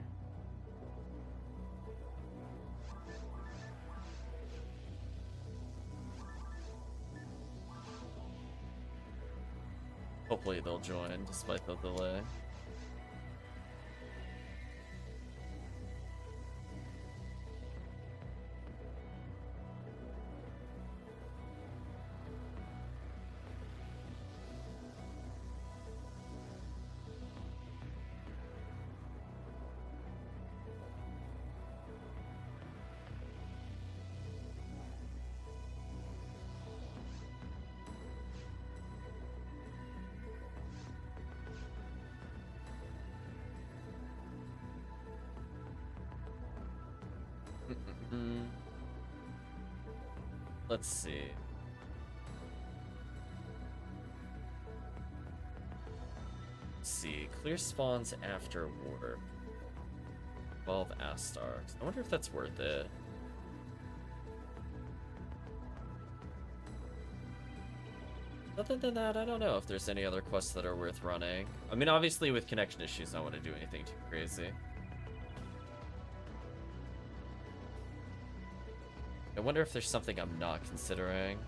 Hopefully they'll join, despite the delay. Let's see. Let's see. Clear spawns after warp. 12 Astarks. I wonder if that's worth it. Other than that, I don't know if there's any other quests that are worth running. I mean, obviously with connection issues, I don't want to do anything too crazy. I wonder if there's something I'm not considering.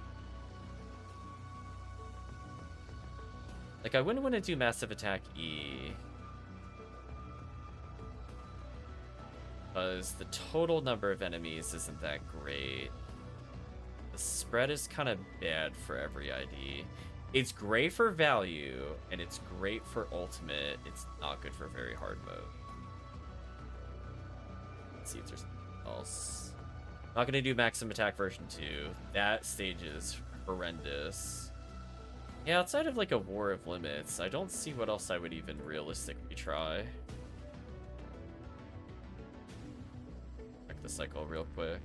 Like, I wouldn't want to do Massive Attack E. Because the total number of enemies isn't that great. The spread is kind of bad for every ID. It's great for value, and it's great for ultimate. It's not good for very hard mode. Let's see if there's something else. Not gonna do Maximum Attack version 2. That stage is horrendous. Yeah, outside of like a War of Limits, I don't see what else I would even realistically try. Check the cycle real quick.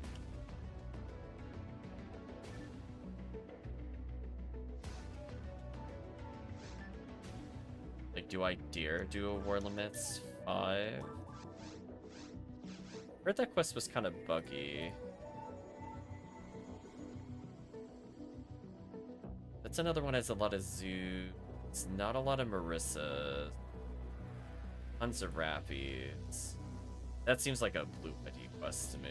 Like, do I dare do a War Limits 5? Heard that quest was kind of buggy. That's another one that has a lot of Zoo. It's not a lot of Marissa. Tons of Rappies. That seems like a blue ID quest to me.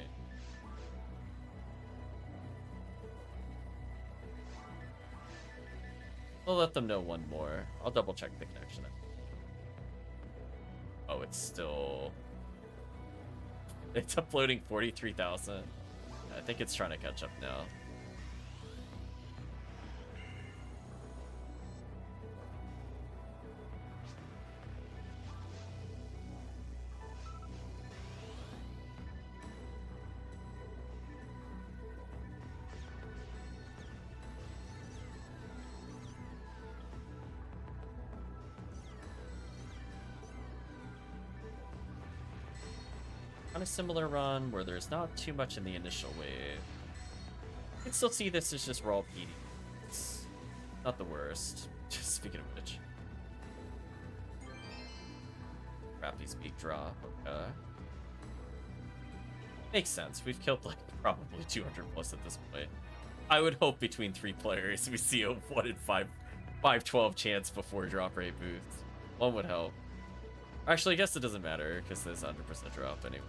We'll let them know one more. I'll double check the connection. Oh, it's still... It's uploading 43,000. I think it's trying to catch up now. On a similar run where there's not too much in the initial wave. I can still see this as just raw PD. It's not the worst. Just speaking of which. Rappy's peak drop, okay. Makes sense. We've killed like probably 200 plus at this point. I would hope between 3 players we see a 1 in 512 chance before drop rate boosts. One would help. Actually, I guess it doesn't matter, because there's 100% drop anyway.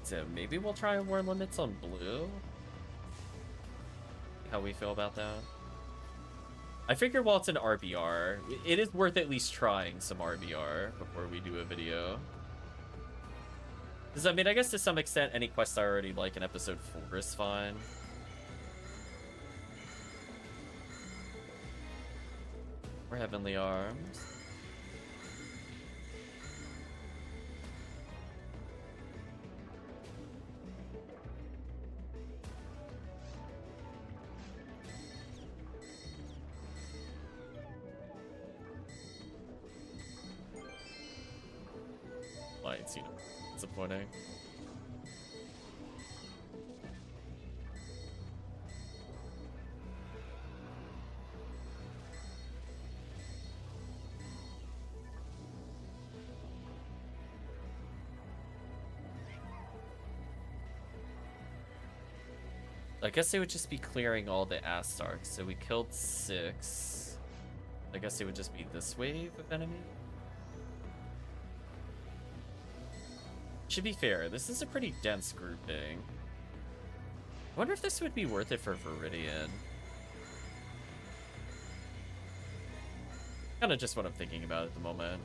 So maybe we'll try War Limits on blue? How we feel about that? I figure while it's an RBR, it is worth at least trying some RBR before we do a video. Because, I mean, I guess to some extent, any quest I already like in episode 4 is fine. Or Heavenly Arms. It's, you know, disappointing. I guess they would just be clearing all the Astarks. So we killed 6. I guess it would just be this wave of enemy. To be fair, this is a pretty dense grouping. I wonder if this would be worth it for Viridian. Kind of just what I'm thinking about at the moment.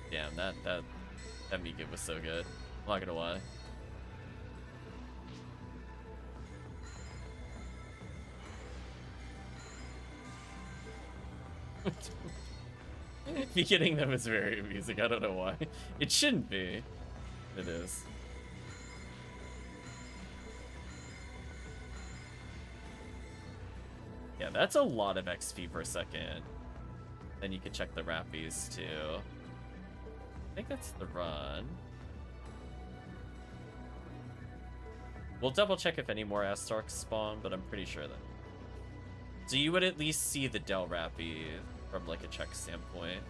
Damn, that Meekit was so good. I'm not gonna lie. Me getting them is very amusing. I don't know why. It shouldn't be. It is. Yeah, that's a lot of XP per second. Then you can check the Rappies too. I think that's the run. We'll double check if any more Astarks spawn, but I'm pretty sure that. So you would at least see the Del Rappy from like a check standpoint.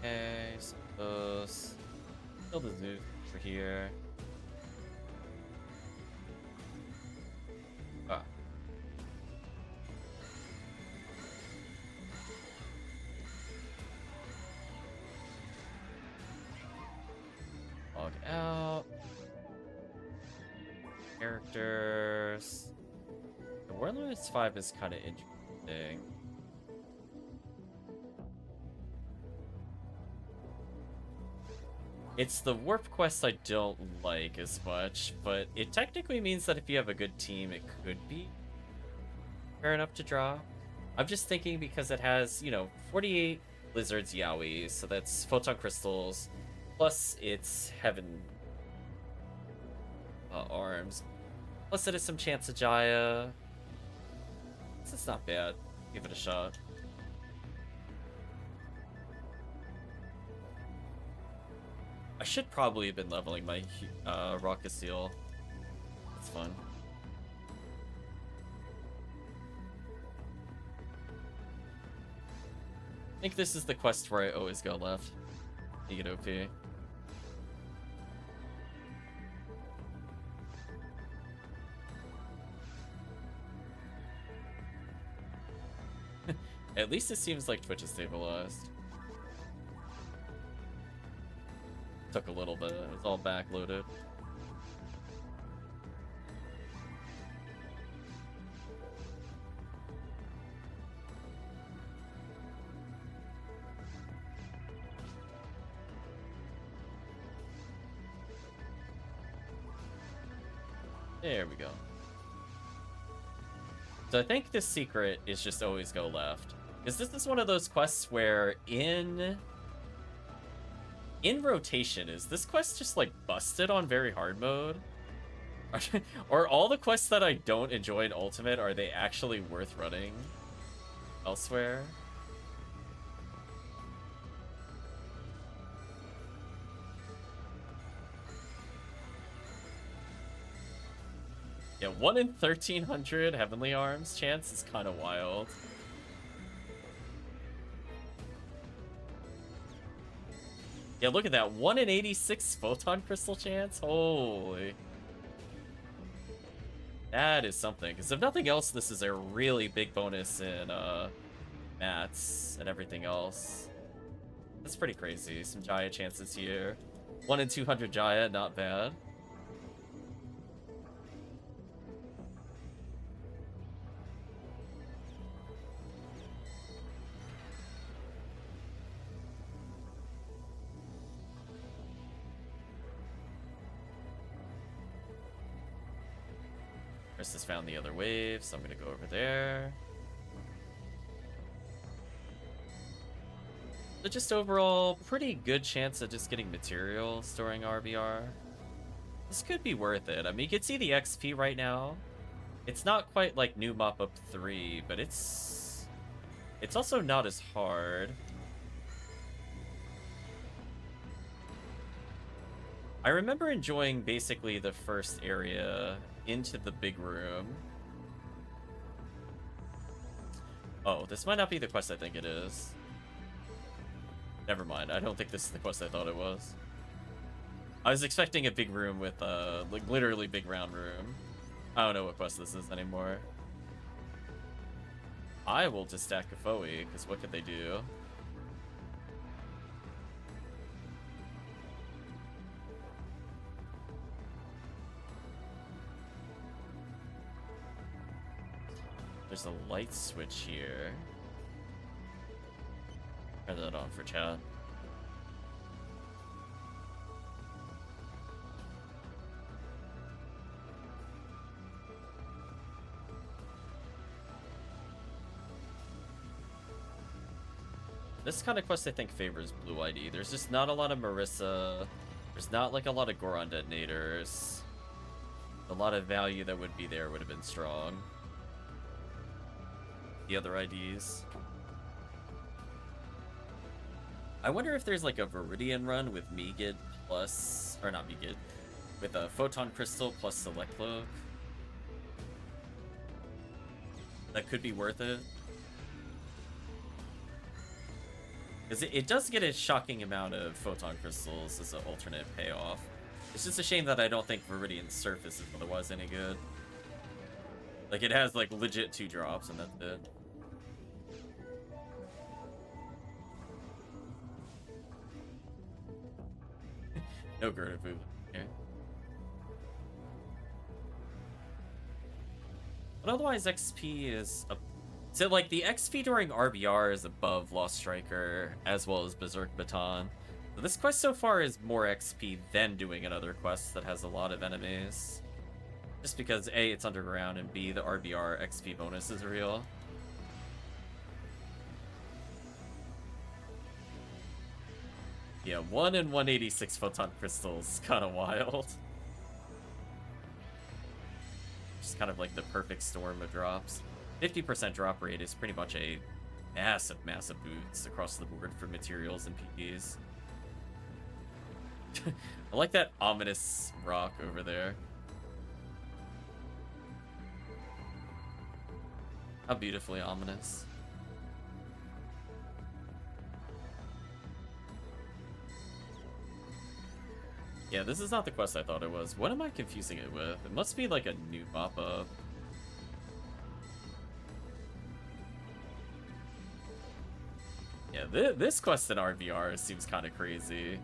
Okay, suppose kill the zoo for here. Ah. Log out. Characters. The Warlords 5 is kind of interesting. It's the warp quest I don't like as much, but it technically means that if you have a good team, it could be fair enough to draw. I'm just thinking because it has, you know, 48 lizards yaoi, so that's photon crystals, plus it's heaven arms, plus it has some chance of Jaya. This is not bad. Give it a shot. I should probably have been leveling my Rocket Seal. That's fun. I think this is the quest where I always go left. You get OP. At least it seems like Twitch is stabilized. Took a little bit. It was all backloaded. There we go. So I think this secret is just always go left. Because this is one of those quests where in rotation, is this quest just like busted on very hard mode? Or all the quests that I don't enjoy in Ultimate, are they actually worth running elsewhere? Yeah, 1 in 1300 Heavenly Arms chance is kind of wild. Yeah, look at that. 1 in 86 Photon Crystal chance? Holy. That is something. Because if nothing else, this is a really big bonus in mats and everything else. That's pretty crazy. Some Jaya chances here. 1 in 200 Jaya, not bad. Chris has found the other wave, so I'm gonna go over there. So just overall, pretty good chance of just getting materials during RBR. This could be worth it. I mean, you can see the XP right now. It's not quite like New Mop-Up 3, but it's also not as hard. I remember enjoying basically the first area into the big room. Oh, this might not be the quest I think it is. Never mind, I don't think this is the quest I thought it was. I was expecting a big room with, like, literally big round room. I don't know what quest this is anymore. I will just stack a Foey, because what could they do? There's a light switch here. Turn that on for chat. This kind of quest I think favors Blue ID. There's just not a lot of Marissa. There's not like a lot of Goron detonators. A lot of value that would be there would have been strong. The other IDs. I wonder if there's like a Viridian run with Megid plus, or not Megid, with a Photon Crystal plus Select Cloak. That could be worth it. Because it does get a shocking amount of Photon Crystals as an alternate payoff. It's just a shame that I don't think Viridian's Surface is otherwise any good. Like, it has, like, legit 2 drops, and that's it. No Gerdavu here. But otherwise, XP is up. So, like, the XP during RBR is above Lost Striker, as well as Berserk Baton. So this quest so far is more XP than doing another quest that has a lot of enemies. Just because, A, it's underground, and B, the RBR XP bonus is real. Yeah, 1 in 186 Photon Crystals, kind of wild. Just kind of like the perfect storm of drops. 50% drop rate is pretty much a massive, massive boost across the board for materials and PDs. I like that ominous rock over there. How beautifully ominous. Yeah, this is not the quest I thought it was. What am I confusing it with? It must be like a new pop-up. Yeah, this quest in RBR seems kind of crazy.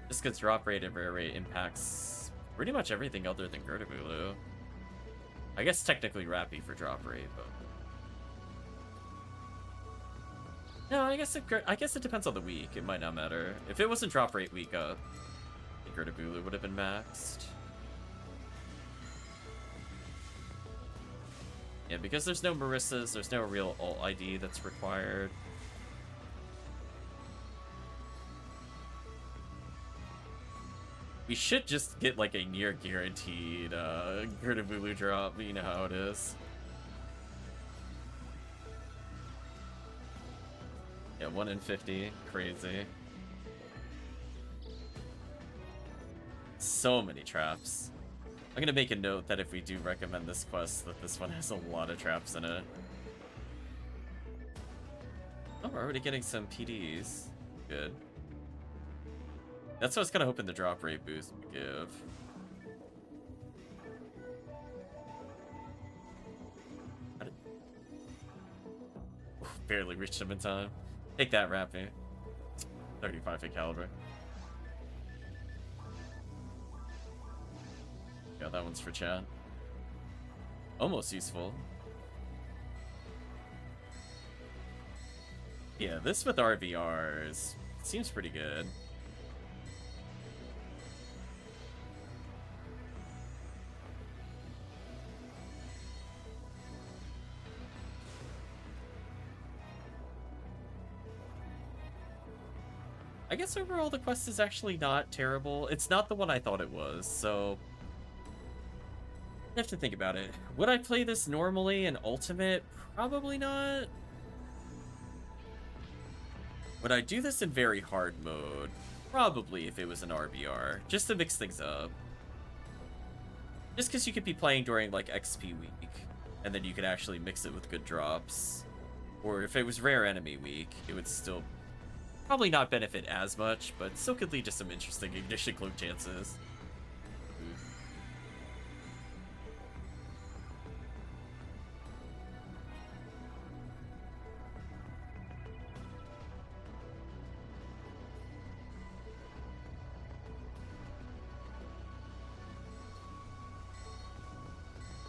Just because drop rate and rare rate impacts pretty much everything other than Gerdavu. I guess technically Rappy for drop rate, but... No, I guess it depends on the week. It might not matter. If it wasn't drop rate week up, Gerdavu would have been maxed. Yeah, because there's no Marissas, there's no real alt ID that's required. We should just get like a near guaranteed Gerdavu drop, you know how it is. Yeah, 1 in 50, crazy. So many traps. I'm gonna make a note that if we do recommend this quest, that this one has a lot of traps in it. Oh, we're already getting some PDs. Good. That's what I was kind of hoping the drop rate boost would give. Barely reached him in time. Take that, Rappy. 35 hit caliber. Yeah, that one's for chat. Almost useful. Yeah, this with RVRs seems pretty good. guess overall the quest is actually not terrible. It's not the one I thought it was, so I have to think about it. Would I play this normally in Ultimate? Probably not. Would I do this in very hard mode? Probably if it was an RBR, just to mix things up. Just because you could be playing during, like, XP week, and then you could actually mix it with good drops. Or if it was rare enemy week, it would still probably not benefit as much, but still could lead to some interesting ignition cloak chances.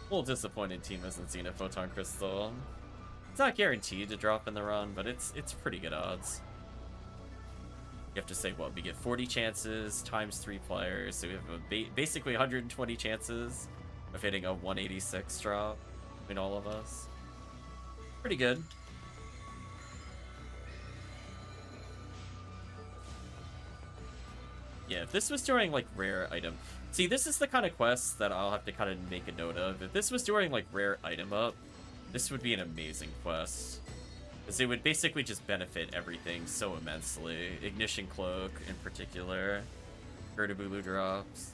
A little disappointed team hasn't seen a Photon Crystal. It's not guaranteed to drop in the run, but it's pretty good odds. You have to say, what, we get 40 chances times 3 players, so we have basically 120 chances of hitting a 186 drop between all of us. Pretty good. Yeah, if this was during, like, rare item... See, this is the kind of quest that I'll have to kind of make a note of. If this was during, like, rare item up, this would be an amazing quest. Because it would basically just benefit everything so immensely. Ignition Cloak, in particular. Ertabulu drops.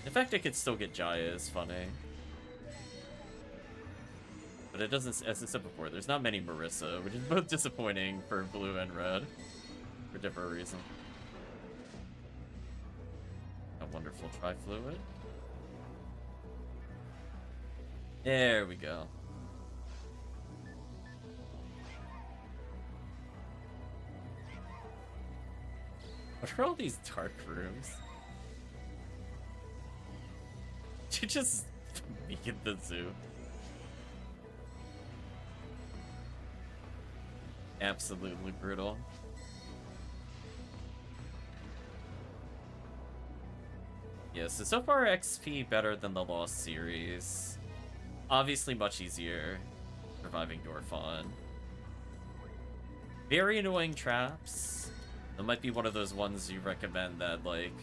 The fact I could still get Jaya is funny. But it doesn't, as I said before, there's not many Marissa, which is both disappointing for blue and red. For different reasons. A wonderful tri-fluid. There we go. What are all these dark rooms? You just be in the zoo. Absolutely brutal. Yeah, so far XP better than the Lost series. Obviously much easier reviving Dorfon. Very annoying traps. That might be one of those ones you recommend that, like,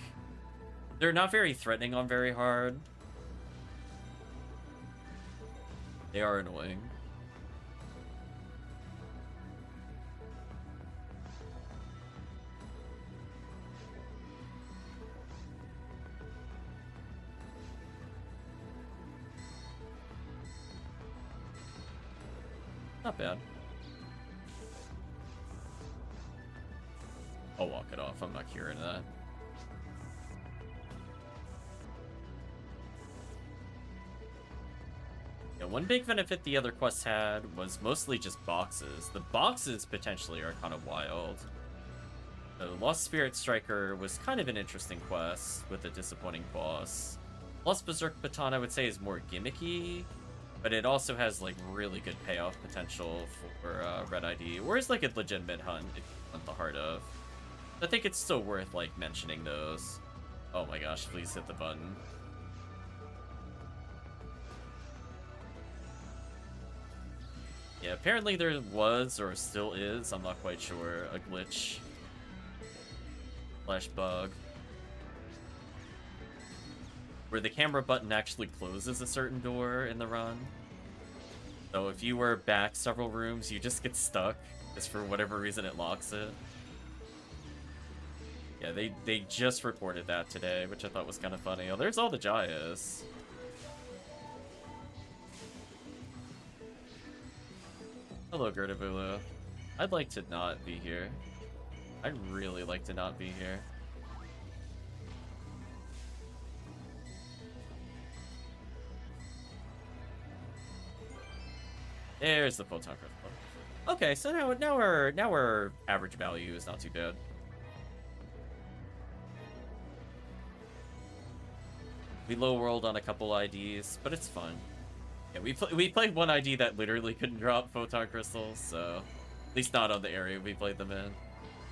they're not very threatening on very hard. They are annoying. Not bad. I'll walk it off. I'm not curing that. Yeah, one big benefit the other quests had was mostly just boxes. The boxes potentially are kind of wild. The Lost Spirit Striker was kind of an interesting quest with a disappointing boss. Lost Berserk Baton, I would say, is more gimmicky, but it also has, like, really good payoff potential for Red ID, or is, like, a legitimate hunt if you want the heart of. I think it's still worth, like, mentioning those. Oh my gosh, please hit the button. Yeah, apparently there was, or still is, I'm not quite sure, a glitch / bug where the camera button actually closes a certain door in the run. So if you were back several rooms, you just get stuck, just for whatever reason it locks it. Yeah, they just reported that today, which I thought was kind of funny. Oh, there's all the Jayas. Hello, Gertabulu. I'd like to not be here. I'd really like to not be here. There's the Photon Crystal. Okay, so now our average value is not too bad. We low rolled on a couple IDs, but it's fun. Yeah, we played one ID that literally couldn't drop Photon Crystals, so at least not on the area we played them in.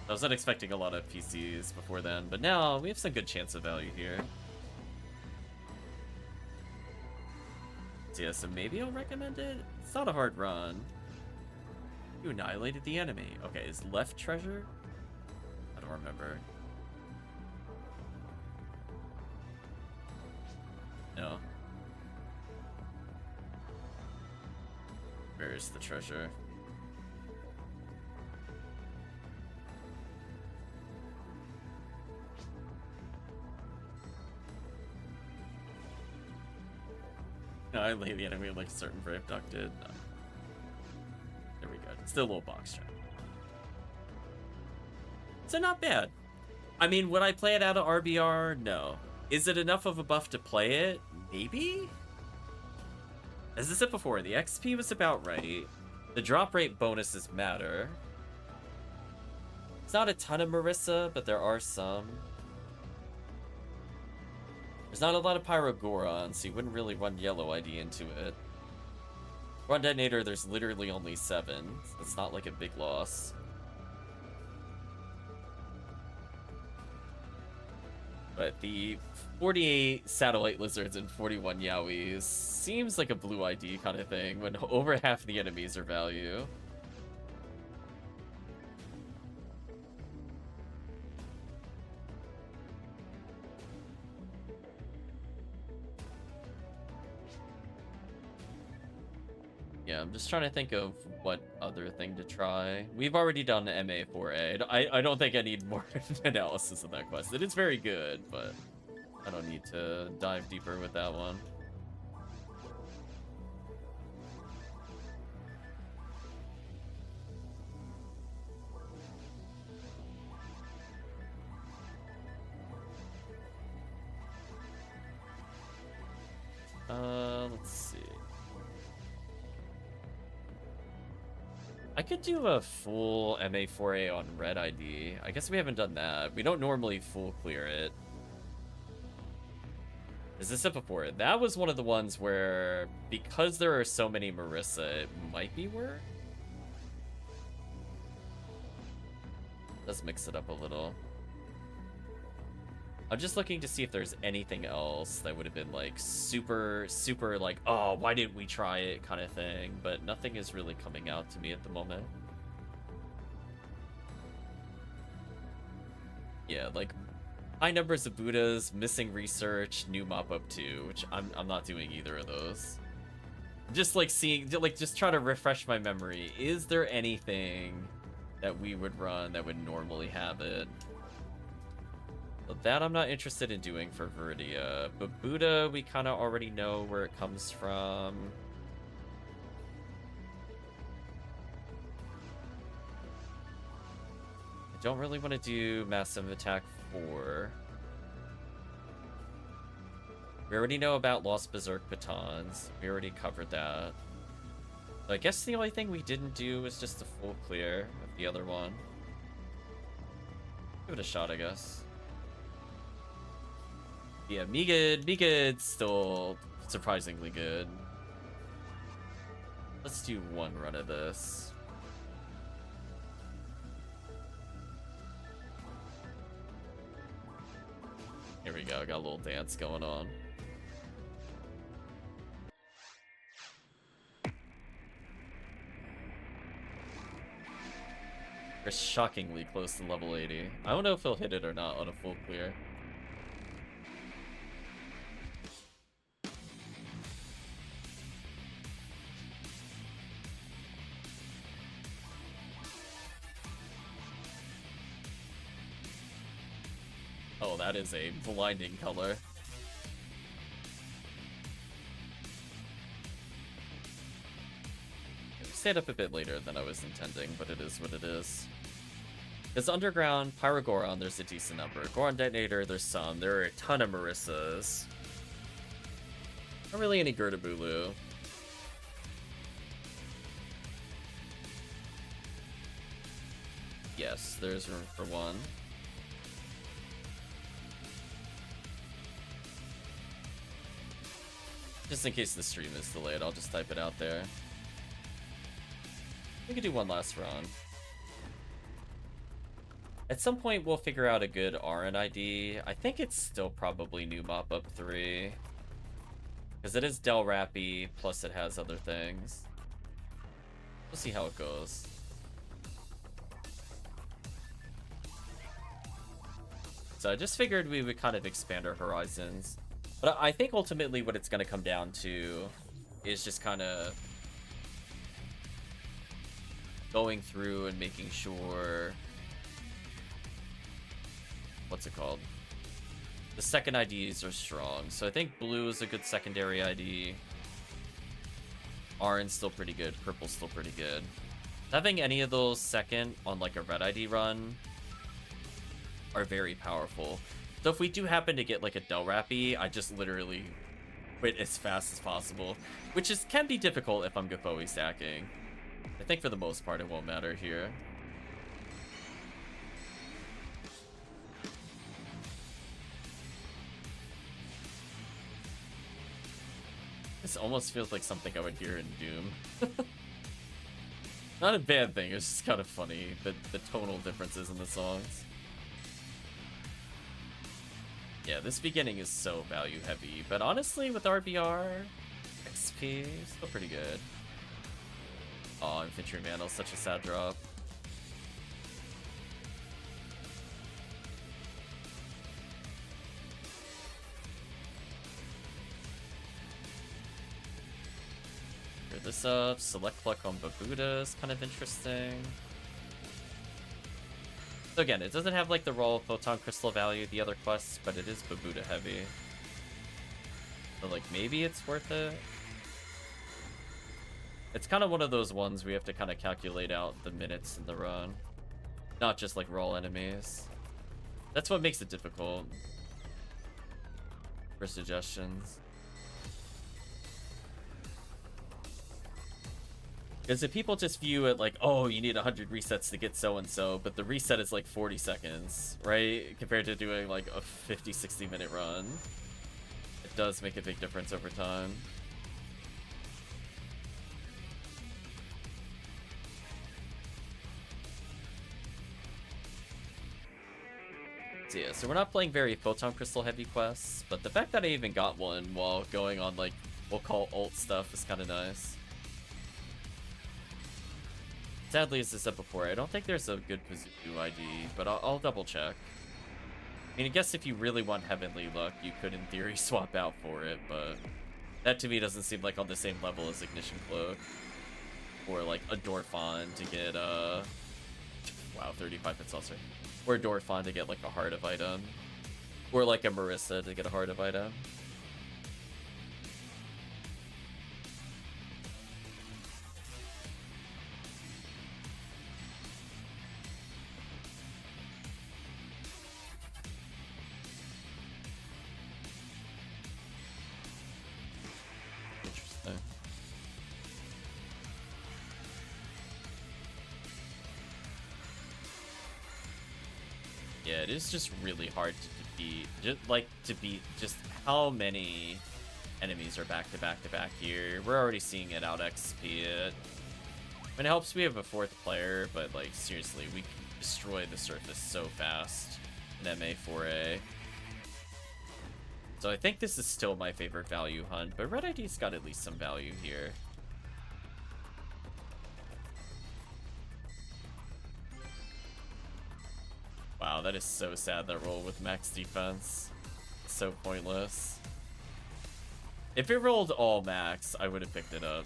I was not expecting a lot of PCs before then, but now we have some good chance of value here. So yeah, so maybe I'll recommend it. It's not a hard run. You annihilated the enemy. Okay, is left treasure? I don't remember. No. Where is the treasure? No, I lay the enemy like a certain brave duck did. No. There we go. Still a little box check. So not bad. I mean, would I play it out of RBR? No. Is it enough of a buff to play it? Maybe? As I said before, the XP was about right. The drop rate bonuses matter. It's not a ton of Marissa, but there are some. There's not a lot of Pyrogoron, so you wouldn't really run yellow ID into it. Run Detonator, there's literally only 7. It's not like a big loss. But the 48 Satellite Lizards and 41 Yowies seems like a blue ID kind of thing when over half the enemies are value. Yeah, I'm just trying to think of what other thing to try. We've already done MA4A. I don't think I need more analysis of that quest. It is very good, but I don't need to dive deeper with that one. Let's see. I could do a full MA4A on red ID. I guess we haven't done that. We don't normally full clear it. As I said before, that was one of the ones where, because there are so many Marissa, it might be worth. Let's mix it up a little. I'm just looking to see if there's anything else that would have been like super like, oh, why didn't we try it kind of thing, but nothing is really coming out to me at the moment. Yeah, like high numbers of Buddhas, missing research, new mop-up 2, which I'm not doing either of those. Just like seeing, like just try to refresh my memory. Is there anything that we would run that would normally have it? That I'm not interested in doing for Viridia, but Buddha, we kind of already know where it comes from. I don't really want to do Massive Attack 4. We already know about Lost Berserk Batons. We already covered that. So I guess the only thing we didn't do was just a full clear of the other one. Give it a shot, I guess. Yeah, me good's still surprisingly good. Let's do one run of this. Here we go, got a little dance going on. We're shockingly close to level 80. I don't know if he'll hit it or not on a full clear. Oh, that is a blinding color. Stayed up a bit later than I was intending, but it is what it is. Because Underground, Pyrogoron, there's a decent number. Goron Detonator, there's some. There are a ton of Marissas. Not really any Gertabulu. Yes, there's room for one. Just in case the stream is delayed, I'll just type it out there. We could do one last run. At some point, we'll figure out a good RN ID. I think it's still probably new mop-up 3. Because it is Del Rappy, plus it has other things. We'll see how it goes. So I just figured we would kind of expand our horizons. But I think ultimately what it's going to come down to is just kind of going through and making sure... What's it called? The second IDs are strong. So I think blue is a good secondary ID. Orange still pretty good. Purple's still pretty good. Having any of those second on like a red ID run are very powerful. So if we do happen to get like a Del Rappy, I just literally quit as fast as possible, which can be difficult if I'm Gafoe stacking. I think for the most part it won't matter here. This almost feels like something I would hear in Doom. Not a bad thing, it's just kind of funny, the tonal differences in the songs. Yeah, this beginning is so value heavy, but honestly with RBR, XP, still pretty good. Oh, Infantry Mantle, such a sad drop. Clear this up, select pluck on Babuda is kind of interesting. So again, it doesn't have like the raw photon crystal value the other quests, but it is Babuda heavy. So like maybe it's worth it. It's kind of one of those ones we have to kind of calculate out the minutes in the run. Not just like raw enemies. That's what makes it difficult for suggestions. Because if people just view it like, oh, you need 100 resets to get so-and-so, but the reset is like 40 seconds, right? Compared to doing like a 50, 60-minute run. It does make a big difference over time. So yeah, so we're not playing very Photon Crystal heavy quests, but the fact that I even got one while going on like, we'll call ult stuff is kind of nice. Sadly, as I said before, I don't think there's a good Pazuzu ID, but I'll double check. I mean, I guess if you really want Heavenly Luck, you could in theory swap out for it, but that to me doesn't seem like on the same level as Ignition Cloak. Or like a Dorfon to get, wow, 35 hits also. Or a Dorfon to get like a Heart of Item. Or like a Marissa to get a Heart of Item. Yeah, it is just really hard to defeat. Just how many enemies are back to back to back here. We're already seeing it out XP it. I mean, it helps we have a fourth player, but like seriously, we can destroy the surface so fast in MA4A. So I think this is still my favorite value hunt, but Red ID's got at least some value here. Wow, that is so sad, that roll with max defense. So pointless. If it rolled all max, I would have picked it up.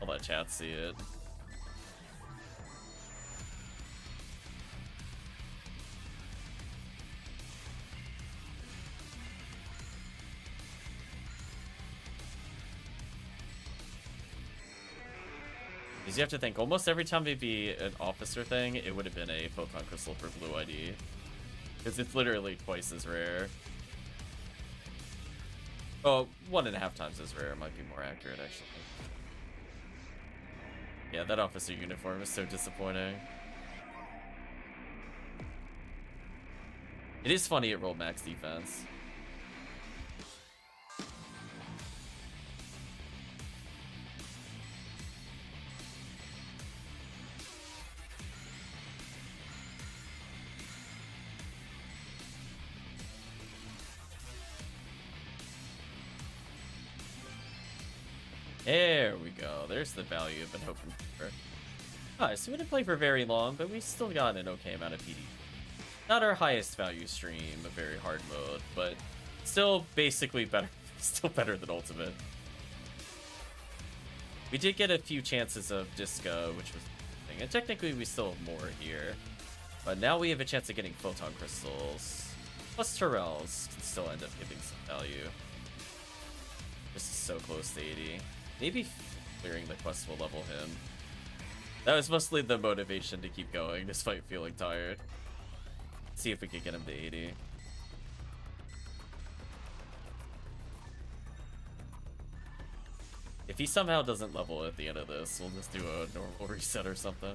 I'll let chat see it. Because you have to think, almost every time it'd be an officer thing, it would have been a Photon Crystal for blue ID. Because it's literally twice as rare. Oh, 1.5 times as rare might be more accurate, actually. Yeah, that officer uniform is so disappointing. It is funny it rolled max defense. There we go. There's the value I've been hoping for. Alright, so we didn't play for very long, but we still got an okay amount of PD. Not our highest value stream, a very hard mode, but still basically better. Still better than Ultimate. We did get a few chances of Disco, which was interesting. And technically we still have more here. But now we have a chance of getting Photon Crystals. Plus Terrells can still end up giving some value. This is so close to 80. Maybe clearing the quest will level him. That was mostly the motivation to keep going, despite feeling tired. Let's see if we can get him to 80. If he somehow doesn't level at the end of this, we'll just do a normal reset or something.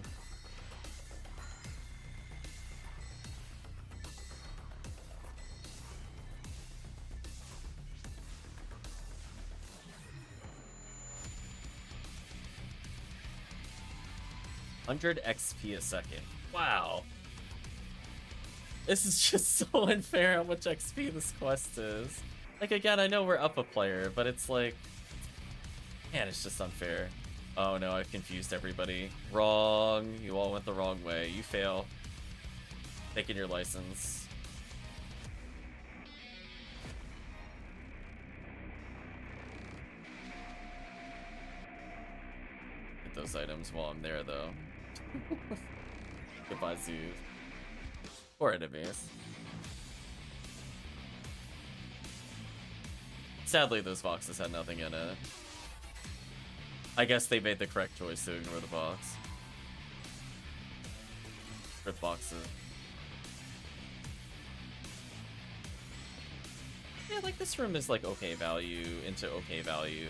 $100 XP a second. Wow. This is just so unfair how much XP this quest is. Like, again, I know we're up a player, but it's like... Man, it's just unfair. Oh no, I've confused everybody. Wrong. You all went the wrong way. You fail. Taking your license. Get those items while I'm there, though. Goodbye, zoos. Or enemies. Sadly, those boxes had nothing in it. I guess they made the correct choice to ignore the box. Rip boxes. Yeah, like this room is like okay value into okay value.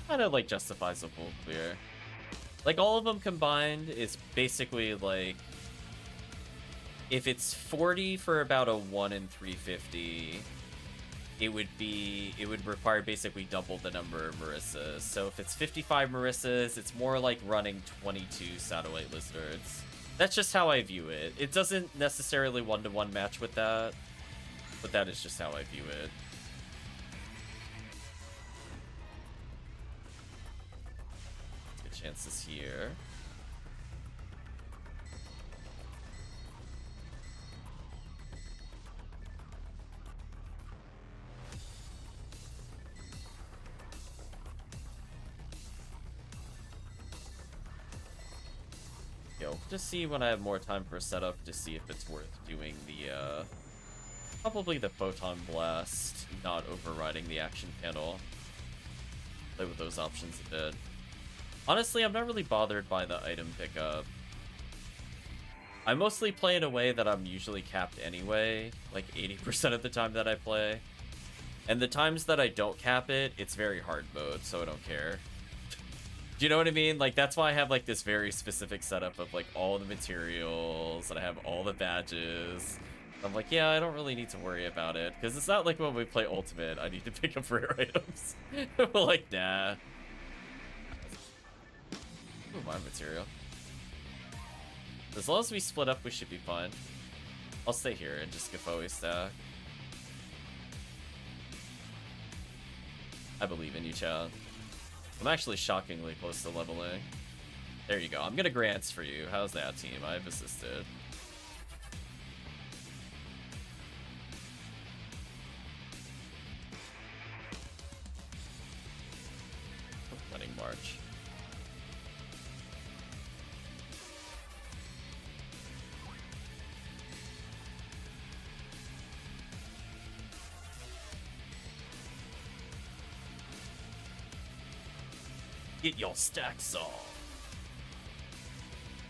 Kind of like justifies a full clear. Like all of them combined is basically like if it's 40 for about a 1 in 350. It would require basically double the number of Marissas. So if it's 55 Marissas, it's more like running 22 Satellite Lizards. That's just how I view it. It doesn't necessarily one-to-one match with that, but that is just how I view it. Good chances here. Just see when I have more time for setup to see if it's worth doing the, probably the Photon Blast, not overriding the action panel. Play with those options a bit. Honestly, I'm not really bothered by the item pickup. I mostly play in a way that I'm usually capped anyway, like 80% of the time that I play. And the times that I don't cap it, it's very hard mode, so I don't care. Do you know what I mean? Like, that's why I have, like, this very specific setup of, like, all the materials, and I have all the badges. I'm like, yeah, I don't really need to worry about it, because it's not like when we play Ultimate, I need to pick up rare items. But, like, nah. Ooh, my material. As long as we split up, we should be fine. I'll stay here and just Gafoe stack. I believe in you, Chad. I'm actually shockingly close to leveling. There you go. I'm gonna grants for you. How's that, team? I've assisted. Running march. Get your stacks off.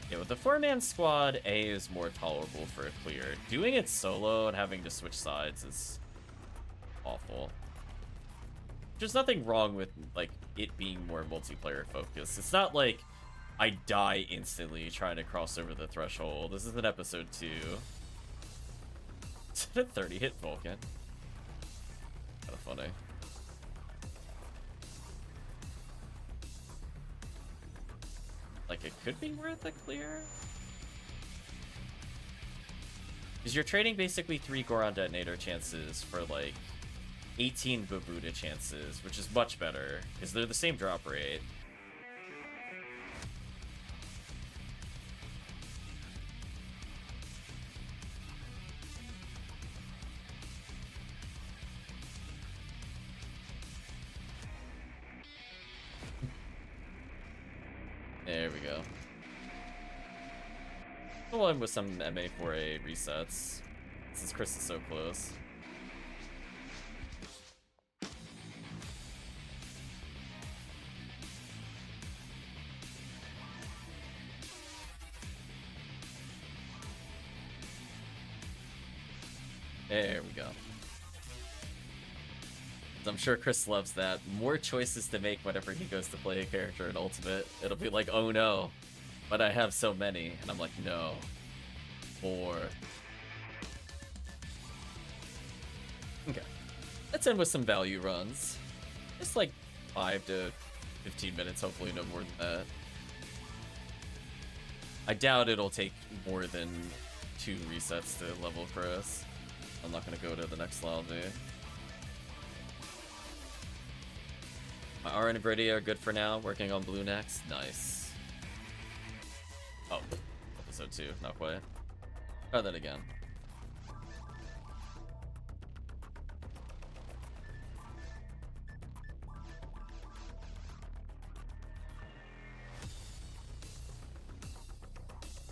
Yeah, with the 4-man squad, A is more tolerable for a clear. Doing it solo and having to switch sides is awful. There's nothing wrong with, like, it being more multiplayer focused. It's not like I die instantly trying to cross over the threshold. This is an episode 2. Is it a 30-hit Vulcan? Kinda funny. Like, it could be worth a clear? Because you're trading basically 3 Goron Detonator chances for, like, 18 Babuda chances, which is much better, because they're the same drop rate. go. We'll end with some MA4A resets, since Chris is so close. There we go. I'm sure Chris loves that. More choices to make whenever he goes to play a character in Ultimate. It'll be like, oh no, but I have so many. And I'm like, no, more. Okay, let's end with some value runs. Just like 5 to 15 minutes, hopefully no more than that. I doubt it'll take more than 2 resets to level Chris. I'm not gonna go to the next lobby. My R and Brady are good for now. Working on blue next. Nice. Oh, episode 2, not quite. Try that again.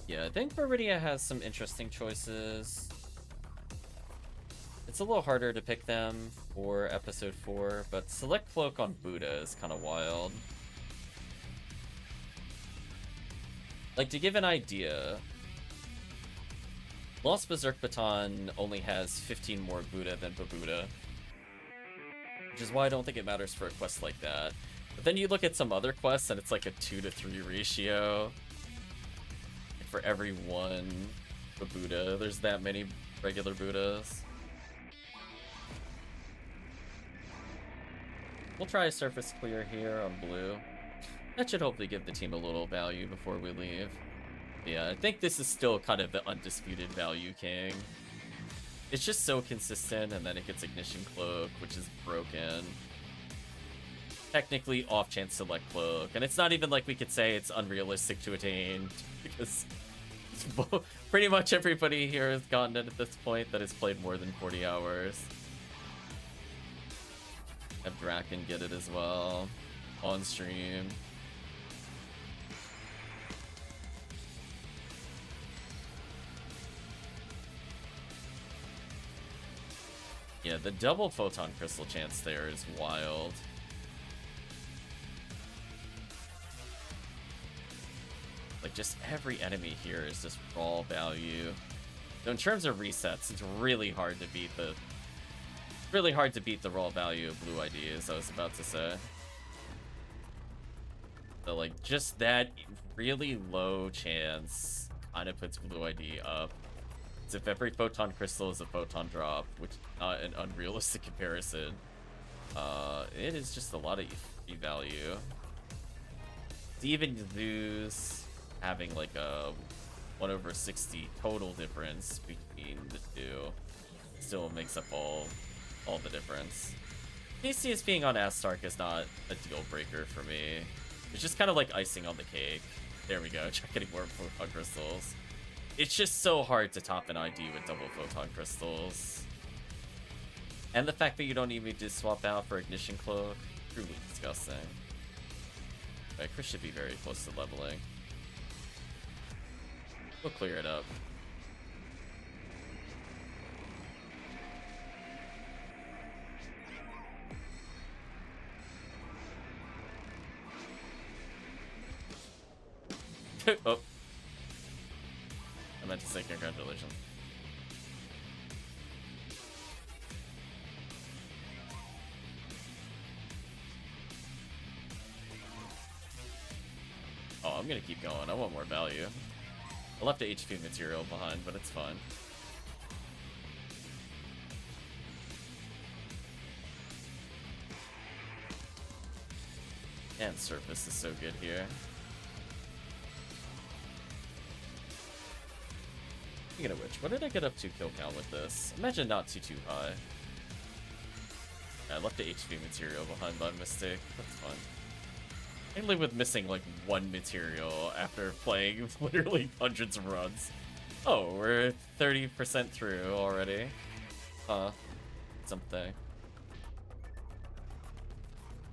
Yeah, I think Viridia has some interesting choices. It's a little harder to pick them for episode 4, but Select Cloak on Buddha is kind of wild. Like, to give an idea, Lost Berserk Baton only has 15 more Buddha than Babuda, which is why I don't think it matters for a quest like that. But then you look at some other quests and it's like a 2 to 3 ratio. Like for every one Babuda, there's that many regular Buddhas. We'll try a surface clear here on blue. That should hopefully give the team a little value before we leave. Yeah, I think this is still kind of the undisputed value king. It's just so consistent, and then it gets Ignition Cloak, which is broken. Technically off-chance Select Cloak, and it's not even like we could say it's unrealistic to attain, because pretty much everybody here has gotten it at this point that has played more than 40 hours. Have Draken get it as well on stream. Yeah, the double photon crystal chance there is wild. Like, just every enemy here is just raw value. So in terms of resets, it's really hard to beat the raw value of blue IDs, I was about to say. So like, just that really low chance kind of puts blue ID up. It's if every photon crystal is a photon drop, which is not an unrealistic comparison. It is just a lot of value. To even lose having like a 1/60 total difference between the two still makes up all the difference. PCS being on Astark is not a deal breaker for me. It's just kind of like icing on the cake. There we go, try getting more photon crystals. It's just so hard to top an ID with double photon crystals. And the fact that you don't even need to swap out for Ignition Cloak, truly disgusting. Right, Chris should be very close to leveling. We'll clear it up. Oh. I meant to say congratulations. Oh, I'm gonna keep going. I want more value. I left the HP material behind, but it's fine. And surface is so good here. Speaking of which, what did I get up to kill count with this? Imagine not too high. Yeah, I left the HP material behind by mistake. That's fine. Mainly with missing like one material after playing literally hundreds of runs. Oh, we're 30% through already. Something.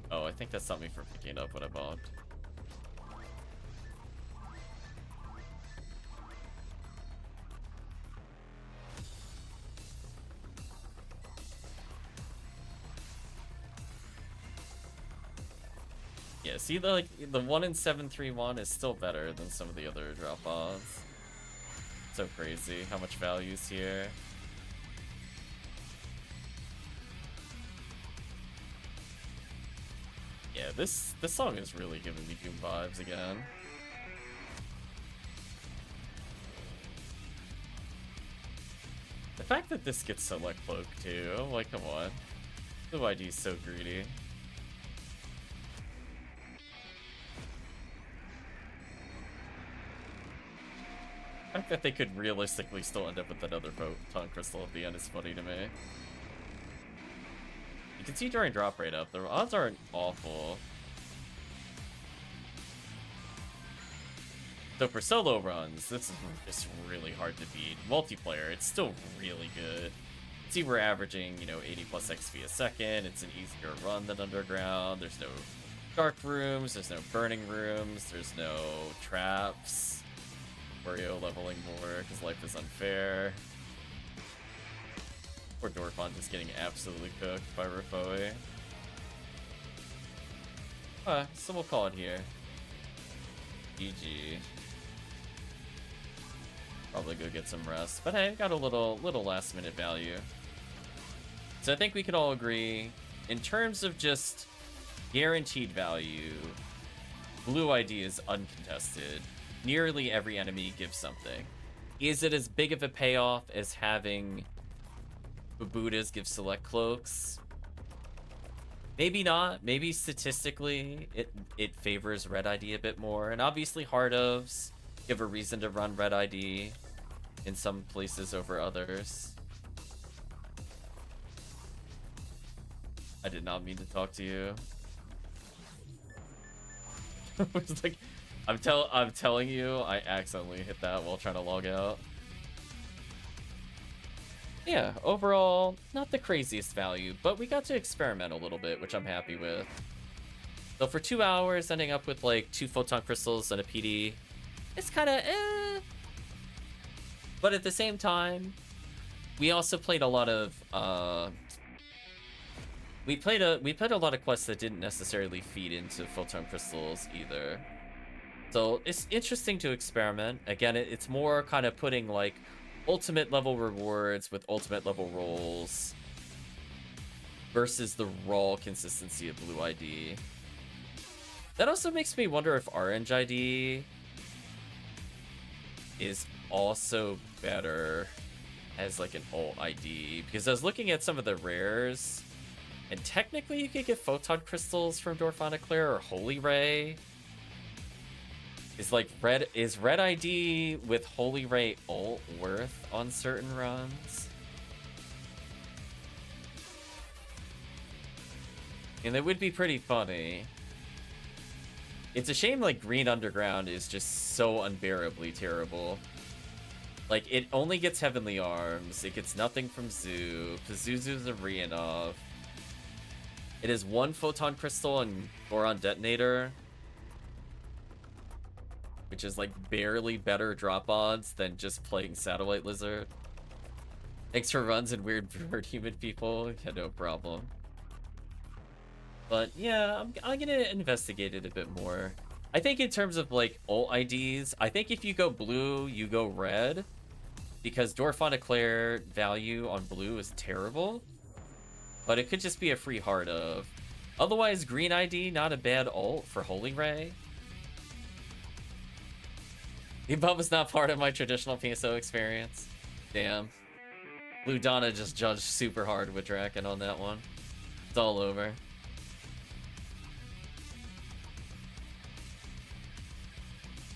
Oh, I think that stopped me from picking up what I bought. Yeah, see, the 1 in 731 is still better than some of the other drop odds. So crazy how much value is here. Yeah, this song is really giving me Doom vibes again. The fact that this gets Select Cloak too, I'm like, come on. The ID is so greedy. The fact that they could realistically still end up with another Photon Crystal at the end is funny to me. You can see during drop rate up, the odds aren't awful. So for solo runs, this is just really hard to beat. Multiplayer, it's still really good. See, we're averaging, you know, 80 plus XP a second. It's an easier run than Underground. There's no dark rooms. There's no burning rooms. There's no traps. Wario leveling more because life is unfair. Poor Dorfon just getting absolutely cooked by Rafoe. So we'll call it here. GG. Probably go get some rest. But hey, got a little last minute value. So I think we can all agree, in terms of just guaranteed value, Blue ID is uncontested. Nearly every enemy gives something. Is it as big of a payoff as having Babudas give Select Cloaks? Maybe not. Maybe statistically it favors Red ID a bit more. And obviously Hard Ofs give a reason to run Red ID in some places over others. I did not mean to talk to you. It's like, I'm telling you, I accidentally hit that while trying to log out. Yeah, overall, not the craziest value, but we got to experiment a little bit, which I'm happy with. So for 2 hours, ending up with like 2 Photon Crystals and a PD, it's kind of eh. But at the same time, we also played a lot of we played a lot of quests that didn't necessarily feed into Photon Crystals either. So it's interesting to experiment. Again, it's more kind of putting like ultimate level rewards with ultimate level rolls versus the raw consistency of Blue ID. That also makes me wonder if Orange ID is also better as like an alt ID, because I was looking at some of the rares, and technically you could get Photon Crystals from Dorfon Eclair or Holy Ray. Is Red ID with Holy Ray ult worth on certain runs? And it would be pretty funny. It's a shame like Green Underground is just so unbearably terrible. Like, it only gets Heavenly Arms, it gets nothing from Zoo, Pazuzu's a Rianov. It has 1 Photon Crystal and Boron Detonator, which is like barely better drop odds than just playing Satellite Lizard. Extra runs and weird bird human people, yeah, no problem. But yeah, I'm gonna investigate it a bit more. I think in terms of like ult IDs, I think if you go blue, you go red, because Dorfon Eclair value on blue is terrible. But it could just be a free Heart of. Otherwise, green ID, not a bad ult for Holy Ray. The above is not part of my traditional PSO experience. Damn. Blue Donna just judged super hard with Draken on that one. It's all over.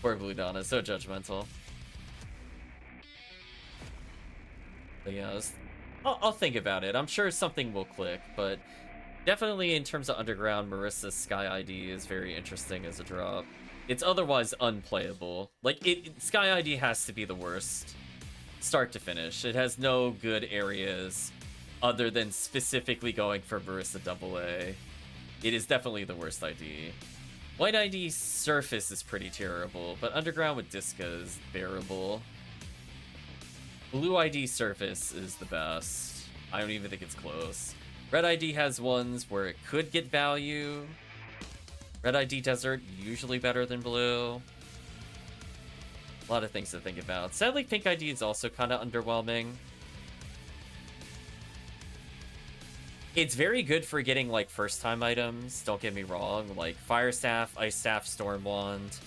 Poor Blue Donna, so judgmental. But yeah, I'll think about it. I'm sure something will click, but definitely in terms of Underground, Marissa's Sky ID is very interesting as a drop. It's otherwise unplayable. Like, Sky ID has to be the worst. Start to finish. It has no good areas other than specifically going for Marissa AA. It is definitely the worst ID. White ID Surface is pretty terrible, but Underground with Disca is bearable. Blue ID Surface is the best. I don't even think it's close. Red ID has ones where it could get value, Red ID Desert, usually better than blue. A lot of things to think about. Sadly, pink ID is also kind of underwhelming. It's very good for getting, like, first-time items, don't get me wrong. Like, Fire Staff, Ice Staff, Storm Wand,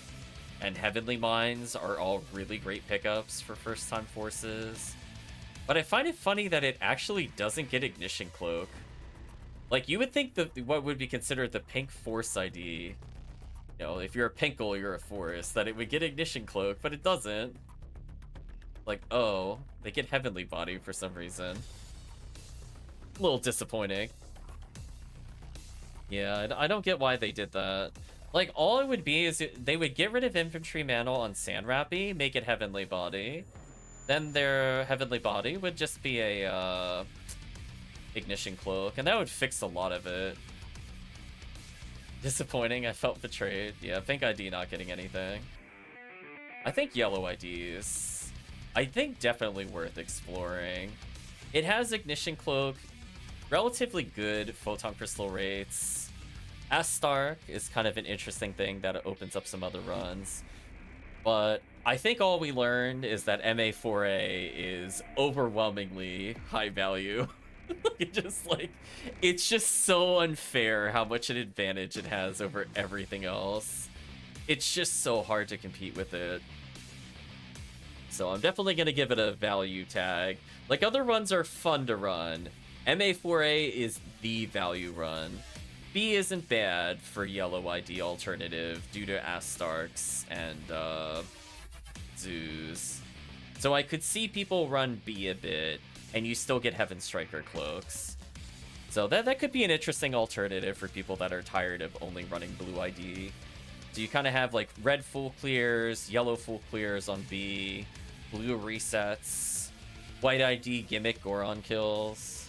and Heavenly Mines are all really great pickups for first-time forces. But I find it funny that it actually doesn't get Ignition Cloak. Like, you would think that what would be considered the pink Force ID, you know, if you're a Pinkle, you're a Force, that it would get Ignition Cloak, but it doesn't. Like, oh, they get Heavenly Body for some reason. A little disappointing. Yeah, I don't get why they did that. Like, all it would be is they would get rid of Infantry Mantle on Sandrappy, make it Heavenly Body. Then their Heavenly Body would just be a Ignition Cloak, and that would fix a lot of it. Disappointing, I felt betrayed. Yeah, pink ID not getting anything. I think yellow IDs, I think definitely worth exploring. It has Ignition Cloak, relatively good Photon Crystal rates. Stark is kind of an interesting thing that opens up some other runs. But I think all we learned is that MA4A is overwhelmingly high value. It's just so unfair how much an advantage it has over everything else. It's just so hard to compete with it. So I'm definitely going to give it a value tag. Like, other runs are fun to run. MA4A is the value run. B isn't bad for yellow ID alternative due to Astarks and Zoos. So I could see people run B a bit, and you still get Heaven Striker cloaks. So that could be an interesting alternative for people that are tired of only running blue ID. So you kind of have like red full clears, yellow full clears on B, blue resets, white ID gimmick Goron kills.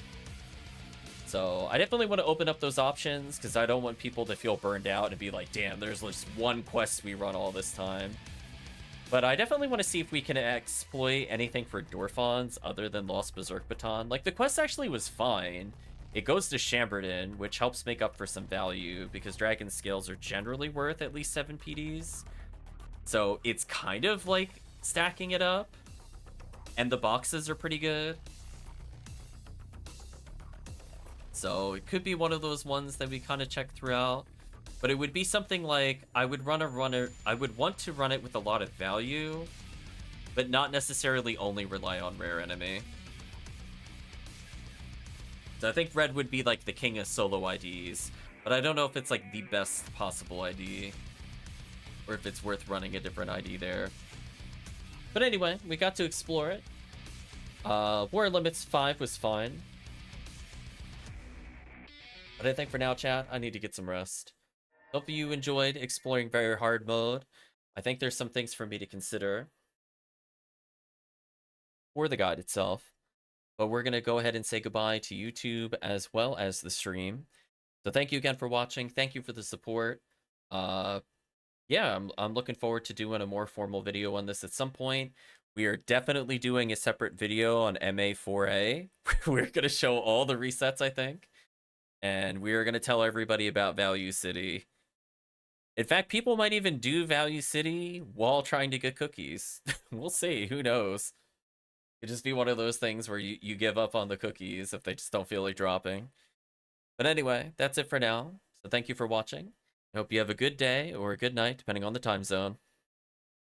So I definitely want to open up those options because I don't want people to feel burned out and be like, damn, there's just one quest we run all this time. But I definitely want to see if we can exploit anything for Dorphons other than Lost Berserk Baton. Like, the quest actually was fine. It goes to Chambertin, which helps make up for some value because Dragon Scales are generally worth at least 7 PDs. So it's kind of like stacking it up. And the boxes are pretty good. So it could be one of those ones that we kind of check throughout. But it would be something like, I would want to run it with a lot of value, but not necessarily only rely on rare enemy. So I think red would be like the king of solo IDs, but I don't know if it's like the best possible ID, or if it's worth running a different ID there. But anyway, we got to explore it. War Limits 5 was fine. But I think for now, chat, I need to get some rest. Hope you enjoyed exploring very hard mode. I think there's some things for me to consider for the guide itself. But we're going to go ahead and say goodbye to YouTube as well as the stream. So thank you again for watching. Thank you for the support. Yeah, I'm looking forward to doing a more formal video on this at some point. We are definitely doing a separate video on MA4A. We're going to show all the resets, I think. And we are going to tell everybody about Value City. In fact, people might even do Value City while trying to get cookies. We'll see. Who knows? It'd just be one of those things where you give up on the cookies if they just don't feel like dropping. But anyway, that's it for now. So thank you for watching. I hope you have a good day or a good night, depending on the time zone.